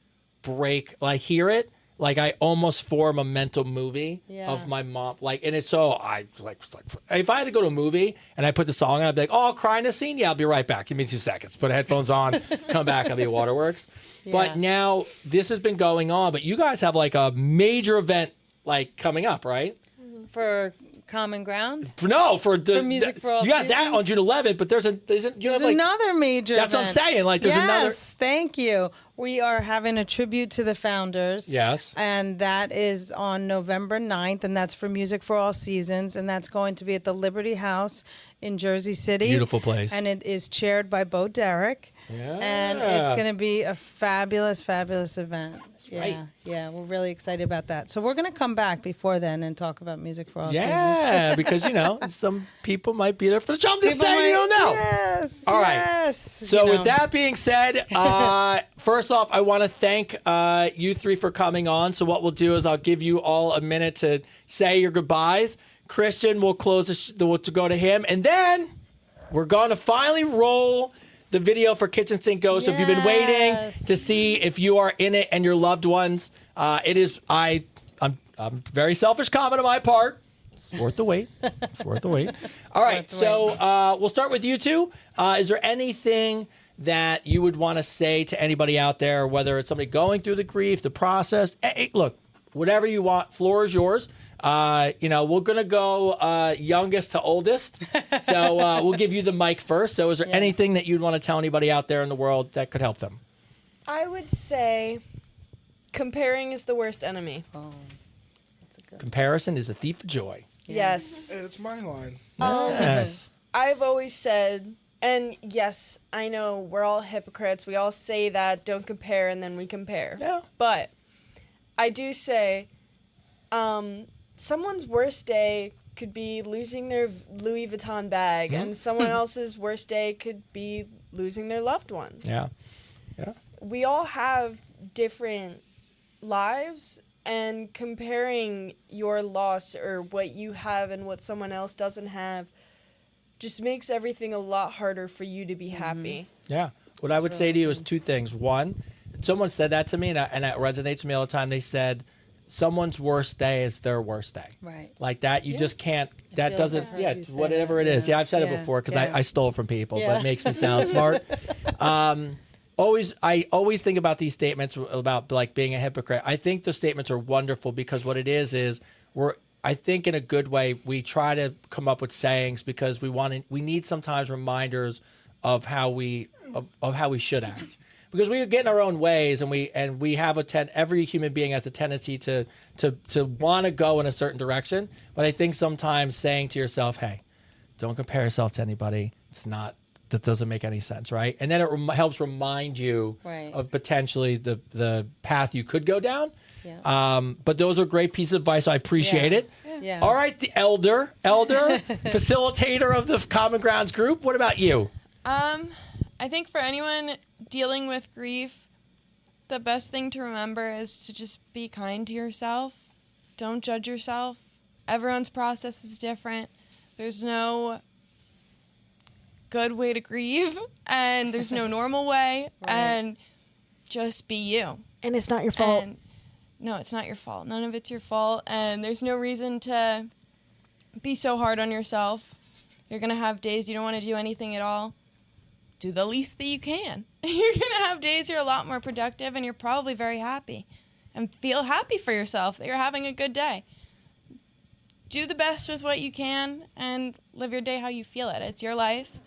break, I hear it, like I almost form a mental movie of my mom. Like, and it's so if I had to go to a movie and I put the song on, I'd be like, oh, crying a scene. Yeah, I'll be right back. Give me 2 seconds. Put headphones on, come back. I'll be at Waterworks. Yeah. But now this has been going on, but you guys have like a major event like coming up, right? For Common Ground? No, for Music for All you got Seasons? that on June 11th, but there's another major That's event. what I'm saying. Like there's another. Yes, thank you. We are having a tribute to the founders. Yes. And that is on November 9th, and that's for Music for All Seasons, and that's going to be at the Liberty House in Jersey City. Beautiful place. And it is chaired by Bo Derek. Yeah. And it's going to be a fabulous, fabulous event. right. Yeah, we're really excited about that. So we're going to come back before then and talk about Music for All Seasons. Yeah, because some people might be there for the show. I'm just saying, you don't know. Yes. All right. Yes. So with that being said, first off, I want to thank you 3 for coming on. So what we'll do is I'll give you all a minute to say your goodbyes. Christian will close to go to him, and then we're going to finally roll the video for Kitchen Sink Ghost. So if you've been waiting to see if you are in it and your loved ones, it is. I'm very selfish comment on my part. It's worth the wait. It's worth the wait. All right, so we'll start with you 2. Is there anything that you would want to say to anybody out there, whether it's somebody going through the grief, the process? Hey, look, whatever you want, floor is yours. We're going to go youngest to oldest. So we'll give you the mic first. So is there anything that you'd want to tell anybody out there in the world that could help them? I would say comparing is the worst enemy. Oh, that's a good. Comparison is the thief of joy. Yes. It's my line. Yes. I've always said, and yes, I know we're all hypocrites. We all say that, don't compare, and then we compare. Yeah. But I do say someone's worst day could be losing their Louis Vuitton bag, and someone else's worst day could be losing their loved ones. Yeah. Yeah. We all have different lives, and comparing your loss or what you have and what someone else doesn't have just makes everything a lot harder for you to be happy. Yeah. What I would say to you is two things. One, someone said that to me, and it resonates with me all the time. They said, someone's worst day is their worst day. Right. Like that, you just can't, that feel doesn't, like I've yeah, heard you say whatever that, it is. yeah. Yeah, I've said it Yeah, before because yeah. I stole it from people, but Yeah. it makes me sound smart. I always think about these statements about like being a hypocrite. I think the statements are wonderful because what it is I think in a good way, we try to come up with sayings because we need sometimes reminders of how we should act. Because we get in our own ways, and we have every human being has a tendency to want to go in a certain direction. But I think sometimes saying to yourself, "Hey, don't compare yourself to anybody. That doesn't make any sense, right?" And then it helps remind you of potentially the path you could go down. Yeah. But those are great pieces of advice. I appreciate it. Yeah. All right, the elder facilitator of the Common Grounds group. What about you? I think for anyone dealing with grief, the best thing to remember is to just be kind to yourself. Don't judge yourself. Everyone's process is different. There's no good way to grieve, and there's no normal way, and just be you. And it's not your fault. And no, it's not your fault. None of it's your fault, and there's no reason to be so hard on yourself. You're going to have days you don't want to do anything at all. Do the least that you can. You're going to have days you're a lot more productive, and you're probably very happy. And feel happy for yourself that you're having a good day. Do the best with what you can, and live your day how you feel it. It's your life.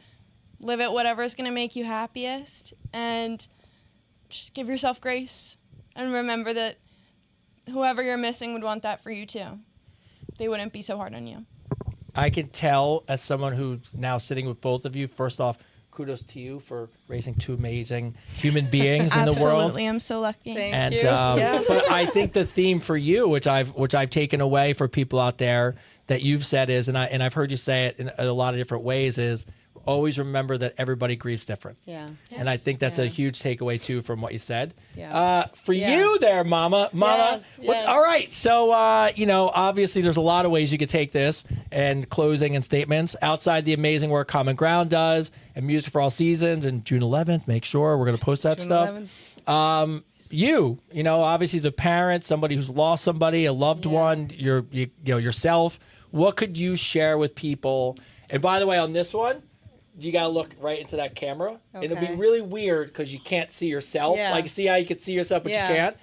Live it whatever is going to make you happiest, and just give yourself grace. And remember that whoever you're missing would want that for you too. They wouldn't be so hard on you. I can tell as someone who's now sitting with both of you, first off, kudos to you for raising two amazing human beings in the world. Absolutely, I'm so lucky. Thank you. But I think the theme for you, which I've taken away for people out there that you've said is, and I've heard you say it in a lot of different ways, is always remember that everybody grieves different. Yeah. And I think that's a huge takeaway too from what you said. Yeah. For you there, Mama. Yes. All right. So, obviously there's a lot of ways you could take this and closing and statements outside the amazing work Common Ground does and Music for All Seasons and June 11th. Make sure we're going to post that June stuff. 11th. Obviously the parent, somebody who's lost somebody, a loved one, yourself. What could you share with people? And by the way, on this one, you got to look right into that camera. Okay. It'll be really weird because you can't see yourself. Yeah. Like, see how you can see yourself, but you can't.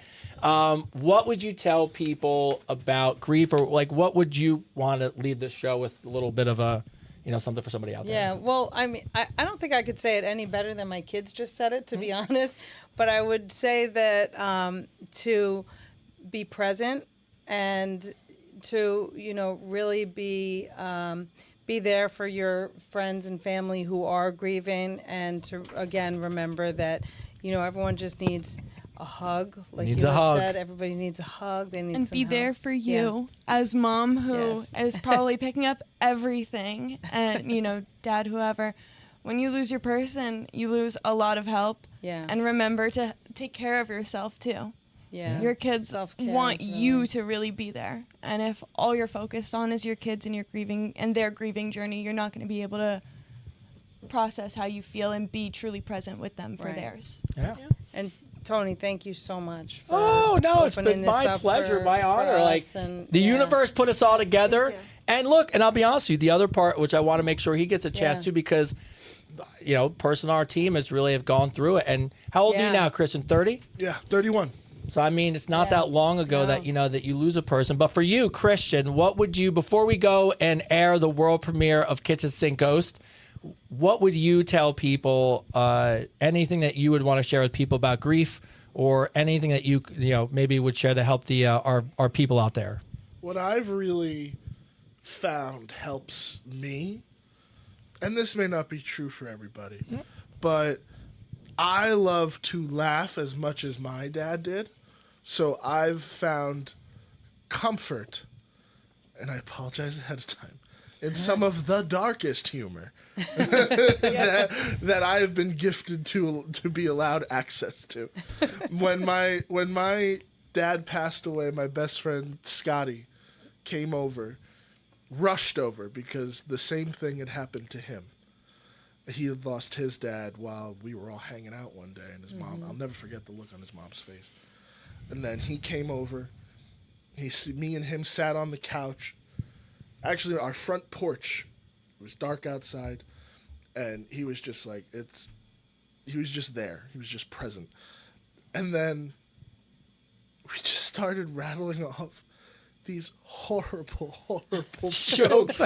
What would you tell people about grief, or like, what would you want to leave the show with a little bit of a, something for somebody out there? Yeah, well, I mean, I don't think I could say it any better than my kids just said it, to be honest. But I would say that to be present and to, really be there for your friends and family who are grieving, and to, again, remember that, everyone just needs a hug. Like Needs you a had hug. said, everybody needs a hug. They need And some be help. there for you as mom who Yes. is probably picking up everything, and dad, whoever. When you lose your person, you lose a lot of help. Yeah. And remember to take care of yourself too. Yeah. Your kids Self-care want is you really- to really be there. And if all you're focused on is your kids and your grieving and their grieving journey, you're not going to be able to process how you feel and be truly present with them for Right. theirs. Yeah. And Tony, thank you so much. For Oh, no, it's opening been this my up pleasure, for- my for honor. us, Like, and, the universe put us all together. you. And look, and I'll be honest with you, the other part, which I want to make sure he gets a chance Yeah. to, because, person on our team has really have gone through it. And how old are you Yeah. now, Christian? 30? Yeah, 31. So, I mean, it's not Yeah. that long ago No. that you lose a person. But for you, Christian, what would you, before we go and air the world premiere of Kitchen Sink Ghost, what would you tell people, anything that you would want to share with people about grief, or anything that you maybe would share to help the our people out there? What I've really found helps me, and this may not be true for everybody, but I love to laugh as much as my dad did. So I've found comfort, and I apologize ahead of time, in some of the darkest humor that I have been gifted to be allowed access to. When my dad passed away, my best friend Scotty came over, rushed over because the same thing had happened to him. He had lost his dad while we were all hanging out one day, and his mom, I'll never forget the look on his mom's face. And then he came over. Me and him sat on the couch. Actually, our front porch. It was dark outside, and he was just like, he was just there. He was just present. And then we just started rattling off these horrible jokes.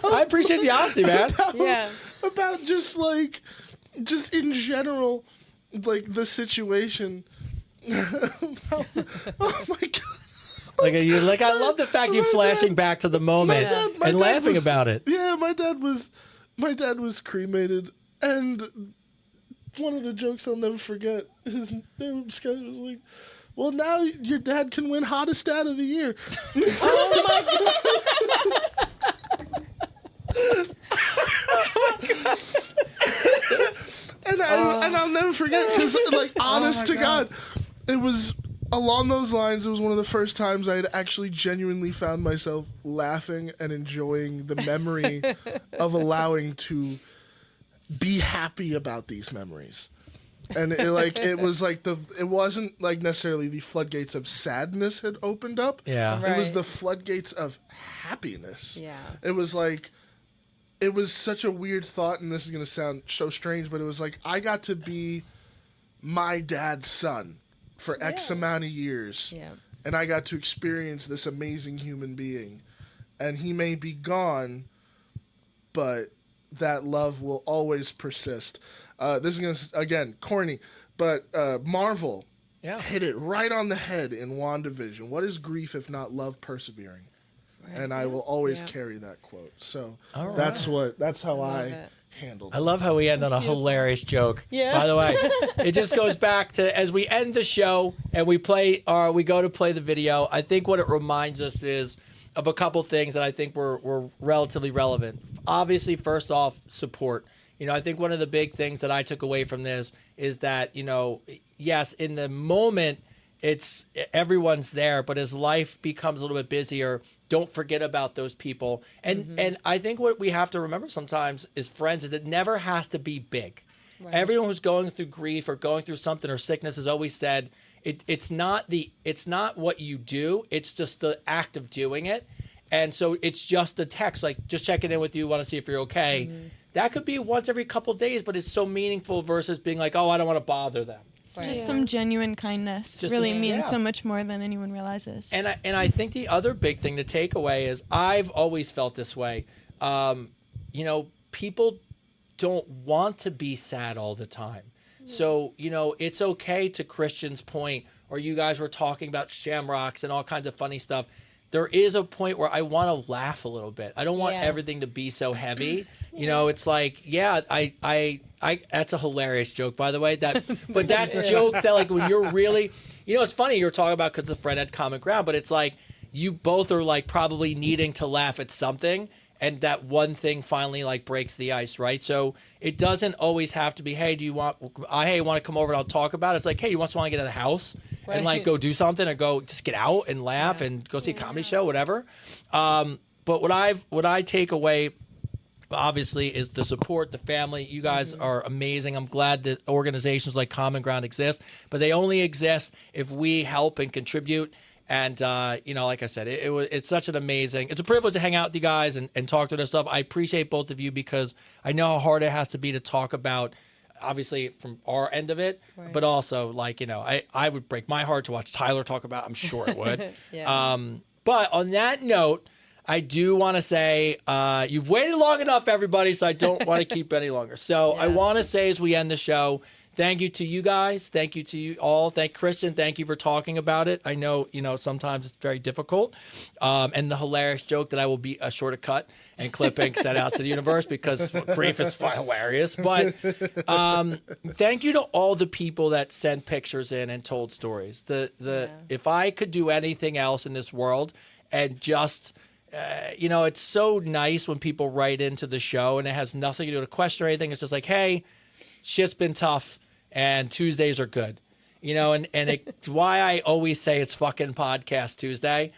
I appreciate the honesty, man. About just in general, like the situation. Oh my God. I love the fact you're flashing back to the moment and laughing about it. Yeah, my dad was cremated, and one of the jokes I'll never forget is Scotty was like, "Well, now your dad can win hottest dad of the year." Oh my God. And I'll never forget because, honest to God, it was along those lines. It was one of the first times I had actually genuinely found myself laughing and enjoying the memory of allowing to be happy about these memories. And it wasn't like necessarily the floodgates of sadness had opened up. Yeah. It was the floodgates of happiness. Yeah. It was like, it was such a weird thought, and this is going to sound so strange, but it was like, I got to be my dad's son for X amount of years. Yeah. And I got to experience this amazing human being. And he may be gone, but that love will always persist. This is going to, again, corny, but Marvel hit it right on the head in WandaVision. What is grief if not love persevering? Right. And I will always carry that quote. So that's how I handled it. I love how we end on a hilarious joke. Yeah. By the way, it just goes back to as we end the show and we go to play the video. I think what it reminds us is of a couple things that I think were relatively relevant. Obviously, first off, support. I think one of the big things that I took away from this is that, yes, in the moment, it's everyone's there, but as life becomes a little bit busier, don't forget about those people. And I think what we have to remember sometimes as friends is it never has to be big. Right. Everyone who's going through grief or going through something or sickness has always said it's not what you do, it's just the act of doing it. And so it's just the text, like just checking in with you, want to see if you're okay. That could be once every couple of days, but it's so meaningful versus being like, oh, I don't want to bother them. Right. Just some genuine kindness really means so much more than anyone realizes. And I think the other big thing to take away is I've always felt this way. People don't want to be sad all the time. So, it's okay, to Christian's point, or you guys were talking about shamrocks and all kinds of funny stuff. There is a point where I want to laugh a little bit. I don't want everything to be so heavy. It's like, I that's a hilarious joke, by the way. But that joke that, like, when you're really, it's funny you're talking about because the friend had common ground, but it's like you both are like probably needing to laugh at something, and that one thing finally like breaks the ice, right? So it doesn't always have to be, hey, do you want to come over and I'll talk about it. It's like, hey, you want to get out of the house? Right. And like go do something, or go just get out and laugh and go see a comedy show, whatever. But what I take away, obviously, is the support, the family. You guys are amazing. I'm glad that organizations like Common Ground exist, but they only exist if we help and contribute. And like I said, it's such an amazing. It's a privilege to hang out with you guys and talk to this stuff. I appreciate both of you because I know how hard it has to be to talk about. Obviously from our end of it, but also I would break my heart to watch Tyler talk about. I'm sure it would. But on that note, I do want to say you've waited long enough, everybody, so I don't want to keep any longer. So I want to say as we end the show, thank you to you guys. Thank you to you all. Thank Christian. Thank you for talking about it. I know, sometimes it's very difficult. And the hilarious joke that I will be sure to cut and clip and send out to the universe because grief is hilarious. But thank you to all the people that sent pictures in and told stories. If I could do anything else in this world and just... it's so nice when people write into the show and it has nothing to do with a question or anything. It's just like, hey, shit's been tough and Tuesdays are good. And it's why I always say it's fucking Podcast Tuesday.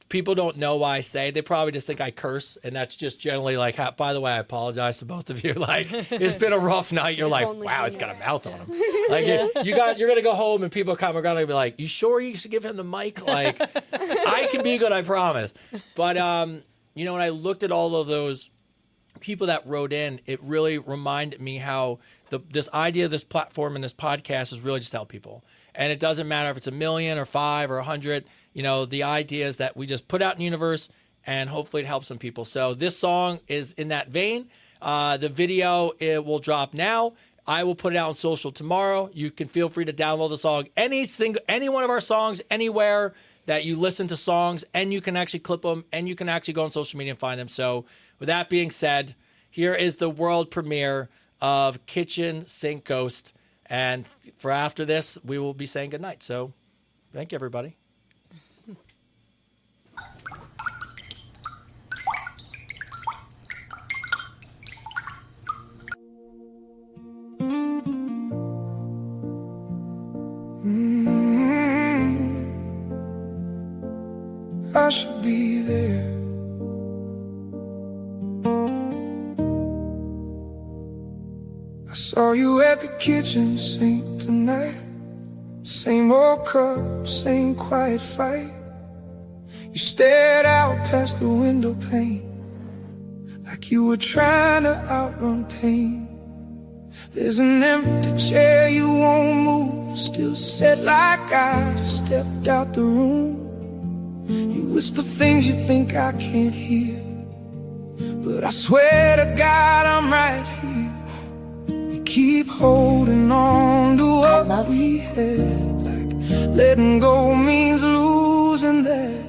people don't know why I say it. They probably just think I curse, and that's just generally like, by the way, I apologize to both of you. Like, it's been a rough night. You're like, wow, he's got a mouth on him. Like, you're going to go home, and people are going to be like, you sure you should give him the mic? Like, I can be good, I promise. But, you know, when I looked at all of those people that wrote in, it really reminded me how this idea of this platform and this podcast is really just to help people. And it doesn't matter if it's 1 million or 5 or 100. You know, the idea is that we just put out in the universe, and hopefully it helps some people. So this song is in that vein. The video, it will drop now. I will put it out on social tomorrow. You can feel free to download the song, any one of our songs, anywhere that you listen to songs, and you can actually clip them, and you can actually go on social media and find them. So with that being said, here is the world premiere of Kitchen Sink Ghost. And for after this, we will be saying goodnight. So thank you, everybody. I should be there. I saw you at the kitchen sink tonight. Same old cup, same quiet fight. You stared out past the window pane, like you were trying to outrun pain. There's an empty chair you won't move, still set like I just stepped out the room. You whisper things you think I can't hear, but I swear to God I'm right here. We keep holding on to what we had, like letting go means losing that.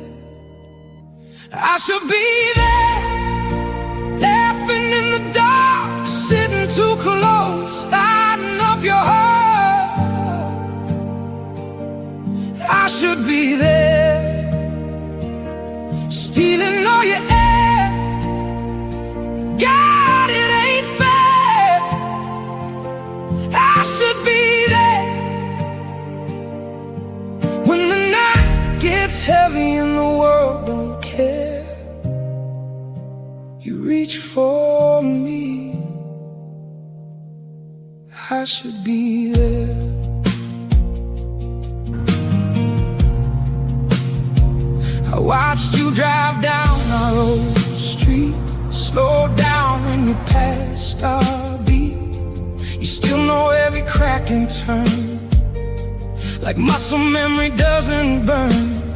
I should be there, laughing in the dark, sitting too close, lighting up your heart. I should be there, stealing all your air. God, it ain't fair. I should be there when the night gets heavy and the world don't care. You reach for me, I should be there. I watched you drive down our old street, slow down when you passed our beat. You still know every crack and turn, like muscle memory doesn't burn.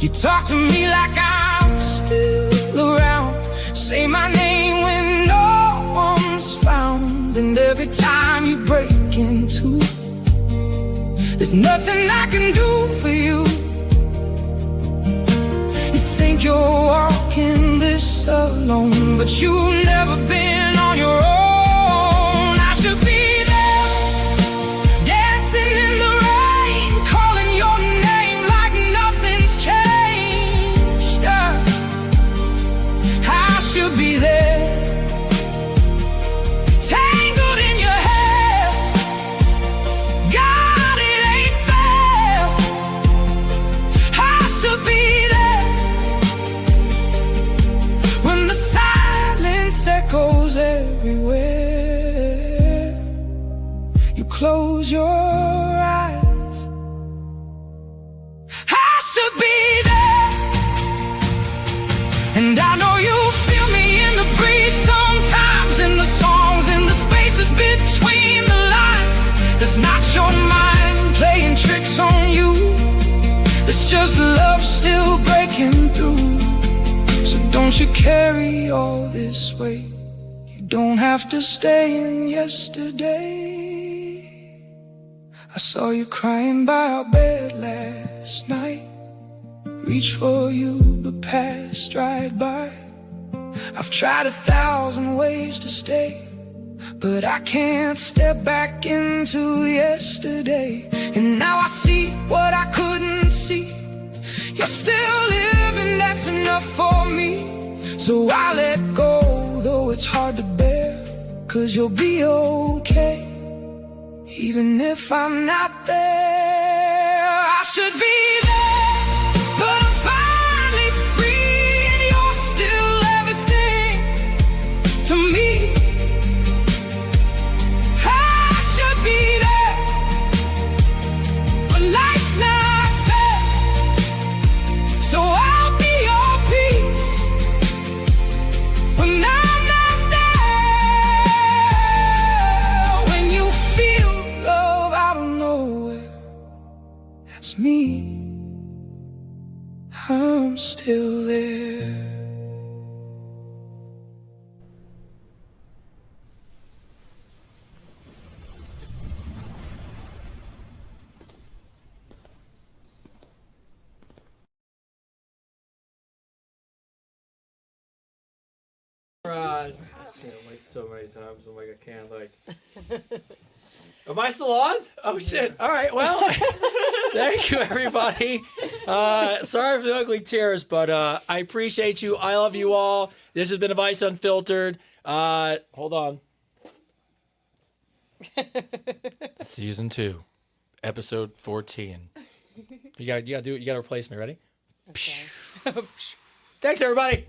You talk to me like I'm still around, say my name when no one's found. And every time you break in two, there's nothing I can do for you. You're walking this alone, but you've never been on your own. I should be there, dancing in the rain, calling your name like nothing's changed. I should be there, tangled in your hair. God, it ain't fair. I should be echoes everywhere. You close your eyes. I should be there, and I know you feel me in the breeze sometimes, in the songs, in the spaces between the lines. It's not your mind playing tricks on you, it's just love still breaking through. So don't you carry all this weight, you don't have to stay in yesterday. I saw you crying by our bed last night, reached for you but passed right by. I've tried 1,000 ways to stay, but I can't step back into yesterday. And now I see what I couldn't see. You're still living, that's enough for me. So I let go, though it's hard to bear, 'cause you'll be okay, even if I'm not there. I should be there, but I'm finally It's me, I'm still there. I've seen it like so many times. I'm like, I can't like. Am I still on? Oh shit! All right. Well, thank you everybody. Sorry for the ugly tears, but I appreciate you. I love you all. This has been Advice Unfiltered. Hold on. Season 2, episode 14. You gotta do it. You gotta replace me. Ready? Okay. Thanks everybody.